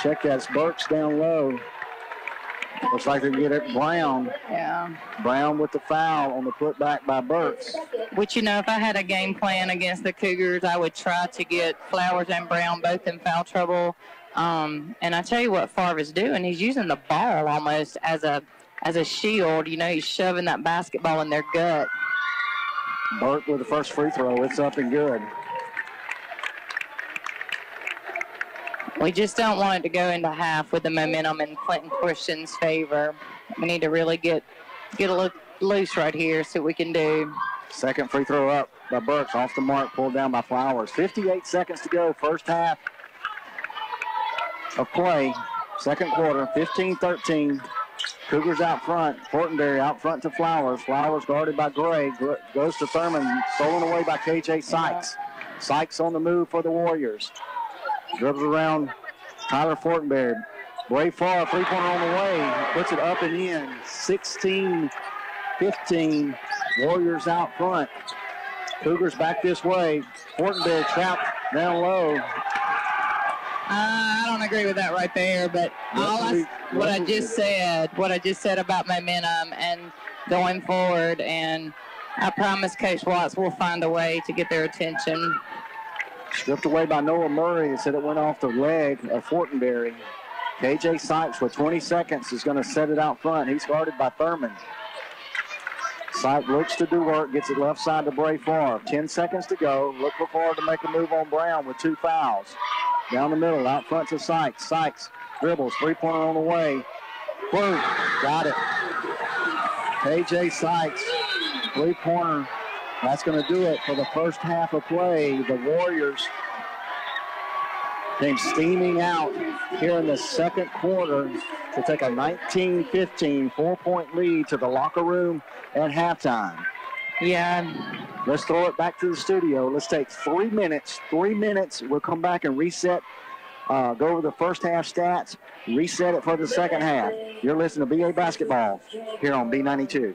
check that, it's Burks down low. Looks like they get it Brown. Yeah. Brown with the foul on the putback by Burks. Which, you know, if I had a game plan against the Cougars, I would try to get Flowers and Brown both in foul trouble. And I tell you what Favre's doing. He's using the ball almost as a shield. You know, he's shoving that basketball in their gut. Burke with the first free throw. It's up and good. We just don't want it to go into half with the momentum in Clinton Christian's favor. We need to really get a little loose right here, see what we can do. Second free throw up by Burks, off the mark, pulled down by Flowers. 58 seconds to go, first half of play. Second quarter, 15-13. Cougars out front. Fortenberry out front to Flowers. Flowers guarded by Gray. Goes to Thurman, stolen away by KJ Sykes. Sykes on the move for the Warriors. Dribbles around Tyler Fortenberry. Way far, three-pointer on the way. Puts it up and in. 16-15. Warriors out front. Cougars back this way. Fortenberry trapped down low. I don't agree with that right there, but what I just said about momentum and going forward, and I promise Coach Watts will find a way to get their attention. Stripped away by Noah Murray. It said it went off the leg of Fortenberry. KJ Sykes with 20 seconds is going to set it out front. He's guarded by Thurman. Sykes looks to do work, gets it left side to Bray Favre. 10 seconds to go. Look for Favre to make a move on Brown with 2 fouls. Down the middle, out front to Sykes. Sykes dribbles, three-pointer on the way. Boom, got it. KJ Sykes, three-pointer. That's going to do it for the first half of play. The Warriors came steaming out here in the second quarter to take a 19-15 4-point lead to the locker room at halftime. Yeah. Let's throw it back to the studio. Let's take 3 minutes. 3 minutes. We'll come back and reset, go over the first half stats, reset it for the second half. You're listening to BA Basketball here on B92.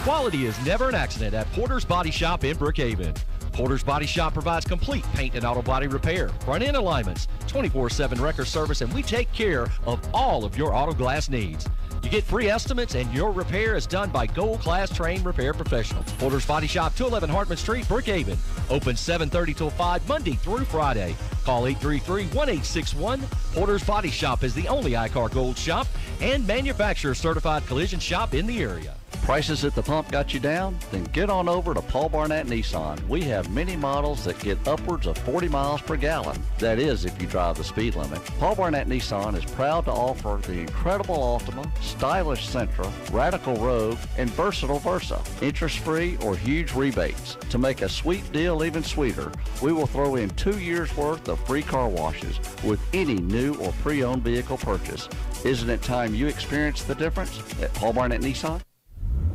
Quality is never an accident at Porter's Body Shop in Brookhaven. Porter's Body Shop provides complete paint and auto body repair, front-end alignments, 24/7 record service, and we take care of all of your auto glass needs. You get free estimates, and your repair is done by gold-class trained repair professionals. Porter's Body Shop, 211 Hartman Street, Brookhaven. Open 7:30 till 5, Monday through Friday. Call 833-1861. Porter's Body Shop is the only I-Car Gold shop and manufacturer-certified collision shop in the area. Prices at the pump got you down? Then get on over to Paul Barnett Nissan. We have many models that get upwards of 40 miles per gallon. That is, if you drive the speed limit. Paul Barnett Nissan is proud to offer the incredible Altima, stylish Sentra, radical Rogue, and versatile Versa. Interest-free or huge rebates. To make a sweet deal even sweeter, we will throw in 2 years' worth of free car washes with any new or pre-owned vehicle purchase. Isn't it time you experience the difference at Paul Barnett Nissan?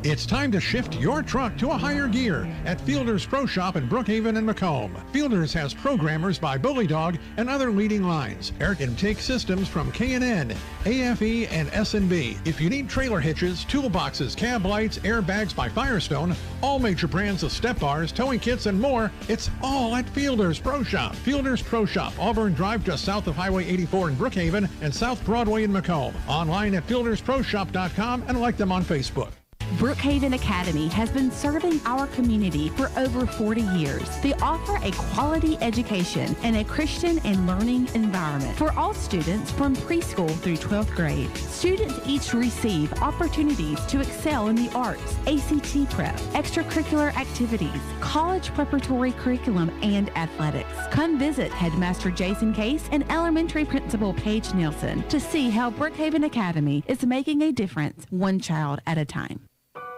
It's time to shift your truck to a higher gear at Fielder's Pro Shop in Brookhaven and Macomb. Fielder's has programmers by Bully Dog and other leading lines. Air intake systems from K&N, AFE, and S&B. If you need trailer hitches, toolboxes, cab lights, airbags by Firestone, all major brands of step bars, towing kits, and more, it's all at Fielder's Pro Shop. Fielder's Pro Shop, Auburn Drive just south of Highway 84 in Brookhaven and South Broadway in Macomb. Online at fieldersproshop.com and like them on Facebook. Brookhaven Academy has been serving our community for over 40 years. They offer a quality education and a Christian and learning environment for all students from preschool through 12th grade. Students each receive opportunities to excel in the arts, ACT prep, extracurricular activities, college preparatory curriculum, and athletics. Come visit Headmaster Jason Case and Elementary Principal Paige Nielsen to see how Brookhaven Academy is making a difference one child at a time.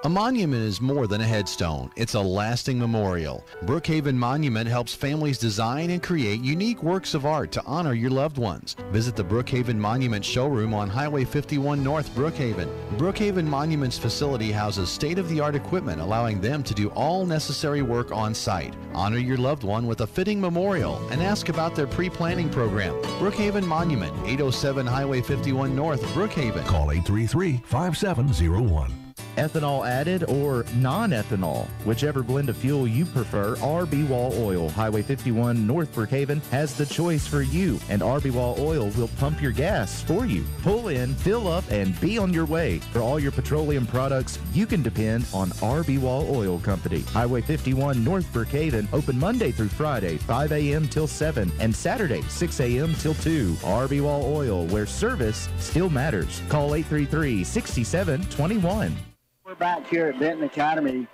A monument is more than a headstone. It's a lasting memorial. Brookhaven Monument helps families design and create unique works of art to honor your loved ones. Visit the Brookhaven Monument showroom on Highway 51 North Brookhaven. Brookhaven Monument's facility houses state-of-the-art equipment, allowing them to do all necessary work on site. Honor your loved one with a fitting memorial and ask about their pre-planning program. Brookhaven Monument, 807 Highway 51 North, Brookhaven. Call 833-5701. ethanol added or non-ethanol. Whichever blend of fuel you prefer, RB Wall Oil, Highway 51 North Brookhaven, has the choice for you, and RB Wall Oil will pump your gas for you. Pull in, fill up, and be on your way. For all your petroleum products, you can depend on RB Wall Oil Company. Highway 51 North Brookhaven, open Monday through Friday, 5 a.m. till 7, and Saturday, 6 a.m. till 2. RB Wall Oil, where service still matters. Call 833-6721. We're back here at Benton Academy.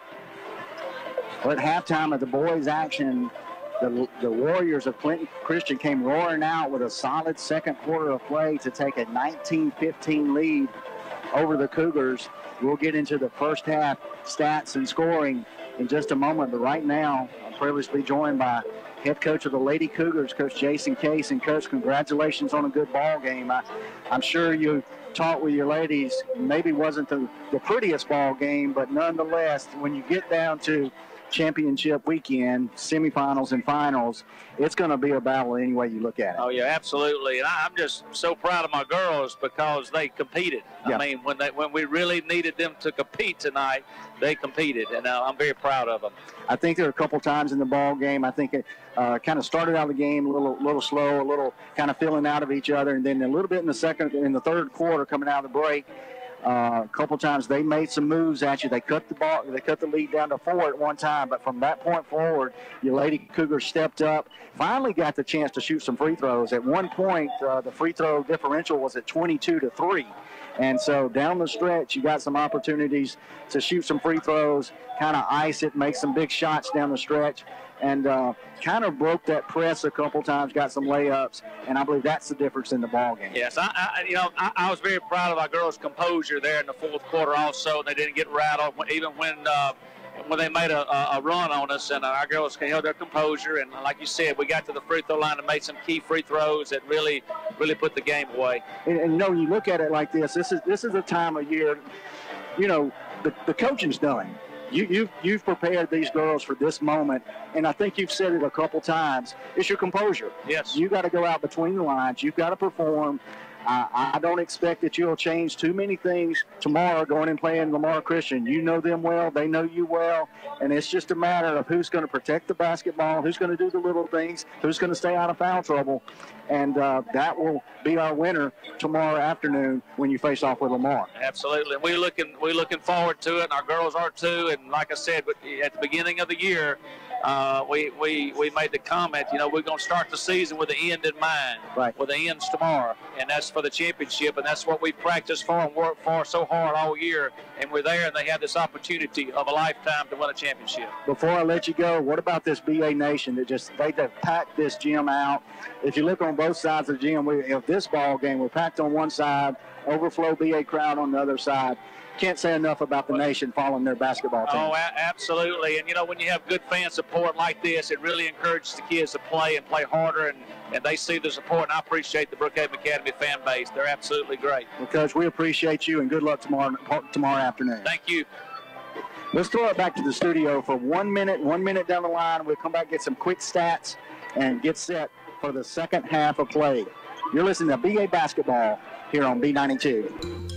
Well, at halftime of the boys' action, the Warriors of Clinton Christian came roaring out with a solid second quarter of play to take a 19-15 lead over the Cougars. We'll get into the first half stats and scoring in just a moment, but right now I'm privileged to be joined by head coach of the Lady Cougars, Coach Jason Case. And Coach, congratulations on a good ball game. I'm sure you talked with your ladies. Maybe wasn't the prettiest ball game, but nonetheless, when you get down to championship weekend, semifinals and finals, it's going to be a battle any way you look at it. Oh yeah, absolutely. And I'm just so proud of my girls because they competed. Yeah. I mean, when we really needed them to compete tonight, they competed, and I'm very proud of them. I think there were a couple times in the ball game. I think it kind of started out the game a little slow, a little kind of feeling out of each other, and then a little bit in the third quarter coming out of the break. A couple times they made some moves at you. They cut the lead down to 4 at one time, but from that point forward, your Lady Cougars stepped up, finally got the chance to shoot some free throws. At one point, the free throw differential was at 22-3. And so down the stretch, you got some opportunities to shoot some free throws, kind of ice it, make some big shots down the stretch, and kind of broke that press a couple times, got some layups, and I believe that's the difference in the ball game. Yes, I was very proud of our girls' composure there in the fourth quarter also. They didn't get rattled even when they made a run on us, and our girls held their composure. And like you said, we got to the free throw line and made some key free throws that really put the game away. And you know, you look at it like this. This is a time of year, you know, the coaching's done. You've prepared these girls for this moment, and I think you've said it a couple times. It's your composure. Yes. You got to go out between the lines. You've got to perform. I don't expect that you'll change too many things tomorrow going and playing Lamar Christian. You know them well. They know you well. And it's just a matter of who's going to protect the basketball, who's going to do the little things, who's going to stay out of foul trouble. And that will be our winner tomorrow afternoon when you face off with Lamar. Absolutely. And we're looking forward to it, and our girls are too. And like I said, at the beginning of the year, we made the comment, you know, we're going to start the season with the end in mind, right? With the ends tomorrow, and that's for the championship, and that's what we practiced for and worked for so hard all year. And we're there, and they have this opportunity of a lifetime to win a championship. Before I let you go, what about this BA Nation that they've packed this gym out? If you look on both sides of the gym, this ball game, we're packed on one side, overflow BA crowd on the other side. Can't say enough about the nation following their basketball team. Oh, absolutely. And, you know, when you have good fan support like this, it really encourages the kids to play and play harder, and they see the support, and I appreciate the Brookhaven Academy fan base. They're absolutely great. Well, Coach, we appreciate you, and good luck tomorrow afternoon. Thank you. Let's throw it back to the studio for 1 minute. 1 minute down the line, we'll come back, get some quick stats, and get set for the second half of play. You're listening to BA Basketball here on B92.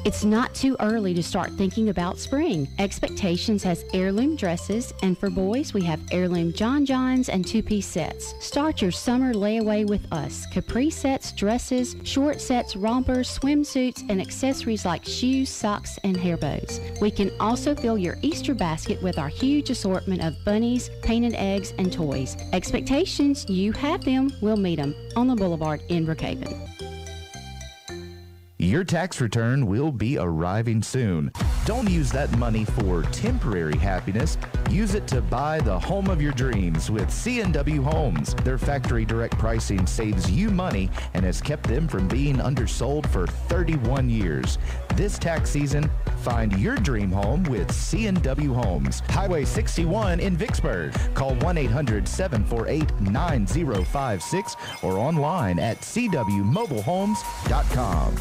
It's not too early to start thinking about spring. Expectations has heirloom dresses, and for boys, we have heirloom John Johns and two-piece sets. Start your summer layaway with us. Capri sets, dresses, short sets, rompers, swimsuits, and accessories like shoes, socks, and hair bows. We can also fill your Easter basket with our huge assortment of bunnies, painted eggs, and toys. Expectations, you have them, we'll meet them on the Boulevard in Brookhaven. Your tax return will be arriving soon. Don't use that money for temporary happiness. Use it to buy the home of your dreams with C&W Homes. Their factory direct pricing saves you money and has kept them from being undersold for 31 years. This tax season, find your dream home with C&W Homes. Highway 61 in Vicksburg. Call 1-800-748-9056 or online at cwmobilehomes.com.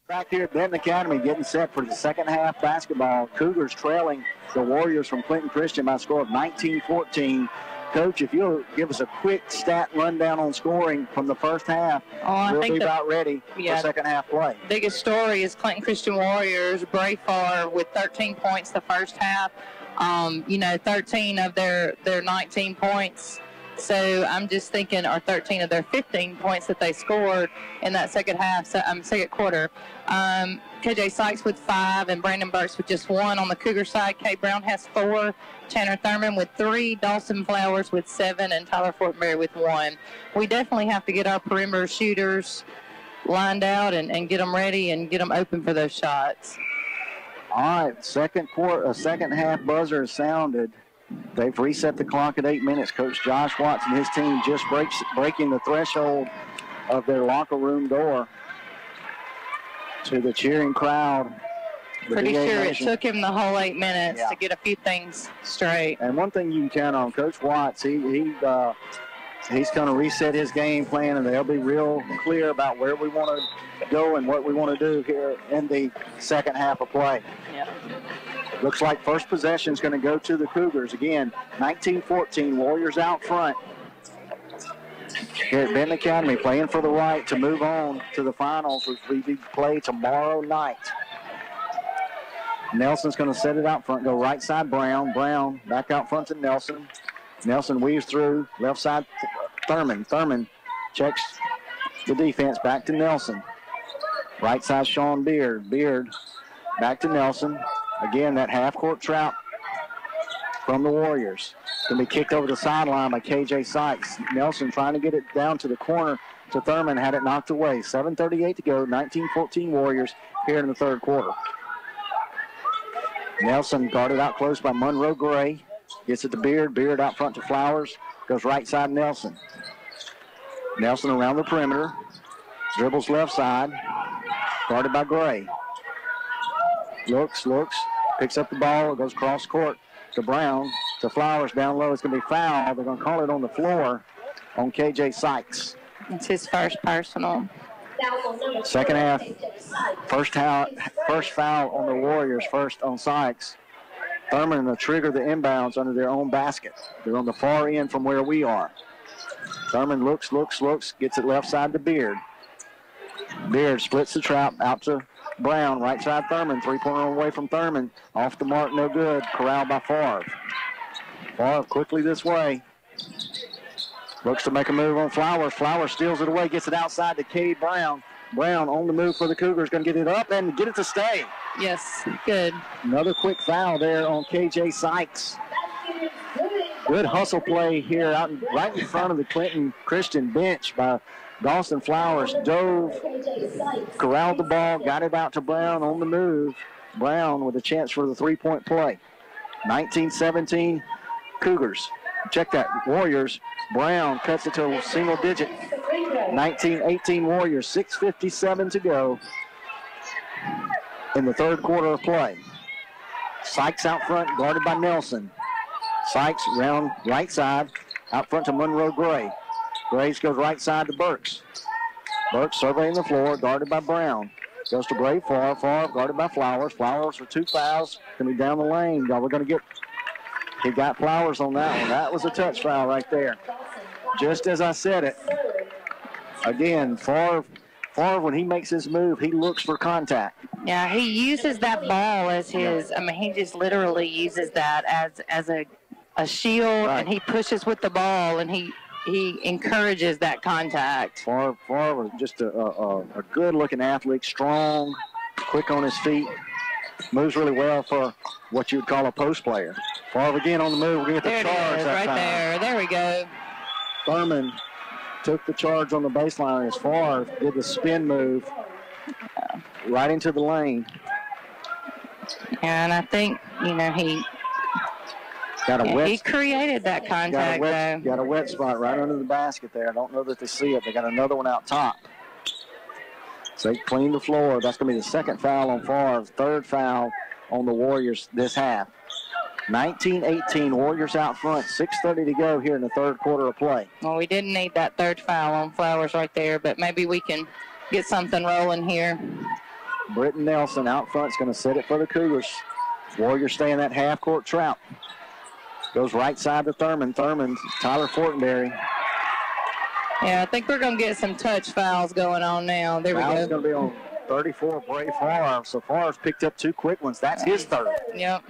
Back here at Benton Academy, getting set for the second half basketball. Cougars trailing the Warriors from Clinton Christian by a score of 19-14. Coach, if you'll give us a quick stat rundown on scoring from the first half, we'll be about ready for second half play. Biggest story is Clinton Christian Warriors, Brayfar with 13 points the first half. 13 of their 19 points. So I'm just thinking, or 13 of their 15 points that they scored in that second quarter. KJ Sykes with 5 and Brandon Burks with just 1 on the Cougar side. Kay Brown has 4, Tanner Thurman with 3, Dawson Flowers with 7, and Tyler Fortenberry with 1. We definitely have to get our perimeter shooters lined out and get them ready and get them open for those shots. All right, second half buzzer has sounded. They've reset the clock at 8 minutes. Coach Josh Watts and his team just breaking the threshold of their locker room door to the cheering crowd. Pretty sure it took him the whole 8 minutes to get a few things straight. And one thing you can count on, Coach Watts, he's going to reset his game plan, and they'll be real clear about where we want to go and what we want to do here in the second half of play. Yeah. Looks like first possession is going to go to the Cougars. Again, 19-14, Warriors out front. Here at Benton Academy, playing for the right to move on to the finals, which we play tomorrow night. Nelson's going to set it out front, go right side Brown. Brown back out front to Nelson. Nelson weaves through, left side Thurman. Thurman checks the defense, back to Nelson. Right side Sean Beard. Beard back to Nelson. Again, that half-court trap from the Warriors. Going to be kicked over the sideline by KJ Sykes. Nelson trying to get it down to the corner to Thurman, had it knocked away. 7:38 to go, 19-14 Warriors here in the third quarter. Nelson guarded out close by Monroe Gray. Gets it to Beard. Beard out front to Flowers. Goes right side Nelson. Nelson around the perimeter. Dribbles left side. Guarded by Gray. Looks, picks up the ball, goes cross court to Brown, to Flowers down low. It's going to be foul. They're going to call it on the floor on KJ Sykes. It's his first personal. Second half, first foul on the Warriors, first on Sykes. Thurman will trigger the inbounds under their own basket. They're on the far end from where we are. Thurman looks, gets it left side to Beard. Beard splits the trap out to Brown, right side Thurman, three-pointer away from Thurman. Off the mark, no good. Corralled by Favre. Favre quickly this way. Looks to make a move on Flowers. Flowers steals it away, gets it outside to Cade Brown. Brown on the move for the Cougars, going to get it up and get it to stay. Yes, good. Another quick foul there on KJ Sykes. Good hustle play here right in front of the Clinton Christian bench by Dawson Flowers. Dove, corralled the ball, got it out to Brown on the move. Brown with a chance for the three-point play. 19-17 Cougars. Check that, Warriors. Brown cuts it to a single digit. 19-18 Warriors, 6:57 to go in the third quarter of play. Sykes out front, guarded by Nelson. Sykes round right side, out front to Monroe Gray. Gray goes right side to Burks. Burks surveying the floor, guarded by Brown. Goes to Gray, Favre guarded by Flowers. Flowers for 2 fouls, going to be down the lane. We're going to get, he got Flowers on that one. That was a touch foul right there. Just as I said it. Again, Favre, when he makes his move, he looks for contact. Yeah, he uses that ball as his, he just literally uses that as a shield, right. And he pushes with the ball, and he encourages that contact. Favre was just a good-looking athlete, strong, quick on his feet, moves really well for what you would call a post player. Favre again on the move. We're going to get the charge that time. There we go. Thurman took the charge on the baseline as Favre did the spin move right into the lane. And I think, he created that contact. Got a wet spot right under the basket there. I don't know that they see it. They got another one out top. So they clean the floor. That's going to be the second foul on Favre, third foul on the Warriors this half. 19-18, Warriors out front, 6:30 to go here in the third quarter of play. Well, we didn't need that third foul on Flowers right there, but maybe we can get something rolling here. Britton Nelson out front is going to set it for the Cougars. Warriors stay in that half-court trap. Goes right side to Thurman. Tyler Fortenberry. Yeah, I think we're going to get some touch fouls going on now. There we go. Foul's going to be on 34, Bray Favre. So Favre's picked up 2 quick ones. That's his third. Yep.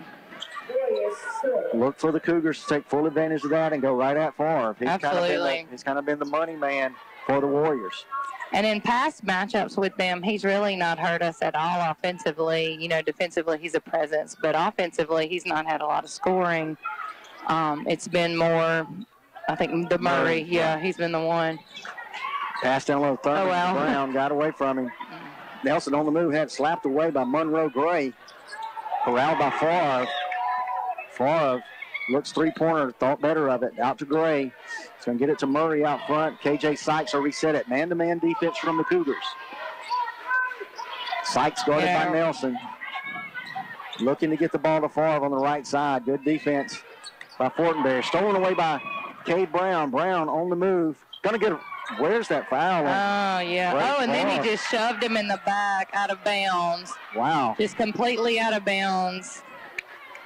Look for the Cougars to take full advantage of that and go right at Favre. Absolutely. He's kind of been the money man for the Warriors. And in past matchups with them, he's really not hurt us at all offensively. You know, defensively, he's a presence. But offensively, he's not had a lot of scoring. It's been more, I think, the Murray. Yeah, he's been the one. Pass down low. Thurman. Brown got away from him. Nelson on the move, had slapped away by Monroe Gray. Corralled by Favre. Favre looks three-pointer, thought better of it. Out to Gray. He's going to get it to Murray out front. KJ Sykes will reset it. Man-to-man defense from the Cougars. Sykes guarded by Nelson. Looking to get the ball to Favre on the right side. Good defense by Fortenberry. Stolen away by Cade Brown. Brown on the move. Going to get where's that foul? Oh, yeah. And then he just shoved him in the back out of bounds. Wow. Just completely out of bounds.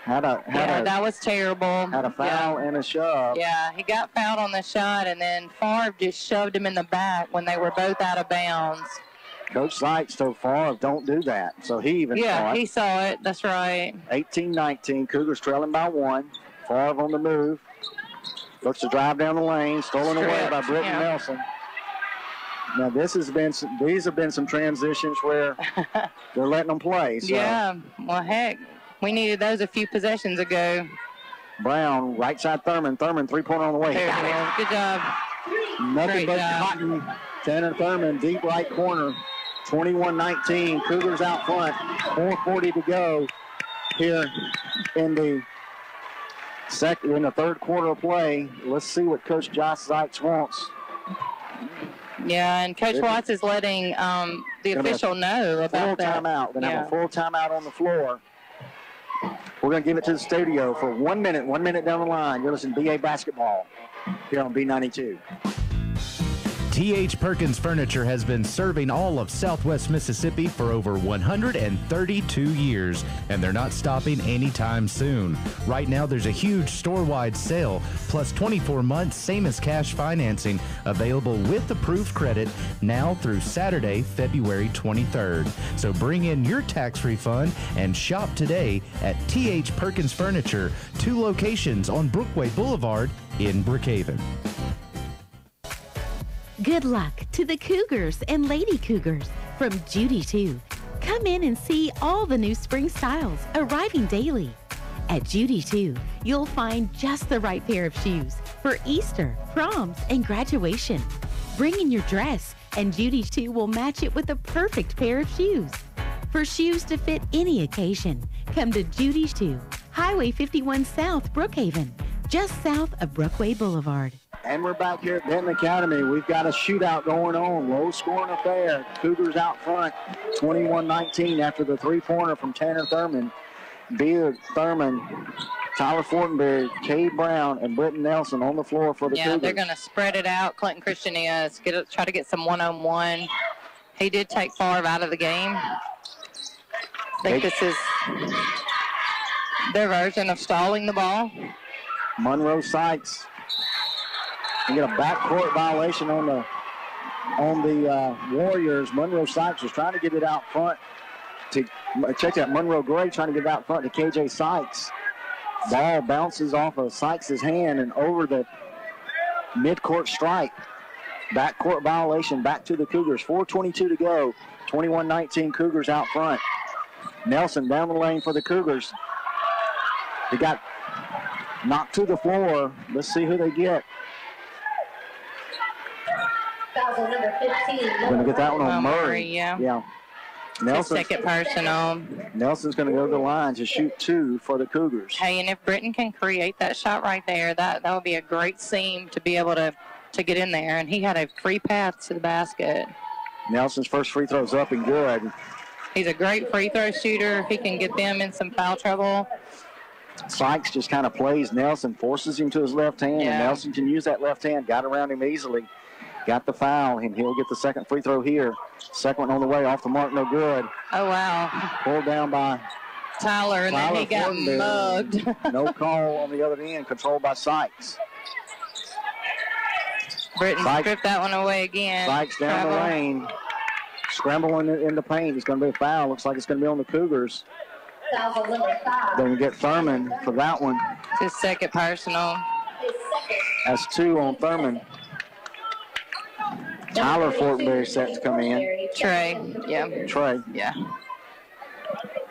That was terrible. Had a foul and a shove. Yeah, he got fouled on the shot, and then Favre just shoved him in the back when they were both out of bounds. Coach Sykes told Favre, don't do that. So he even saw it. Yeah, he saw it. That's right. 18-19. Cougars trailing by 1. Favre on the move. Looks to drive down the lane. Stolen away by Britton Nelson. Now, these have been some transitions where they're letting them play. So. Yeah, well, heck. We needed those a few possessions ago. Brown, right side Thurman. Thurman, three-pointer on the way. Good job. Nothing but cotton. Tanner Thurman, deep right corner. 21-19. Cougars out front. 4:40 to go here in the third quarter of play. Let's see what Coach Josh Sykes wants. Yeah, and Coach Watts is letting the official know about that. We're going to have a full timeout on the floor. We're going to give it to the studio for 1 minute. 1 minute down the line. You're listening to BA Basketball here on B92. T.H. Perkins Furniture has been serving all of Southwest Mississippi for over 132 years, and they're not stopping anytime soon. Right now, there's a huge store-wide sale, plus 24 months, same as cash financing, available with approved credit now through Saturday, February 23rd. So bring in your tax refund and shop today at T.H. Perkins Furniture, 2 locations on Brookway Boulevard in Brookhaven. Good luck to the Cougars and Lady Cougars from Judy 2. Come in and see all the new spring styles arriving daily. At Judy 2, you'll find just the right pair of shoes for Easter, proms, and graduation. Bring in your dress, and Judy 2 will match it with the perfect pair of shoes. For shoes to fit any occasion, come to Judy 2, Highway 51 South, Brookhaven, just south of Brookway Boulevard. And we're back here at Benton Academy. We've got a shootout going on. Low-scoring affair. Cougars out front, 21-19 after the three-pointer from Tanner Thurman. Beard, Thurman, Tyler Fortenberry, Cade Brown, and Britton Nelson on the floor for the Cougars. Yeah, they're going to spread it out. Clinton Christian is try to get some one-on-one. He did take Favre out of the game. I think this is their version of stalling the ball. Monroe Sykes. You get a backcourt violation on the Warriors. Monroe Sykes was trying to get it out front. Check that, Monroe Gray trying to get it out front to KJ Sykes. Ball bounces off of Sykes' hand and over the midcourt stripe. Backcourt violation back to the Cougars. 4:22 to go. 21-19 Cougars out front. Nelson down the lane for the Cougars. He got knocked to the floor. Let's see who they get. Number 15. We're going to get that one on Murray. Yeah. Nelson. Second personal. Nelson's going to go to the line to shoot 2 for the Cougars. Hey, and if Britton can create that shot right there, that would be a great seam to be able to get in there. And he had a free path to the basket. Nelson's first free throw's up and good. He's a great free throw shooter. If he can get them in some foul trouble. Sykes just kind of plays Nelson, forces him to his left hand, and Nelson can use that left hand. Got around him easily. Got the foul, and he'll get the second free throw here. Second one on the way, off the mark, no good. Oh, wow. Pulled down by Tyler, and then he got mugged. No call on the other end, controlled by Sykes. Britton stripped that one away again. Sykes down the lane, scrambling in the paint. It's going to be a foul. Looks like it's going to be on the Cougars. They're going to get Thurman for that one. His second personal. That's 2 on Thurman. Tyler Fortenberry set to come in. Trey, yeah. Trey. Yeah.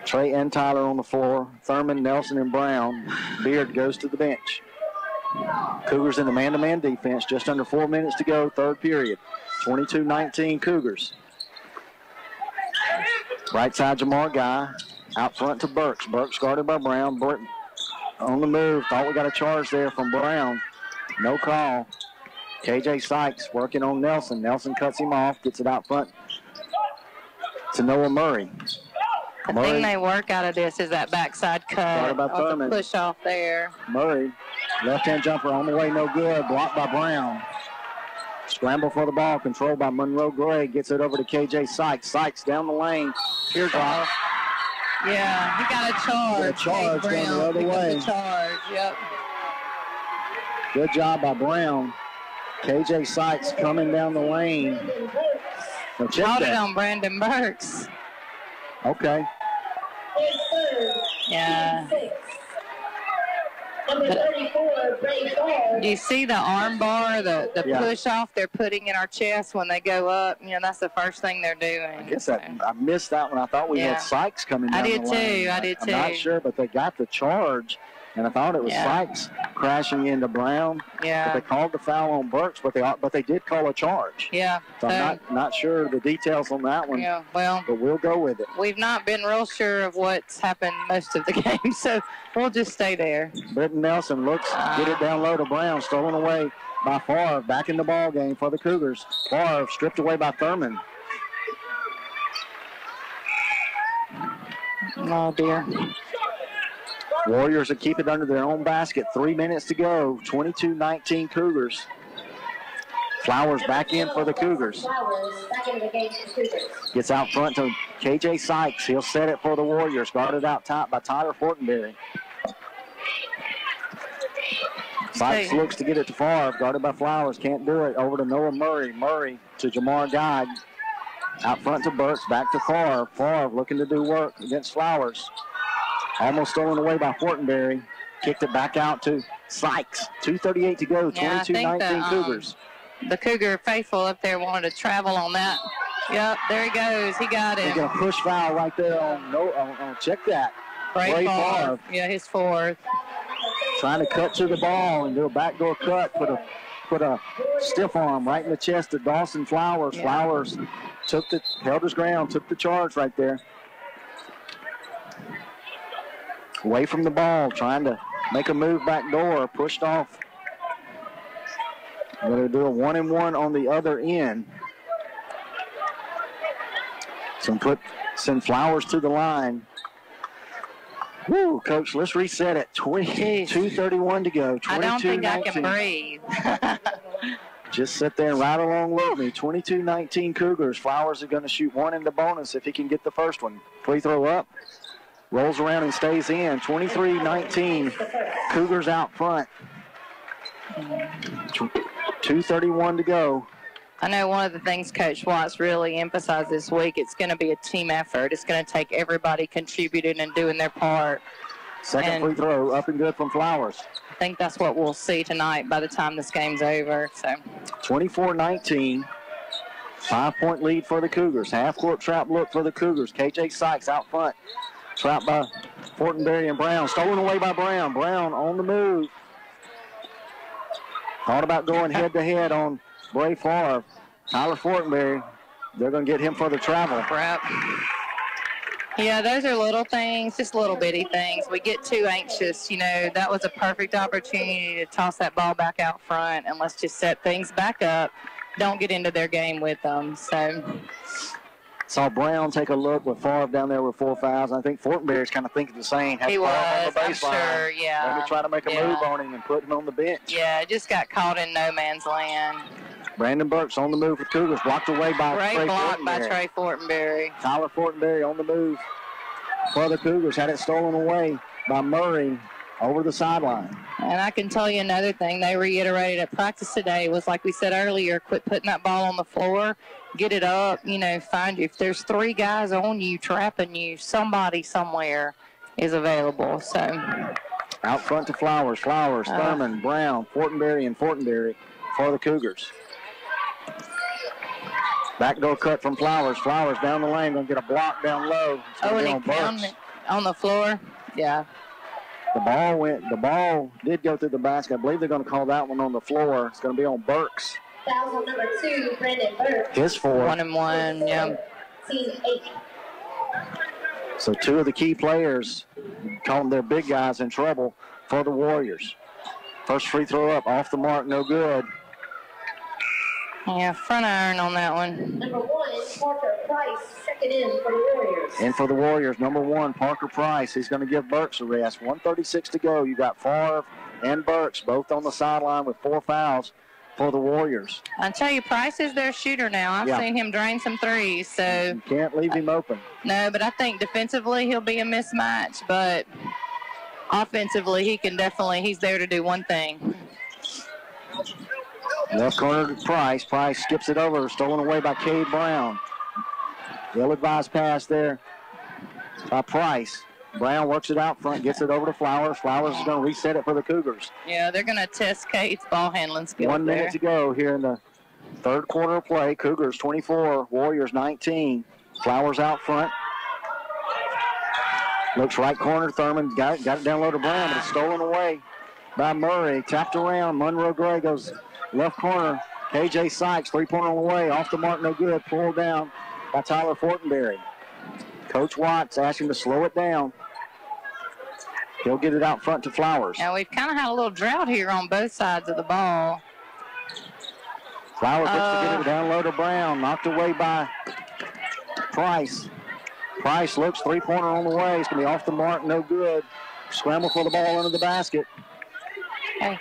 Trey and Tyler on the floor. Thurman, Nelson, and Brown. Beard goes to the bench. Cougars in the man-to-man defense. Just under 4 minutes to go, third period. 22-19 Cougars. Right side, Jamar Guy. Out front to Burks. Burks guarded by Brown. Burton on the move. Thought we got a charge there from Brown. No call. KJ Sykes working on Nelson. Nelson cuts him off. Gets it out front to Noah Murray. The thing they work out of this is that backside cut. The push off there. Murray, left-hand jumper on the way, no good. Blocked by Brown. Scramble for the ball, controlled by Monroe Gray. Gets it over to KJ Sykes. Sykes down the lane. Teardrop. Yeah, he got a charge. Got a charge going the other way. Charge, yep. Good job by Brown. KJ Sykes coming down the lane. Caught it on Brandon Burks. Okay. Yeah. Do you see the arm bar, the push off they're putting in our chest when they go up? You know, that's the first thing they're doing. I guess I missed that one. I thought we had Sykes coming down the lane. I did too. I'm not sure, but they got the charge. And I thought it was Sykes crashing into Brown. Yeah. But they called the foul on Burks, but they did call a charge. Yeah. So I'm not sure the details on that one. Yeah, well. But we'll go with it. We've not been real sure of what's happened most of the game, so we'll just stay there. Britton Nelson looks, get it down low to Brown, stolen away by Favre. Back in the ball game for the Cougars. Favre stripped away by Thurman. Oh, dear. Warriors will keep it under their own basket. 3 minutes to go. 22-19 Cougars. Flowers back in for the Cougars. Gets out front to KJ Sykes. He'll set it for the Warriors. Guarded out top by Tyler Fortenberry. Sykes looks to get it to Favre. Guarded by Flowers. Can't do it. Over to Noah Murray. Murray to Jamar Guy. Out front to Burks. Back to Favre. Favre looking to do work against Flowers. Almost stolen away by Fortenberry. Kicked it back out to Sykes. 2:38 to go. 22-19 Cougars. The Cougar faithful up there wanted to travel on that. Yep, there he goes. He got it. He got a push foul right there on check that. Bray Favre. Yeah, his fourth. Trying to cut to the ball and do a backdoor cut. Put a stiff arm right in the chest of Dawson Flowers. Yeah. Flowers held his ground, took the charge right there. Away from the ball, trying to make a move back door, pushed off. Going to do a 1-and-1 on the other end. Send Flowers to the line. Woo, Coach, let's reset it. 2:31 to go. 22-19. I don't think I can breathe. Just sit there and ride along with me. 22-19 Cougars. Flowers are going to shoot one in the bonus if he can get the first one. Free throw up. Rolls around and stays in. 23-19. Cougars out front. 2:31 to go. I know one of the things Coach Watts really emphasized this week, it's going to be a team effort. It's going to take everybody contributing and doing their part. Second free throw, up and good from Flowers. I think that's what we'll see tonight by the time this game's over. So 24-19. 5-point lead for the Cougars. Half-court trap look for the Cougars. KJ Sykes out front. Trapped by Fortenberry and Brown. Stolen away by Brown. Brown on the move. Thought about going head-to-head on Bray Favre. Tyler Fortenberry. They're going to get him for the travel. Crap. Yeah, those are little things, just little bitty things. We get too anxious. You know, that was a perfect opportunity to toss that ball back out front, and let's just set things back up. Don't get into their game with them. So saw Brown take a look with Favre down there with 4 fouls. I think Fortenberry's kind of thinking the same. He was, I'm sure, yeah. Let me try to make a move on him and put him on the bench. Yeah, just got caught in no man's land. Brandon Burks on the move with Cougars. Blocked away by Trey Great block Fortenberry. by Trey Fortenberry. Tyler Fortenberry on the move. for the Cougars. Had it stolen away by Murray over the sideline. And I can tell you another thing they reiterated at practice today was, like we said earlier, quit putting that ball on the floor, get it up, find you. If there's 3 guys on you, trapping you, somebody somewhere is available. So out front to Flowers, Thurman, Brown, Fortenberry, and Fortenberry for the Cougars. Backdoor cut from Flowers down the lane, going to get a block down low. And he pounded it on the floor. Yeah. The ball did go through the basket. I believe they're going to call that one on the floor. It's going to be on Burks. Foul number 2, Brandon Burks. His 4. 1 and 1, yeah. Team 8. So 2 of the key players calling their big guys in trouble for the Warriors. First free throw up, off the mark, no good. Yeah, front iron on that one. Number 1, Parker Price, second in for the Warriors. In for the Warriors, number 1, Parker Price. He's going to give Burks a rest. 1:36 to go. You got Favre and Burks both on the sideline with 4 fouls for the Warriors. I tell you, Price is their shooter now. I've seen him drain some threes, so. You can't leave him open. No, but I think defensively he'll be a mismatch, but offensively he's there to do one thing. Left corner to Price. Price skips it over, stolen away by Cade Brown. Ill-advised pass there by Price. Brown works it out front, gets it over to Flowers. Flowers is going to reset it for the Cougars. Yeah, they're going to test Cade's ball handling skills. 1 minute to go here in the third quarter of play. Cougars 24, Warriors 19. Flowers out front. Looks right corner. Thurman got it down low to Brown, but it's stolen away by Murray. Tapped around. Monroe Gray goes left corner. KJ Sykes, 3-pointer on the way. Off the mark, no good. Pulled down by Tyler Fortenberry. Coach Watts asked him to slow it down. He'll get it out front to Flowers. Now, we've kind of had a little drought here on both sides of the ball. Flowers looks to get it down low to Brown. Knocked away by Price. Price looks, 3-pointer on the way. It's going to be off the mark, no good. Scramble for the ball under the basket. Hey.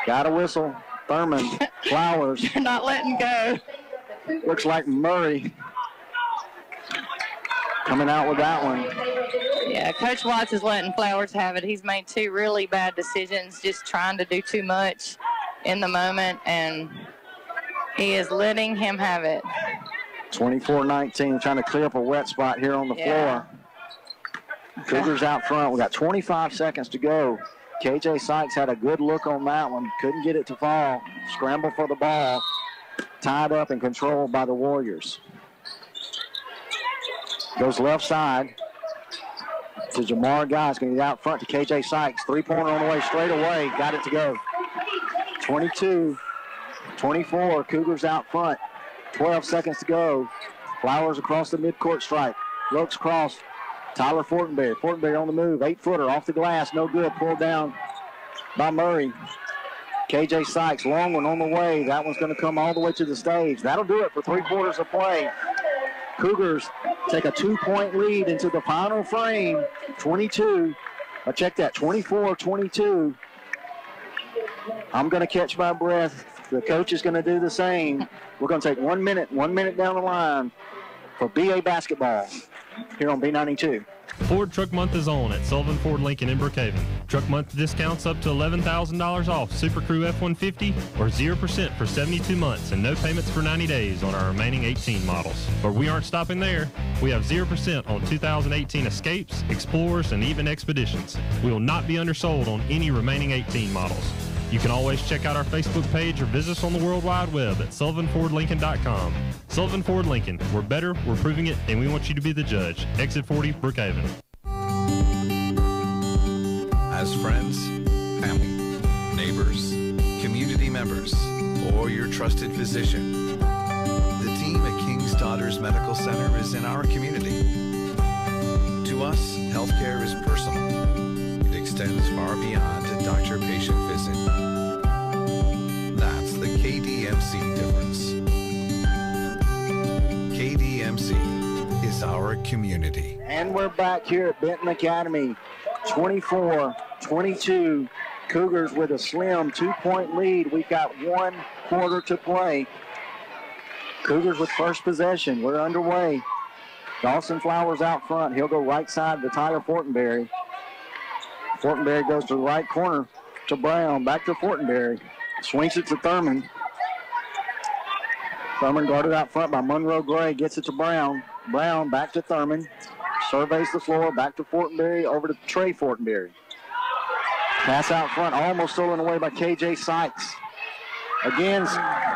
Got a whistle. Thurman, Flowers. You're not letting go. Looks like Murray coming out with that one. Yeah, Coach Watts is letting Flowers have it. He's made 2 really bad decisions, just trying to do too much in the moment, and he is letting him have it. 24-19, trying to clear up a wet spot here on the floor. Cougars out front. We got 25 seconds to go. KJ Sykes had a good look on that one. Couldn't get it to fall. Scramble for the ball. Tied up and controlled by the Warriors. Goes left side to Jamar Guy. Going to get out front to KJ Sykes. 3-pointer on the way, straight away. Got it to go. 22-24. Cougars out front. 12 seconds to go. Flowers across the midcourt stripe. Looks across. Tyler Fortenberry. Fortenberry on the move. 8-footer off the glass. No good. Pulled down by Murray. KJ Sykes. Long one on the way. That one's going to come all the way to the stage. That'll do it for 3 quarters of play. Cougars take a 2-point lead into the final frame. 24-22. I'm going to catch my breath. The coach is going to do the same. We're going to take 1 minute down the line for BA basketball here on B92. Ford Truck Month is on at Sullivan Ford Lincoln in Brookhaven. Truck Month discounts up to $11,000 off Super Crew F-150 or 0% for 72 months and no payments for 90 days on our remaining 18 models. But we aren't stopping there. We have 0% on 2018 Escapes, Explorers, and even Expeditions. We will not be undersold on any remaining 18 models. You can always check out our Facebook page or visit us on the World Wide Web at SullivanFordLincoln.com. Sullivan Ford Lincoln. We're better, we're proving it, and we want you to be the judge. Exit 40, Brookhaven. As friends, family, neighbors, community members, or your trusted physician, the team at King's Daughters Medical Center is in our community. To us, healthcare is personal. It extends far beyond a doctor-patient visit. That's the KDMC difference. KDMC is our community. And we're back here at Benton Academy. 24-22. Cougars with a slim 2-point lead. We've got 1 quarter to play. Cougars with first possession. We're underway Dawson Flowers out front. He'll go right side to Tyler Fortenberry. Fortenberry goes to the right corner to Brown. Back to Fortenberry. Swings it to Thurman. Thurman guarded out front by Monroe Gray. Gets it to Brown. Brown back to Thurman. Surveys the floor. Back to Fortenberry. Over to Trey Fortenberry. Pass out front. Almost stolen away by K.J. Sykes. Again,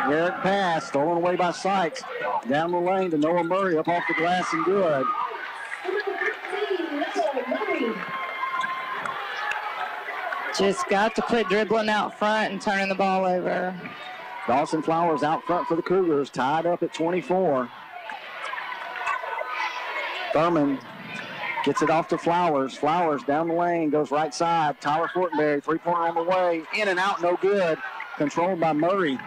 Garrett pass. Stolen away by Sykes. Down the lane to Noah Murray. Up off the glass and good. Just got to quit dribbling out front and turning the ball over. Dawson Flowers out front for the Cougars, tied up at 24. Thurman gets it off to Flowers. Flowers down the lane, goes right side. Tyler Fortenberry, three-pointer on the way. In and out, no good. Controlled by Murray.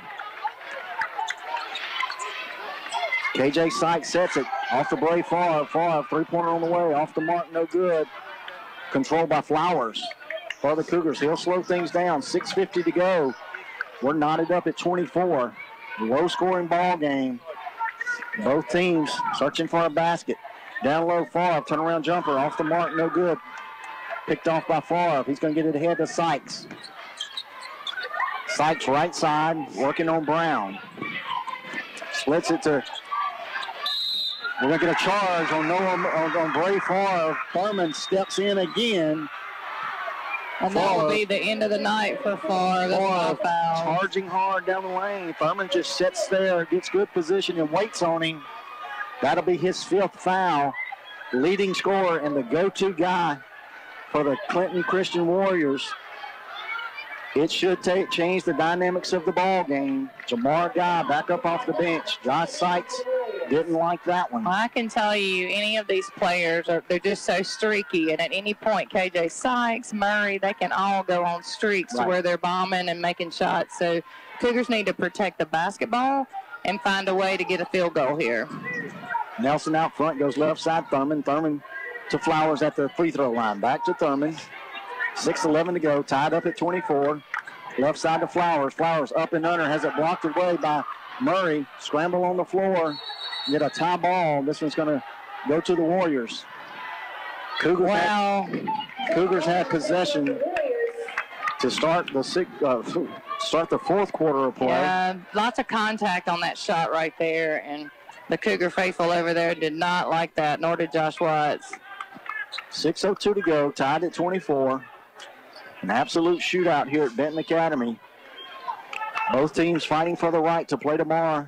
K.J. Sykes sets it off to Bray Favre. Favre, three-pointer on the way. Off the mark, no good. Controlled by Flowers. For the Cougars, he'll slow things down. 6:50 to go. We're knotted up at 24. Low-scoring ball game. Both teams searching for a basket. Down low, Favre, turnaround jumper, off the mark, no good. Picked off by Favre. He's going to get it ahead to Sykes. Sykes right side, working on Brown. Splits it to, we're going to get a charge on on Bray Favre. Thurman steps in again. And that will be the end of the night for Favre. That's my foul. Charging hard down the lane. Thurman just sits there, gets good position, and waits on him. That'll be his 5th foul. Leading scorer and the go-to guy for the Clinton Christian Warriors. It should change the dynamics of the ball game. Jamar Guy back up off the bench. Josh Sykes didn't like that one. Well, I can tell you, any of these players, they're just so streaky. And at any point, K.J. Sykes, Murray, they can all go on streaks to where they're bombing and making shots. So Cougars need to protect the basketball and find a way to get a field goal here. Nelson out front, goes left side, Thurman. Thurman to Flowers at the free throw line. Back to Thurman. 6:11 to go, tied up at 24. Left side to Flowers. Flowers up and under, has it blocked away by Murray. Scramble on the floor, get a tie ball. This one's going to go to the Warriors. Cougars had possession to start the fourth quarter of play. Yeah, lots of contact on that shot right there, and the Cougar faithful over there did not like that, nor did Josh Watts. 6:02 to go, tied at 24. An absolute shootout here at Benton Academy. Both teams fighting for the right to play tomorrow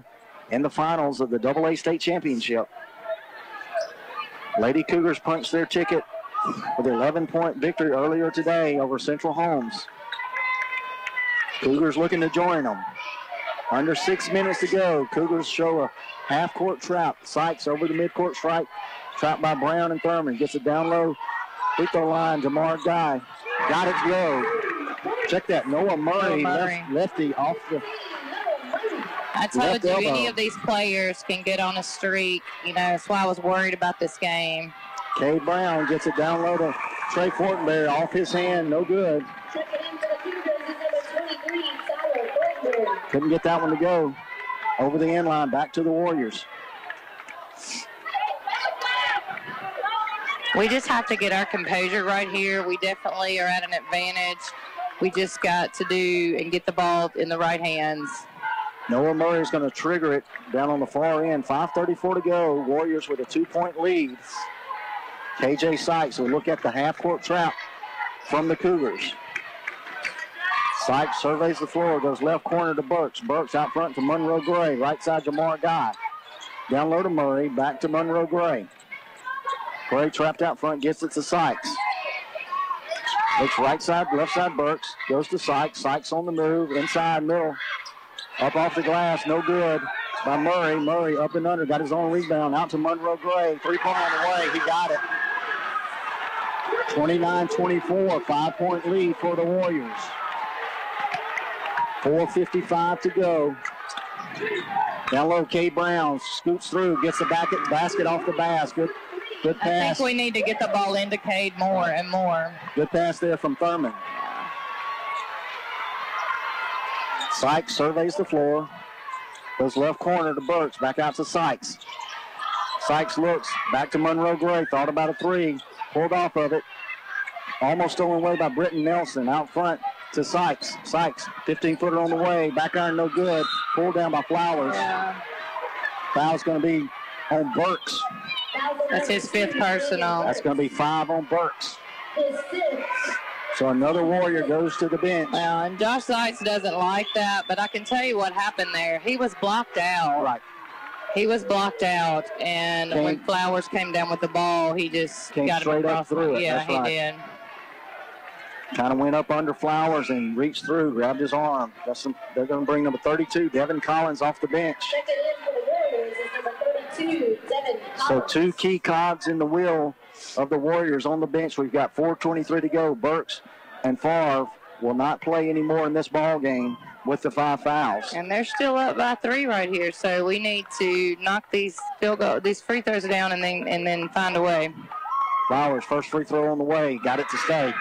in the finals of the AA State Championship. Lady Cougars punched their ticket with an 11-point victory earlier today over Central Holmes. Cougars looking to join them. Under 6 minutes to go. Cougars show a half-court trap. Sykes over the midcourt strike. Trapped by Brown and Thurman. Gets it down low. Free throw line. Jamar Guy. Got it low. Check that. Noah Murray. Lefty off the I told you, any of these players can get on a streak. You know, that's why I was worried about this game. Cade Brown gets it down low to Trey Fortenberry. Off his hand. No good. Couldn't get that one to go. Over the end line. Back to the Warriors. We just have to get our composure right here. We definitely are at an advantage. We just got to do and get the ball in the right hands. Noah Murray is going to trigger it down on the far end. 5:34 to go. Warriors with a 2-point lead. K.J. Sykes will look at the half-court trap from the Cougars. Sykes surveys the floor, goes left corner to Burks. Burks out front to Monroe Gray. Right side, Jamar Guy. Down low to Murray, back to Monroe Gray. Gray trapped out front, gets it to Sykes. Looks right side, left side Burks. Goes to Sykes. Sykes on the move, inside, middle. Up off the glass, no good by Murray. Murray up and under, got his own rebound. Out to Monroe Gray. 3-point on the way, he got it. 29-24, 5-point lead for the Warriors. 4:55 to go. Down low, K. Brown scoots through, gets the basket off the basket. Good pass. I think we need to get the ball into Cade more and more. Good pass there from Thurman. Sykes surveys the floor. Goes left corner to Burks. Back out to Sykes. Sykes looks back to Monroe Gray. Thought about a three. Pulled off of it. Almost stolen away by Britton Nelson. Out front to Sykes. Sykes, 15-footer on the way. Back iron no good. Pulled down by Flowers. Yeah. Foul's going to be on Burks. That's his 5th personal. That's going to be 5 on Burks. So another Warrior goes to the bench. Well, and Josh Sykes doesn't like that, but I can tell you what happened there. He was blocked out. Right. He was blocked out, and when Flowers came down with the ball, he just got him straight up through it. Yeah, That's he right. did. Kind of went up under Flowers and reached through, grabbed his arm. They're going to bring number 32, Devin Collins, off the bench. So 2 key cogs in the wheel of the Warriors on the bench. We've got 4:23 to go. Burks and Favre will not play anymore in this ball game with the 5 fouls. And they're still up by 3 right here, so we need to knock these free throws down and then find a way. Flowers, first free throw on the way, got it to stay.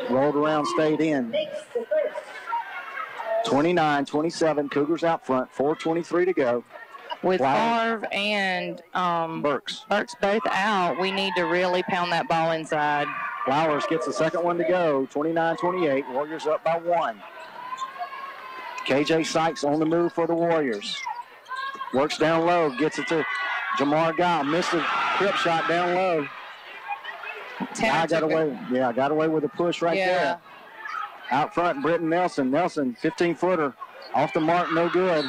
Rolled around, stayed in. 29-27, Cougars out front, 4:23 to go. With Favre and Burks both out, we need to really pound that ball inside. Flowers gets the second one to go, 29-28, Warriors up by 1. KJ Sykes on the move for the Warriors. Works down low, gets it to Jamar Guy, missed a crip shot down low. Guy got away with a push right there. Out front, Britton Nelson. Nelson, 15-footer, off the mark, no good.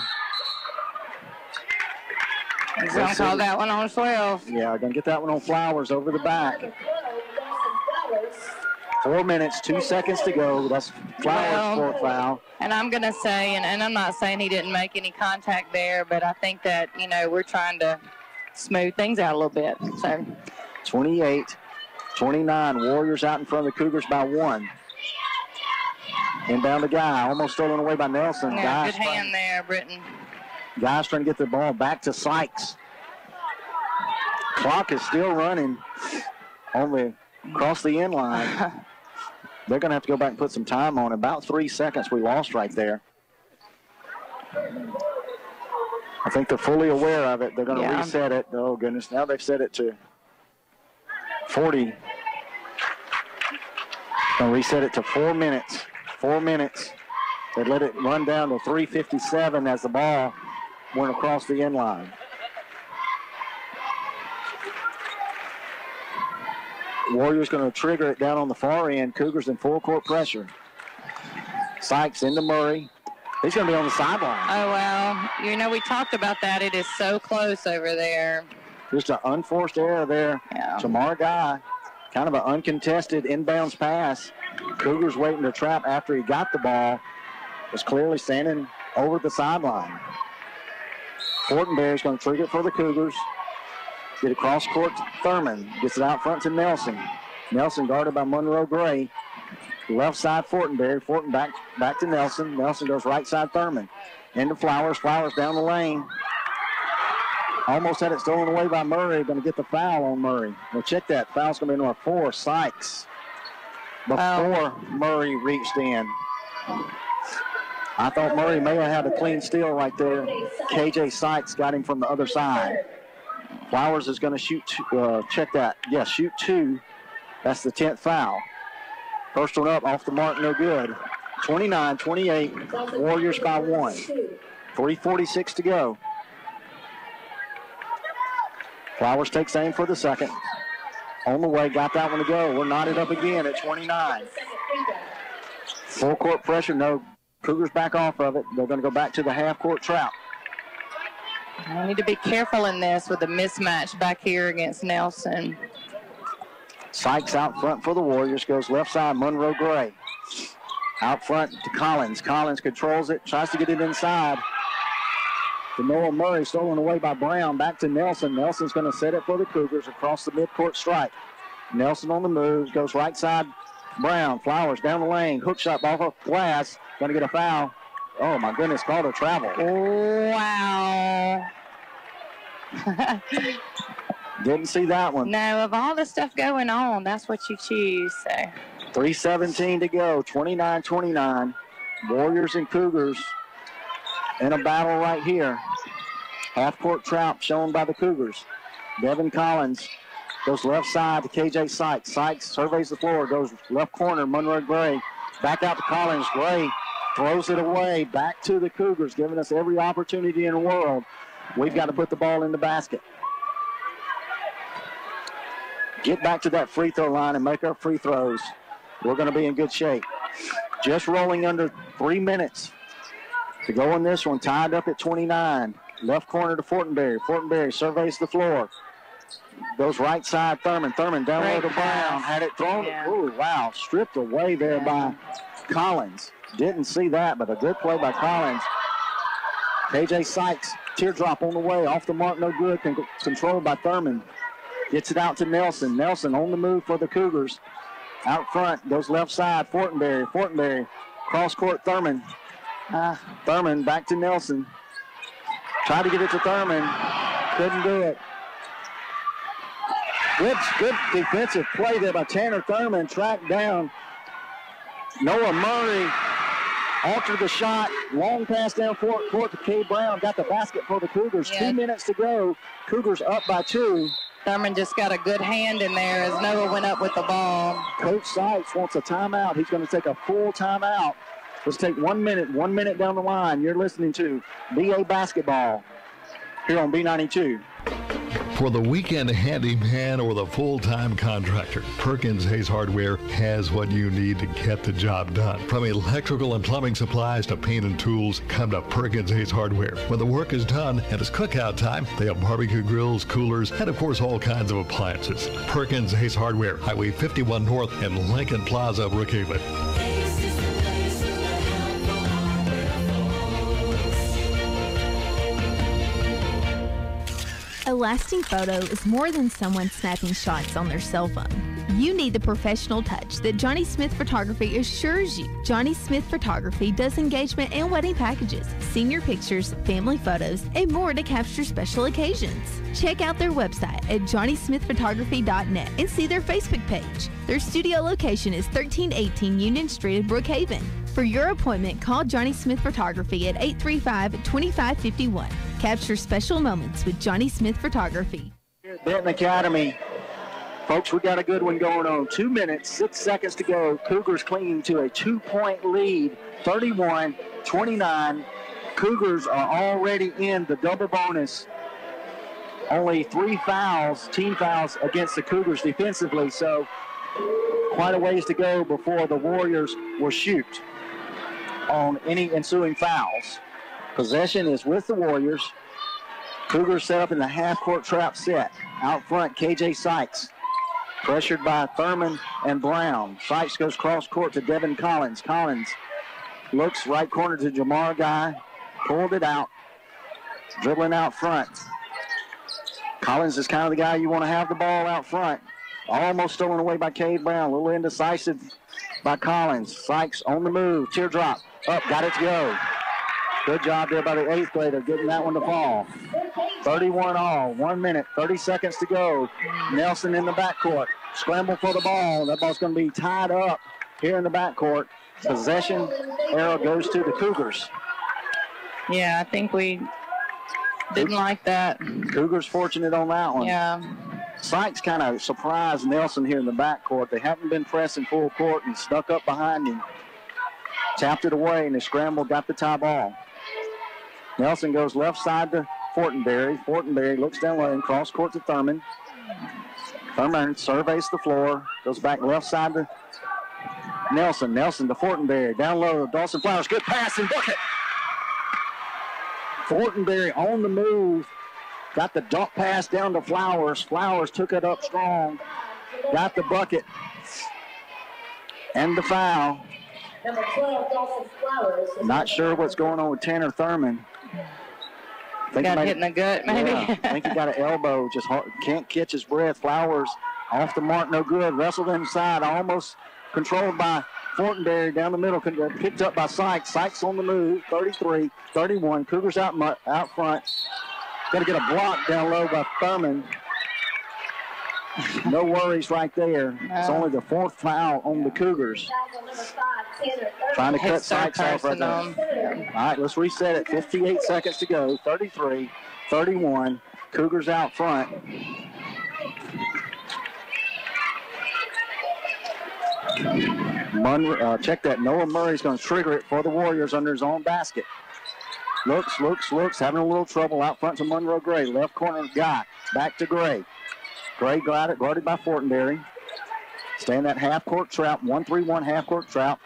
He's going to call that one on 12. Yeah, going to get that one on Flowers over the back. 4 minutes, 2 seconds to go. That's Flowers' 4th foul. And I'm going to say, and I'm not saying he didn't make any contact there, but I think that, we're trying to smooth things out a little bit. So 28-29, Warriors out in front of the Cougars by 1. Inbound to Guy, almost stolen away by Nelson. Yeah, good hand there, Britton. Guy's trying to get the ball back to Sykes. Clock is still running across the end line. They're going to have to go back and put some time on. About 3 seconds we lost right there. I think they're fully aware of it. They're going to reset it. Oh, goodness. Now they've set it to 40. Going to reset it to 4 minutes. 4 minutes. They let it run down to 3:57 as the ball went across the end line. Warriors going to trigger it down on the far end. Cougars in full court pressure. Sykes into Murray. He's going to be on the sideline. Oh, well, we talked about that. It is so close over there. Just an unforced error there. Yeah. Jamar Guy, kind of an uncontested inbounds pass. Cougars waiting to trap after he got the ball. Was clearly standing over the sideline. Fortenberry's going to trigger it for the Cougars. Get it cross court to Thurman. Gets it out front to Nelson. Nelson guarded by Monroe Gray. Left side Fortenberry. Forten back to Nelson. Nelson goes right side Thurman. Into Flowers. Flowers down the lane. Almost had it stolen away by Murray. Going to get the foul on Murray. Well, check that. Foul's going to be number 4, Sykes. Before Murray reached in. I thought Murray may have had a clean steal right there. KJ Sykes got him from the other side. Flowers is going to shoot, check that. Yeah, shoot 2. That's the 10th foul. First one up, off the mark, no good. 29-28, Warriors by 1. 3:46 to go. Flowers takes aim for the second. On the way, got that one to go. We're knotted up again at 29. Full court pressure, no. Cougars back off of it. They're going to go back to the half-court trap. I need to be careful in this with the mismatch back here against Nelson. Sykes out front for the Warriors. Goes left side, Monroe Gray. Out front to Collins. Collins controls it, tries to get it inside. To Noah Murray, stolen away by Brown. Back to Nelson. Nelson's going to set it for the Cougars across the midcourt stripe. Nelson on the move, goes right side. Brown, Flowers down the lane. Hook shot off of glass. Going to get a foul. Oh, my goodness, called a travel. Wow. Didn't see that one. No, of all the stuff going on, that's what you choose. So. 3:17 to go, 29-29. Warriors and Cougars in a battle right here. Half-court trap shown by the Cougars. Devin Collins goes left side to KJ Sykes. Sykes surveys the floor, goes left corner, Monroe Gray. Back out to Collins. Gray throws it away. Back to the Cougars, giving us every opportunity in the world. We've got to put the ball in the basket. Get back to that free throw line and make our free throws. We're going to be in good shape. Just rolling under 3 minutes to go in this one. Tied up at 29. Left corner to Fortenberry. Fortenberry surveys the floor. Goes right side, Thurman. Thurman down low to Brown. Had it thrown. Yeah. Ooh, wow. Stripped away there by Collins. Didn't see that, but a good play by Collins. KJ Sykes, teardrop on the way. Off the mark, no good. Controlled by Thurman. Gets it out to Nelson. Nelson on the move for the Cougars. Out front, goes left side, Fortenberry. Fortenberry, cross court, Thurman. Thurman back to Nelson. Tried to get it to Thurman. Couldn't do it. Good defensive play there by Tanner Thurman. Tracked down Noah Murray. Altered the shot. Long pass down court to Kay Brown. Got the basket for the Cougars. 2 minutes to go. Cougars up by 2. Thurman just got a good hand in there as Noah went up with the ball. Coach Sykes wants a timeout. He's going to take a full timeout. Let's take 1 minute. 1 minute down the line. You're listening to BA Basketball here on B92. For the weekend handyman or the full-time contractor, Perkins Hayes Hardware has what you need to get the job done. From electrical and plumbing supplies to paint and tools, come to Perkins Hayes Hardware. When the work is done and it's cookout time, they have barbecue grills, coolers, and of course all kinds of appliances. Perkins Hayes Hardware, Highway 51 North and Lincoln Plaza, Brookhaven. A lasting photo is more than someone snapping shots on their cell phone. You need the professional touch that Johnny Smith Photography assures you. Johnny Smith Photography does engagement and wedding packages, senior pictures, family photos, and more to capture special occasions. Check out their website at johnnysmithphotography.net and see their Facebook page. Their studio location is 1318 Union Street in Brookhaven. For your appointment, call Johnny Smith Photography at 835-2551. Capture special moments with Johnny Smith Photography. Benton Academy. Folks, we got a good one going on. 2 minutes, 6 seconds to go. Cougars clinging to a 2-point lead, 31-29. Cougars are already in the double bonus. Only 3 fouls, team fouls against the Cougars defensively, so quite a ways to go before the Warriors will shoot on any ensuing fouls. Possession is with the Warriors. Cougars set up in the half-court trap set. Out front, KJ Sykes. Pressured by Thurman and Brown. Sykes goes cross-court to Devin Collins. Collins looks right corner to Jamar Guy. Pulled it out. Dribbling out front. Collins is kind of the guy you want to have the ball out front. Almost stolen away by Cade Brown. A little indecisive by Collins. Sykes on the move. Teardrop. Up. Got it to go. Good job there by the 8th grader getting that one to fall. 31 all. 1 minute, 30 seconds to go. Nelson in the backcourt. Scramble for the ball. That ball's going to be tied up here in the backcourt. Possession arrow goes to the Cougars. Yeah, I think we didn't like that. Cougars fortunate on that one. Yeah. Sykes kind of surprised Nelson here in the backcourt. They haven't been pressing full court and stuck up behind him. Tapped it away, and they scrambled, got the tie ball. Nelson goes left side to Fortenberry. Fortenberry looks down low and cross court to Thurman. Thurman surveys the floor, goes back left side to Nelson. Nelson to Fortenberry. Down low, Dawson Flowers. Good pass and bucket. Fortenberry on the move. Got the dump pass down to Flowers. Flowers took it up strong. Got the bucket. And the foul. Number 12, Dawson Flowers. Not sure what's going on with Tanner Thurman. Got hit in the gut, maybe. Yeah, I think he got an elbow. Just can't catch his breath. Flowers off the mark, no good. Wrestled inside, almost controlled by Fortenberry down the middle. Picked up by Sykes. Sykes on the move, 33-31. Cougars out front. Got to get a block down low by Thurman. No worries right there. It's only the 4th foul on the Cougars. Trying to cut Start Sykes off right now. passing All right, let's reset it. 58 seconds to go. 33, 31. Cougars out front. Check that. Noah Murray's going to trigger it for the Warriors under his own basket. Looks, having a little trouble out front to Monroe Gray. Left corner guy. Back to Gray. Gray got it, guarded by Fortenberry. Staying that half-court trap, 1-3-1 half-court trap.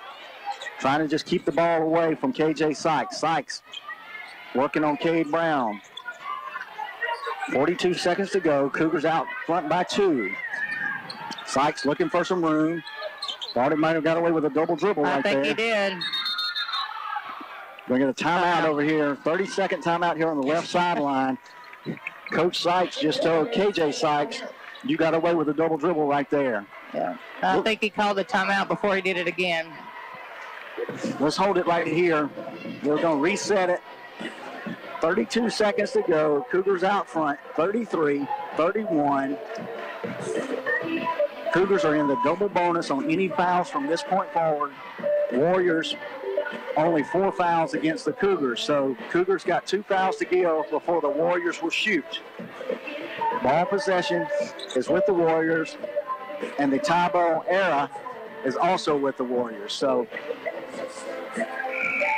Trying to just keep the ball away from K.J. Sykes. Sykes working on Cade Brown. 42 seconds to go. Cougars out front by 2. Sykes looking for some room. Thought he might have got away with a double dribble right there. I think he did. We're going to timeout over here. 30-second timeout here on the left sideline. Coach Sykes just told K.J. Sykes, you got away with a double dribble right there. Yeah. I think he called the timeout before he did it again. Let's hold it right here. We're going to reset it. 32 seconds to go. Cougars out front, 33-31. Cougars are in the double bonus on any fouls from this point forward. Warriors only 4 fouls against the Cougars. So Cougars got 2 fouls to give before the Warriors will shoot. Ball possession is with the Warriors, and the tie ball era is also with the Warriors. So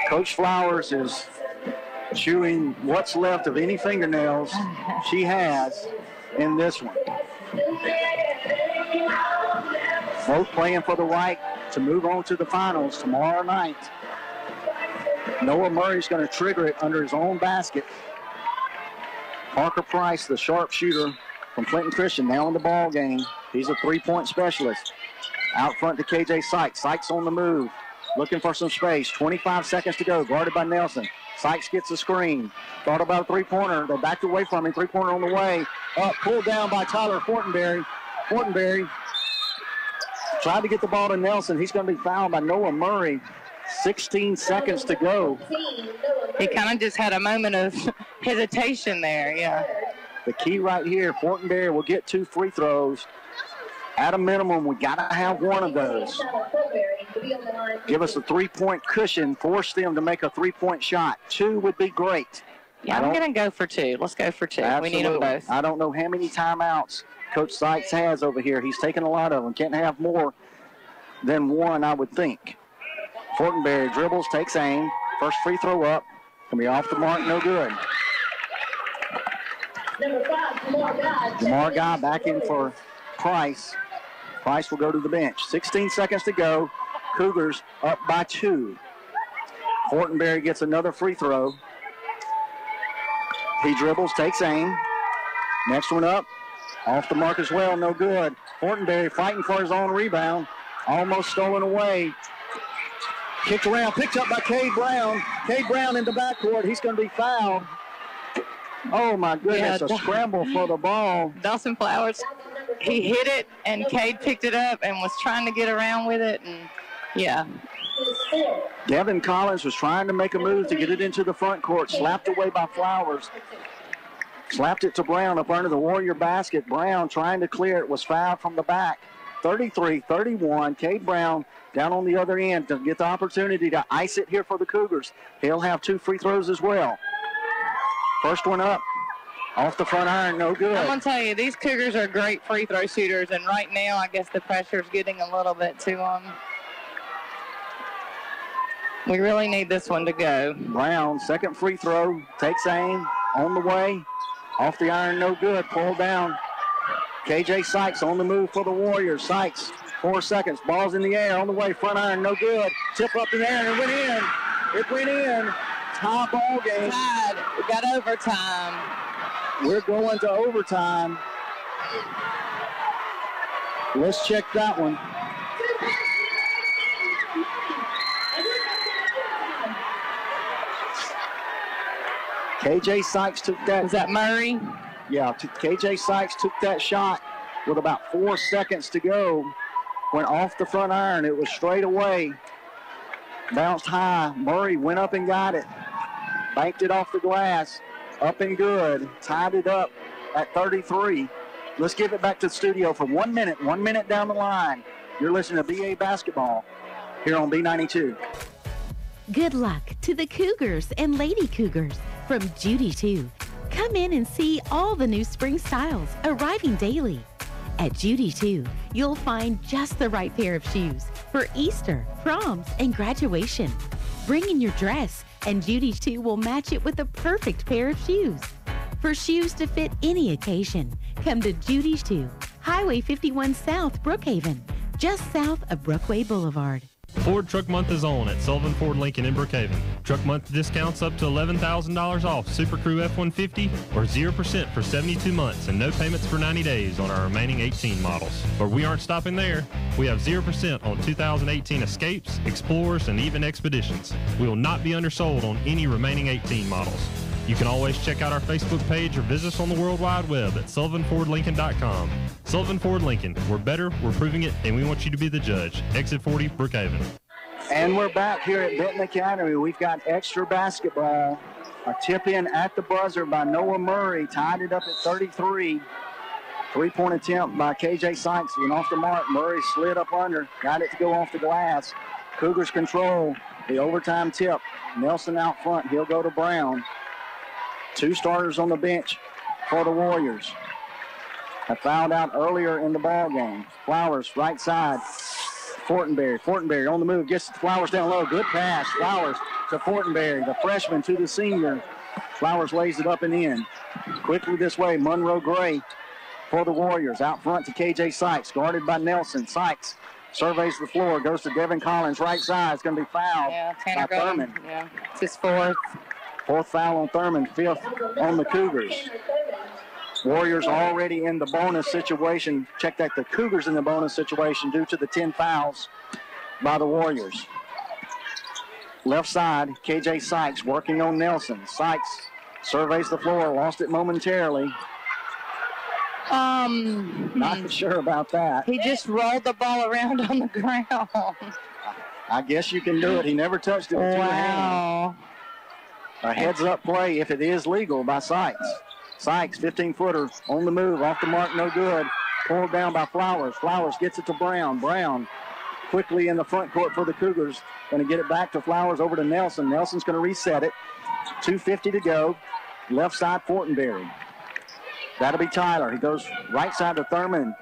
Coach Flowers is chewing what's left of any fingernails she has in this one. Both playing for the right to move on to the finals tomorrow night. Noah Murray's going to trigger it under his own basket. Parker Price, the sharpshooter from Clinton Christian, now in the ball game. He's a three-point specialist. Out front to K.J. Sykes. Sykes on the move, looking for some space. 25 seconds to go, guarded by Nelson. Sykes gets the screen. Thought about a three-pointer. They backed away from him. Three-pointer on the way. Up, pulled down by Tyler Fortenberry. Fortenberry tried to get the ball to Nelson. He's going to be fouled by Noah Murray. 16 seconds to go. He kind of just had a moment of hesitation there, yeah. The key right here, Fortenberry will get 2 free throws. At a minimum, we got to have one of those. Give us a 3-point cushion, force them to make a 3-point shot. 2 would be great. Yeah, I'm going to go for 2. Let's go for 2. Absolutely. We need them both. I don't know how many timeouts Coach Sykes has over here. He's taken a lot of them. Can't have more than 1, I would think. Fortenberry dribbles, takes aim. First free throw up. Going to be off the mark, no good. Jamar Guy back in for Price. Price will go to the bench. 16 seconds to go. Cougars up by 2. Fortenberry gets another free throw. He dribbles, takes aim. Next one up. Off the mark as well, no good. Fortenberry fighting for his own rebound. Almost stolen away. Kicked around, picked up by Cade Brown. Cade Brown in the backcourt. He's going to be fouled. Oh, my goodness, a scramble for the ball. Dawson Flowers, he hit it, and Cade picked it up and was trying to get around with it, and, yeah. Devin Collins was trying to make a move to get it into the front court, slapped away by Flowers. Slapped it to Brown up under the Warrior basket. Brown trying to clear it, was fouled from the back. 33-31, Cade Brown down on the other end to get the opportunity to ice it here for the Cougars. He'll have 2 free throws as well. First one up, off the front iron, no good. I'm going to tell you, these Cougars are great free throw shooters, and right now I guess the pressure's getting a little bit to them. We really need this one to go. Brown, second free throw, takes aim, on the way. Off the iron, no good, pulled down. K.J. Sykes on the move for the Warriors. Sykes, 4 seconds, ball's in the air, on the way, front iron, no good. Tip up in the air, and it went in. It went in. Tie ball game. Tied. We got overtime. We're going to overtime. Let's check that one. K.J. Sykes took that. Was that Murray? Yeah, K.J. Sykes took that shot with about 4 seconds to go. Went off the front iron. It was straight away. Bounced high. Murray went up and got it. Banked it off the glass. Up and good. Tied it up at 33. Let's give it back to the studio for 1 minute. 1 minute down the line. You're listening to BA Basketball here on B92. Good luck to the Cougars and Lady Cougars from Judy 2. Come in and see all the new spring styles arriving daily. At Judy 2, you'll find just the right pair of shoes for Easter, proms, and graduation. Bring in your dress, and Judy 2 will match it with the perfect pair of shoes. For shoes to fit any occasion, come to Judy 2, Highway 51 South, Brookhaven, just south of Brookway Boulevard. Ford Truck Month is on at Sullivan Ford Lincoln in Brookhaven. Truck Month discounts up to $11,000 off Super Crew F-150 or 0% for 72 months and no payments for 90 days on our remaining 18 models. But we aren't stopping there. We have 0% on 2018 Escapes, Explorers, and even Expeditions. We will not be undersold on any remaining 18 models. You can always check out our Facebook page or visit us on the World Wide Web at SullivanFordLincoln.com. Sullivan Ford Lincoln. We're better, we're proving it, and we want you to be the judge. Exit 40, Brookhaven. And we're back here at Benton Academy. We've got extra basketball. A tip-in at the buzzer by Noah Murray. Tied it up at 33. Three-point attempt by KJ Sykes. Went off the mark. Murray slid up under. Got it to go off the glass. Cougars control the overtime tip. Nelson out front. He'll go to Brown. Two starters on the bench for the Warriors. Have fouled out earlier in the ball game. Flowers, right side. Fortenberry on the move. Gets Flowers down low. Good pass. Flowers to Fortenberry, the freshman to the senior. Flowers lays it up and in. Quickly this way, Monroe Gray for the Warriors. Out front to KJ Sykes, guarded by Nelson. Sykes surveys the floor, goes to Devin Collins, right side. It's going to be fouled by Thurman. Yeah, it's his fourth. Fourth foul on Thurman, fifth on the Cougars. Warriors already in the bonus situation. Check that, the Cougars in the bonus situation due to the 10 fouls by the Warriors. Left side, KJ Sykes working on Nelson. Sykes surveys the floor, lost it momentarily. Not sure about that. He just rolled the ball around on the ground. I guess you can do it. He never touched it with two hands. A heads-up play, if it is legal, by Sykes. Sykes, 15-footer, on the move, off the mark, no good. Pulled down by Flowers. Flowers gets it to Brown. Brown quickly in the front court for the Cougars. Going to get it back to Flowers, over to Nelson. Nelson's going to reset it. 2:50 to go. Left side, Fortenberry. That'll be Tyler. He goes right side to Thurman.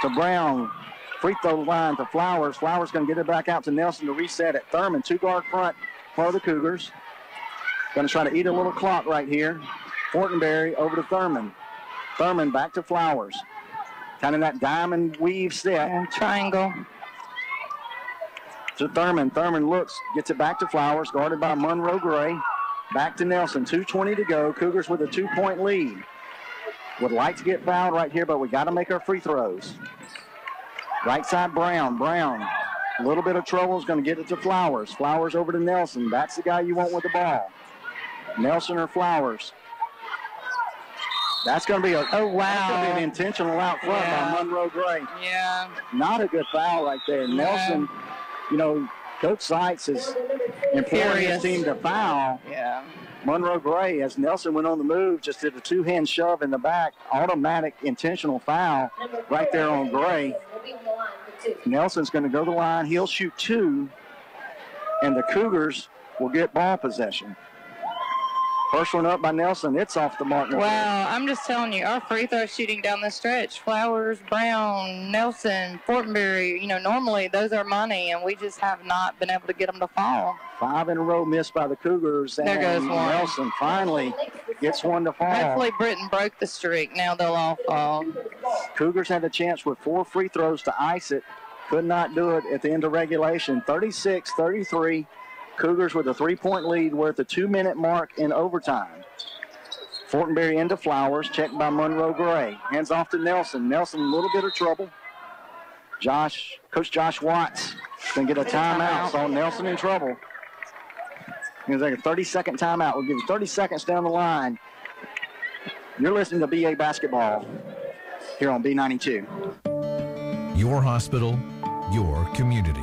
To Brown. Free throw line to Flowers. Flowers going to get it back out to Nelson to reset it. Thurman, two-guard front for the Cougars. Going to try to eat a little clock right here. Fortenberry over to Thurman. Thurman back to Flowers. Kind of that diamond weave set. And triangle. To Thurman. Thurman looks, gets it back to Flowers, guarded by Monroe Gray. Back to Nelson. 2:20 to go. Cougars with a 2-point lead. Would like to get fouled right here, but we got to make our free throws. Right side, Brown. Brown. A little bit of trouble, is going to get it to Flowers. Flowers over to Nelson. That's the guy you want with the ball. Nelson or Flowers. That's going to be that's going to be an intentional out front by Monroe Gray. Yeah. Not a good foul right there. Yeah. Nelson, you know, Coach Sykes is imploring his team to foul. Yeah. Monroe Gray, as Nelson went on the move, just did a two-hand shove in the back. Automatic intentional foul right there on Gray. Nelson's going to go to the line. He'll shoot two, and the Cougars will get ball possession. First one up by Nelson. It's off the mark. Wow, I'm just telling you, our free throw shooting down the stretch, Flowers, Brown, Nelson, Fortenberry, you know, normally those are money, and we just have not been able to get them to fall. 5 in a row missed by the Cougars. There goes one. Nelson finally gets one to fall. Hopefully Britton broke the streak. Now they'll all fall. Cougars had a chance with 4 free throws to ice it. Could not do it at the end of regulation. 36-33. Cougars with a 3-point lead. We're at the 2-minute mark in overtime. Fortenberry into Flowers, checked by Monroe Gray. Hands off to Nelson. Nelson, a little bit of trouble. Coach Josh Watts going to get a timeout. So Nelson in trouble. He's like a 30-second timeout. We'll give you 30 seconds down the line. You're listening to BA Basketball here on B92. Your hospital, your community.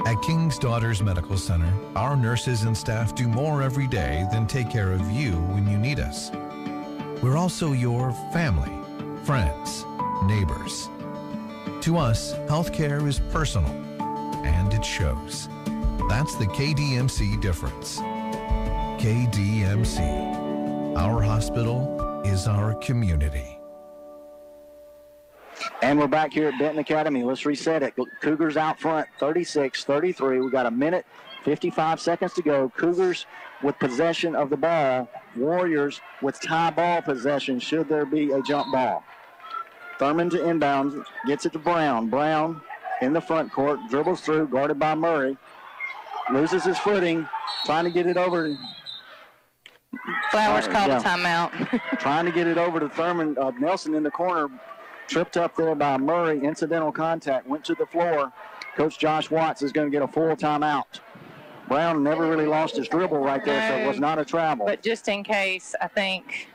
At King's Daughters Medical Center, our nurses and staff do more every day than take care of you when you need us. We're also your family, friends, neighbors. To us, healthcare is personal, and it shows. That's the KDMC difference. KDMC. Our hospital is our community. And we're back here at Benton Academy. Let's reset it. Cougars out front, 36-33. We got a minute, 55 seconds to go. Cougars with possession of the ball. Warriors with tie ball possession should there be a jump ball. Thurman to inbound, gets it to Brown. Brown in the front court, dribbles through, guarded by Murray. Loses his footing, trying to get it over. Flowers called a timeout. Trying to get it over to Thurman. Nelson in the corner, tripped up there by Murray. Incidental contact, went to the floor. Coach Josh Watts is going to get a full timeout. Brown never really lost his dribble right there, so it was not a travel. But just in case, I think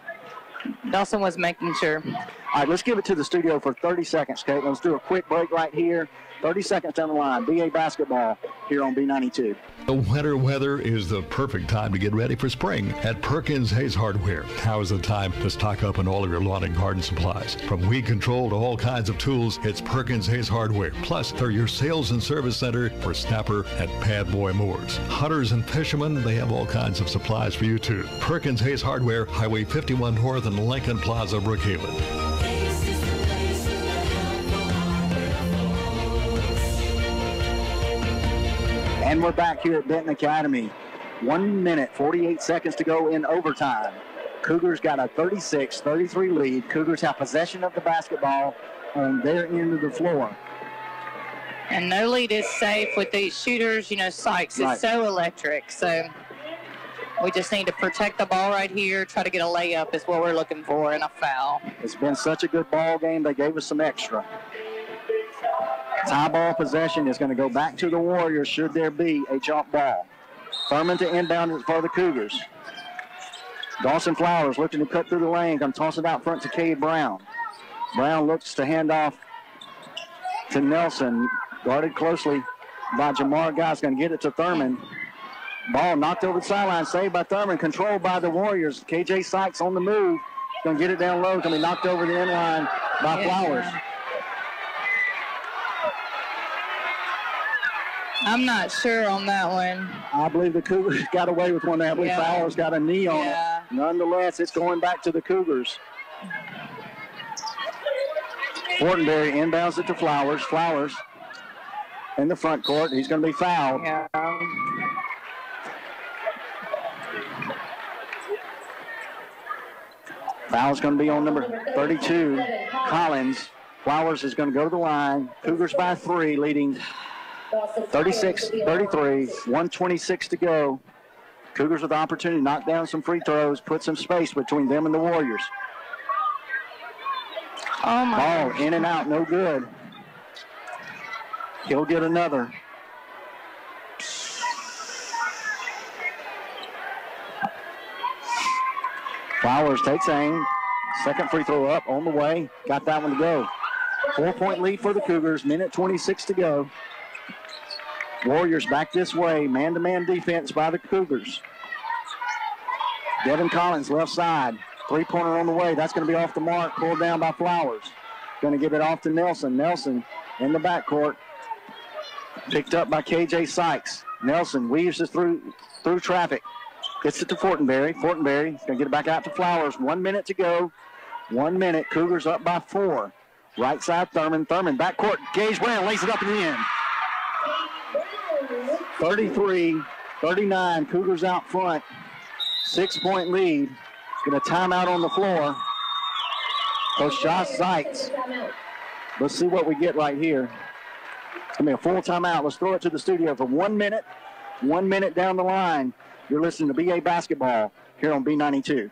Dawson was making sure. All right, let's give it to the studio for 30 seconds, Kate. Let's do a quick break right here. 30 seconds down the line. BA basketball here on B92. The winter weather is the perfect time to get ready for spring at Perkins Hayes Hardware. Now is the time to stock up on all of your lawn and garden supplies. From weed control to all kinds of tools, it's Perkins Hayes Hardware. Plus, they're your sales and service center for snapper and pad boy mowers. Hunters and fishermen, they have all kinds of supplies for you too. Perkins Hayes Hardware, Highway 51 North and Lincoln Plaza, Brookhaven. And we're back here at Benton Academy. 1 minute, 48 seconds to go in overtime. Cougars got a 36-33 lead. Cougars have possession of the basketball on their end of the floor. And no lead is safe with these shooters. You know, Sykes is so electric. So we just need to protect the ball right here. Try to get a layup is what we're looking for, and a foul. It's been such a good ball game. They gave us some extra. Tie ball possession is going to go back to the Warriors should there be a jump ball. Thurman to inbound for the Cougars. Dawson Flowers looking to cut through the lane. Going to toss it out front to Cade Brown. Brown looks to hand off to Nelson. Guarded closely by Jamar Guys. Going to get it to Thurman. Ball knocked over the sideline. Saved by Thurman. Controlled by the Warriors. KJ Sykes on the move. Going to get it down low. Going to be knocked over the end line by Flowers. I'm not sure on that one. I believe the Cougars got away with one there. I believe Flowers got a knee on it. Nonetheless, it's going back to the Cougars. Fortenberry inbounds it to Flowers. Flowers in the front court. He's going to be fouled. Foul's going to be on number 32, Collins. Flowers is going to go to the line. Cougars by 3, leading 36-33, 1:26 to go. Cougars with the opportunity to knock down some free throws, put some space between them and the Warriors. Oh my ball in and out, no good. He'll get another. Flowers takes aim. Second free throw up on the way. Got that one to go. 4-point lead for the Cougars. Minute 26 to go. Warriors back this way. Man-to-man defense by the Cougars. Devin Collins left side. Three-pointer on the way. That's going to be off the mark. Pulled down by Flowers. Going to give it off to Nelson. Nelson in the backcourt. Picked up by KJ Sykes. Nelson weaves it through traffic. Gets it to Fortenberry. Fortenberry going to get it back out to Flowers. 1 minute to go. 1 minute. Cougars up by 4. Right side Thurman. Thurman backcourt. Gage Brown lays it up and in. 33-39. Cougars out front. 6-point lead. Get a timeout on the floor. Coach Josh Sykes. Let's see what we get right here. It's going to be a full timeout. Let's throw it to the studio for 1 minute. 1 minute down the line. You're listening to BA Basketball here on B92.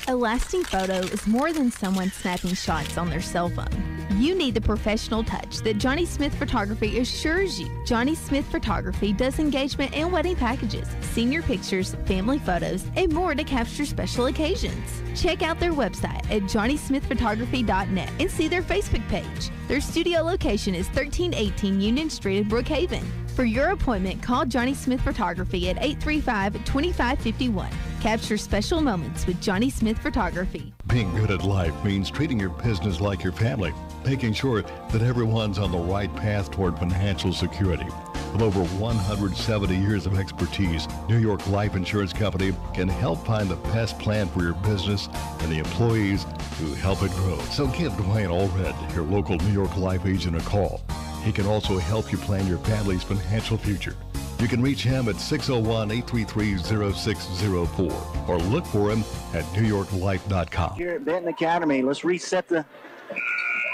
A lasting photo is more than someone snapping shots on their cell phone. You need the professional touch that Johnny Smith Photography assures you. Johnny Smith Photography does engagement and wedding packages, senior pictures, family photos, and more to capture special occasions. Check out their website at johnnysmithphotography.net and see their Facebook page. Their studio location is 1318 Union Street in Brookhaven. For your appointment, call Johnny Smith Photography at 835-2551. Capture special moments with Johnny Smith Photography. Being good at life means treating your business like your family. making sure that everyone's on the right path toward financial security. With over 170 years of expertise, New York Life Insurance Company can help find the best plan for your business and the employees who help it grow. So give Dwayne Allred, your local New York Life agent, a call. He can also help you plan your family's financial future. You can reach him at 601-833-0604 or look for him at newyorklife.com. Here at Benton Academy, let's reset the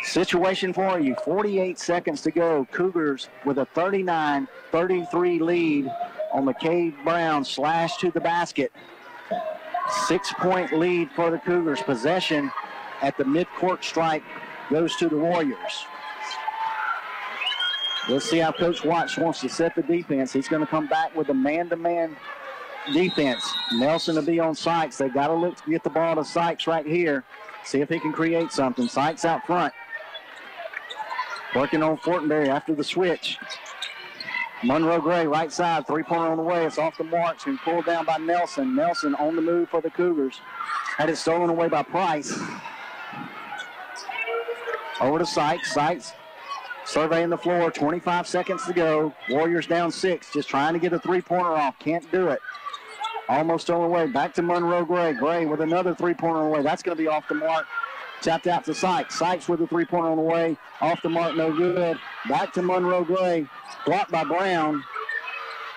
situation for you. 48 seconds to go. Cougars with a 39-33 lead on McCabe Brown. Slash to the basket. 6-point lead for the Cougars. Possession at the midcourt stripe goes to the Warriors. Let's see how Coach Watts wants to set the defense. He's going to come back with a man-to-man defense. Nelson will be on Sykes. They got to look to get the ball to Sykes right here. See if he can create something. Sykes out front. Working on Fortenberry after the switch. Monroe Gray, right side, three-pointer on the way. It's off the mark. It's been pulled down by Nelson. Nelson on the move for the Cougars. Had it stolen away by Price. Over to Sykes. Sykes surveying the floor. 25 seconds to go. Warriors down 6. Just trying to get a three-pointer off. Can't do it. Almost on the way. Back to Monroe Gray. Gray with another three-pointer on the way. That's going to be off the mark. Tapped out to Sykes. Sykes with a three-pointer on the way. Off the mark, no good. Back to Monroe Gray. Blocked by Brown.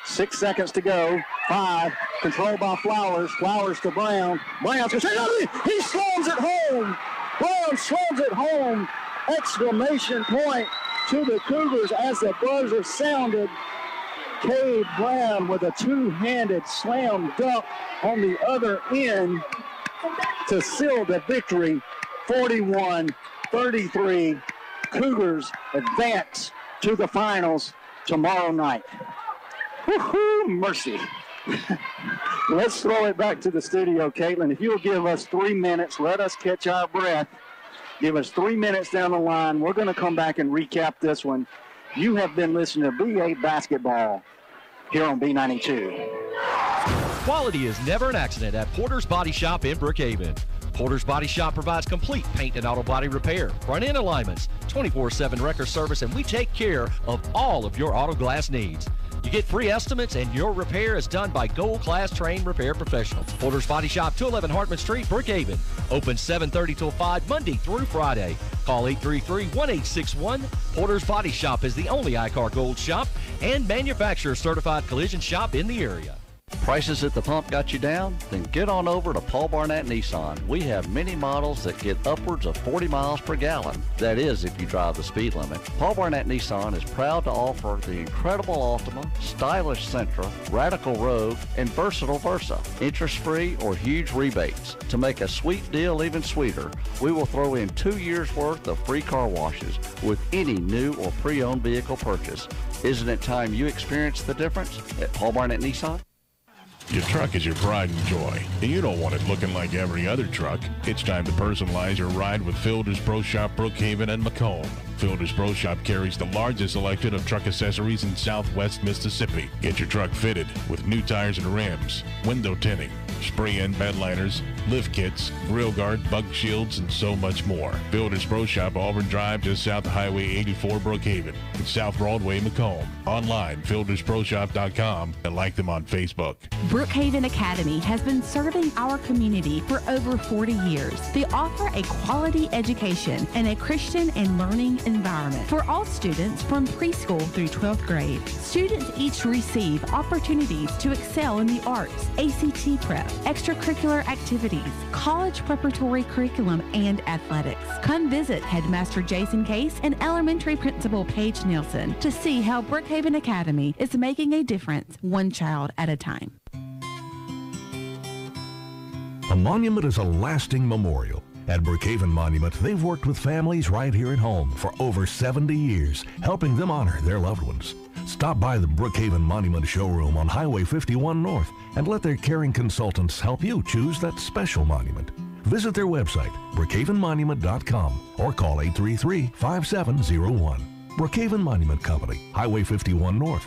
6 seconds to go. 5. Controlled by Flowers. Flowers to Brown. Brown's going to take it. He slams it home. Brown slams it home. Exclamation point to the Cougars as the buzzer sounded. Cade Brown with a two-handed slam dunk on the other end to seal the victory. 41-33. Cougars advance to the finals tomorrow night. Woo-hoo, mercy. Let's throw it back to the studio, Caitlin. If you'll give us 3 minutes, let us catch our breath. Give us 3 minutes down the line. We're going to come back and recap this one. You have been listening to BA Basketball here on B92. Quality is never an accident at Porter's Body Shop in Brookhaven. Porter's Body Shop provides complete paint and auto body repair, front-end alignments, 24/7 record service, and we take care of all of your auto glass needs. You get free estimates, and your repair is done by gold-class trained repair professionals. Porter's Body Shop, 211 Hartman Street, Brookhaven. Open 7:30 till 5, Monday through Friday. Call 833-1861. Porter's Body Shop is the only iCar Gold shop and manufacturer-certified collision shop in the area. Prices at the pump got you down? Then get on over to Paul Barnett Nissan. We have many models that get upwards of 40 miles per gallon. That is, if you drive the speed limit. Paul Barnett Nissan is proud to offer the incredible Altima, stylish Sentra, radical Rogue, and versatile Versa. Interest-free or huge rebates. To make a sweet deal even sweeter, we will throw in 2 years' worth of free car washes with any new or pre-owned vehicle purchase. Isn't it time you experience the difference at Paul Barnett Nissan? Your truck is your pride and joy, and you don't want it looking like every other truck. It's time to personalize your ride with Fielder's Pro Shop, Brookhaven, and Macomb. Fielder's Pro Shop carries the largest selection of truck accessories in Southwest Mississippi. Get your truck fitted with new tires and rims, window tinting, spray-in bed liners, lift kits, grill guard, bug shields, and so much more. Fielder's Pro Shop, Auburn Drive, just south of Highway 84, Brookhaven, and South Broadway, Macomb. Online, fieldersproshop.com, and like them on Facebook. Brookhaven Academy has been serving our community for over 40 years. They offer a quality education and a Christian and learning environment for all students from preschool through 12th grade. Students each receive opportunities to excel in the arts, ACT prep, extracurricular activities, college preparatory curriculum, and athletics. Come visit Headmaster Jason Case and Elementary Principal Paige Nielsen to see how Brookhaven Academy is making a difference one child at a time. A monument is a lasting memorial. At Brookhaven Monument, they've worked with families right here at home for over 70 years, helping them honor their loved ones. Stop by the Brookhaven Monument showroom on Highway 51 North and let their caring consultants help you choose that special monument. Visit their website, brookhavenmonument.com, or call 833-5701. Brookhaven Monument Company, Highway 51 North.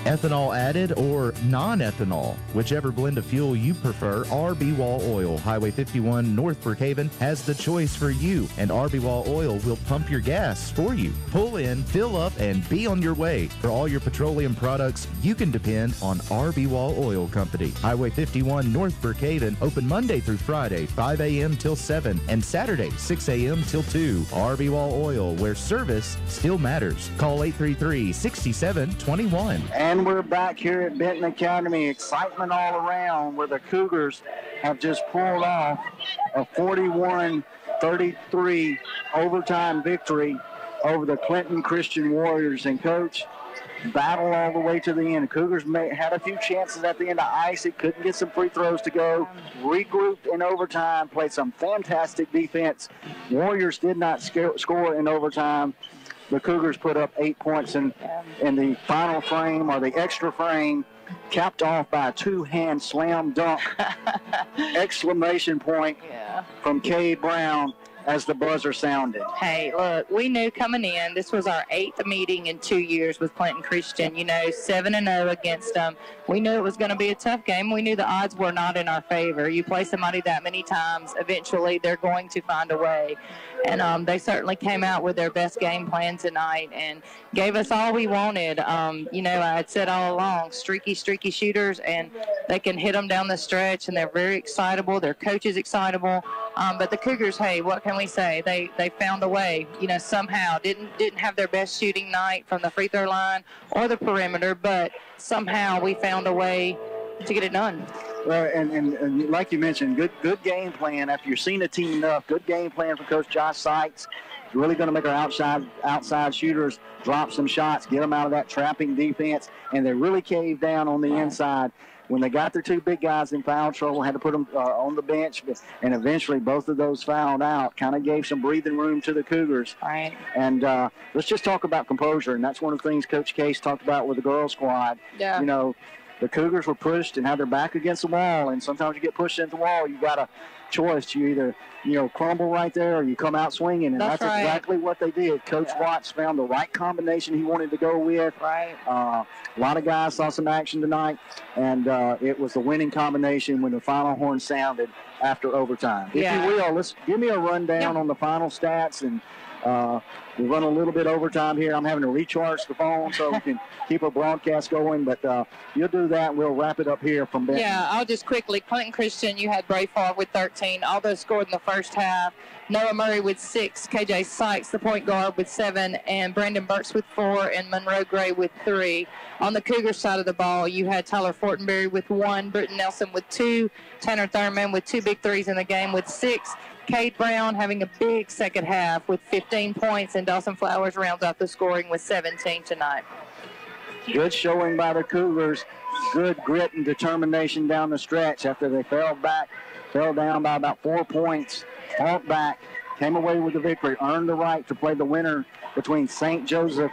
Ethanol added or non-ethanol, whichever blend of fuel you prefer, RB Wall Oil, Highway 51 North Brookhaven, has the choice for you, and RB Wall Oil will pump your gas for you. Pull in, fill up, and be on your way. For all your petroleum products, you can depend on RB Wall Oil Company. Highway 51 North Brookhaven, open Monday through Friday, 5 a.m. till 7, and Saturday, 6 a.m. till 2. RB Wall Oil, where service still matters. Call 833-6721. And we're back here at Benton Academy. Excitement all around, where the Cougars have just pulled off a 41-33 overtime victory over the Clinton Christian Warriors. And, Coach, battle all the way to the end. The Cougars had a few chances at the end to ice it, couldn't get some free throws to go, regrouped in overtime, played some fantastic defense. Warriors did not score in overtime. The Cougars put up 8 points in the final frame, or the extra frame, capped off by a two-hand slam dunk, exclamation point from Cade Brown as the buzzer sounded. Hey, look, we knew coming in, this was our 8th meeting in 2 years with Clinton Christian, 7-0 against them. We knew it was going to be a tough game. We knew the odds were not in our favor. You play somebody that many times, eventually they're going to find a way. And they certainly came out with their best game plan tonight and gave us all we wanted. I had said all along, streaky shooters, and they can hit them down the stretch, and they're very excitable. Their coach is excitable. But the Cougars, hey, what can we say? They found a way, somehow. Didn't have their best shooting night from the free throw line or the perimeter, but somehow we found a way to get it done. Well, and like you mentioned, good game plan after you've seen the team enough. Good game plan for Coach Josh Sykes. Really going to make our outside shooters drop some shots, get them out of that trapping defense, and they really caved down on the inside. When they got their two big guys in foul trouble, had to put them on the bench, and eventually both of those fouled out, kind of gave some breathing room to the Cougars. Right. And let's just talk about composure, and that's one of the things Coach Case talked about with the girls squad. Yeah. The Cougars were pushed and had their back against the wall, and sometimes you get pushed into the wall, you got a choice. You either, crumble right there or you come out swinging, and that's right. exactly what they did. Coach Watts found the right combination he wanted to go with. Right. A lot of guys saw some action tonight, and it was the winning combination when the final horn sounded after overtime. If you will, let's give me a rundown on the final stats, and we run a little bit overtime here. I'm having to recharge the phone so we can keep our broadcast going, but you'll do that, and we'll wrap it up here from Beck. Yeah, I'll just quickly. Clinton Christian, you had Bray Favre with 13. All those scored in the first half. Noah Murray with 6. KJ Sykes, the point guard, with 7. And Brandon Burks with 4. And Monroe Gray with 3. On the Cougar side of the ball, you had Tyler Fortenberry with 1. Britton Nelson with 2. Tanner Thurman with 2 big threes in the game with 6. Cade Brown having a big second half with 15 points. And Dawson Flowers rounds out the scoring with 17 tonight. Good showing by the Cougars. Good grit and determination down the stretch after they fell down by about 4 points, fought back, came away with the victory, earned the right to play the winner between St. Joseph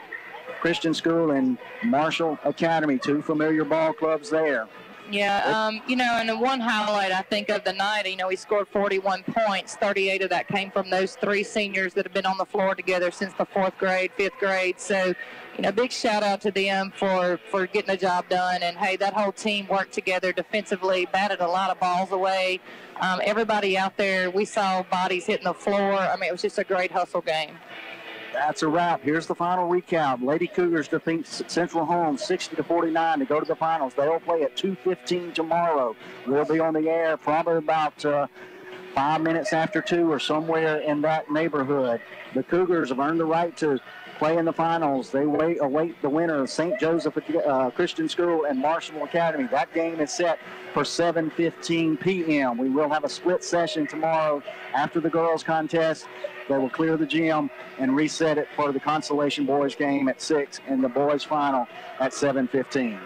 Christian School and Marshall Academy, two familiar ball clubs there. Yeah, and the one highlight I think of the night, he scored 41 points. 38 of that came from those 3 seniors that have been on the floor together since the 4th grade, 5th grade. So, big shout out to them for getting the job done. And, hey, that whole team worked together defensively, batted a lot of balls away. Everybody out there, we saw bodies hitting the floor. It was just a great hustle game. That's a wrap. Here's the final recap. Lady Cougars defeat Central Holmes 60-49 to go to the finals. They'll play at 2:15 tomorrow. We'll be on the air probably about 5 minutes after 2 or somewhere in that neighborhood. The Cougars have earned the right to play in the finals. They await the winner of St. Joseph Christian School and Marshall Academy. That game is set for 7:15 p.m. We will have a split session tomorrow after the girls' contest. They will clear the gym and reset it for the consolation boys game at 6 and the boys' final at 7:15.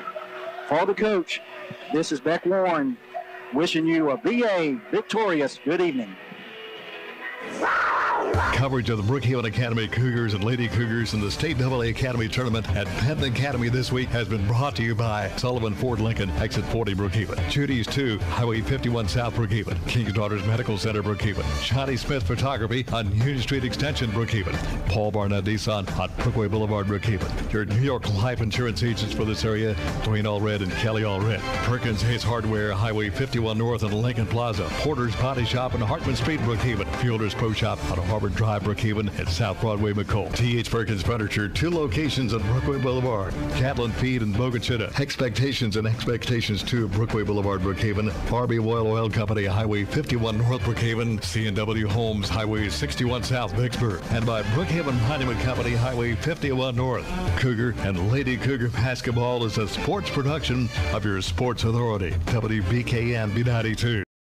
For the coach, this is Beck Warren wishing you a BA victorious good evening. Coverage of the Brookhaven Academy Cougars and Lady Cougars in the State AA Academy Tournament at Benton Academy this week has been brought to you by Sullivan Ford Lincoln, Exit 40 Brookhaven, Judy's 2, Highway 51 South Brookhaven, King's Daughters Medical Center Brookhaven, Johnny Smith Photography on Union Street Extension Brookhaven, Paul Barnett Nissan on Brookway Boulevard Brookhaven, your New York life insurance agents for this area, Dwayne Allred and Kelly Allred, Perkins Hayes Hardware, Highway 51 North and Lincoln Plaza, Porter's Body Shop on Hartman Street Brookhaven, Fielder's Pro Shop on Harvard Drive Brookhaven and South Broadway McComb, T.H. Perkins Furniture, 2 locations on Brookway Boulevard, Catlin Feed and Bogachita, Expectations and Expectations 2 Brookway Boulevard Brookhaven, Barbie Oil Company, Highway 51 North Brookhaven, C&W Homes, Highway 61 South Vicksburg, and by Brookhaven Monument Company, Highway 51 North. Cougar and Lady Cougar Basketball is a sports production of your sports authority, WBKN B92.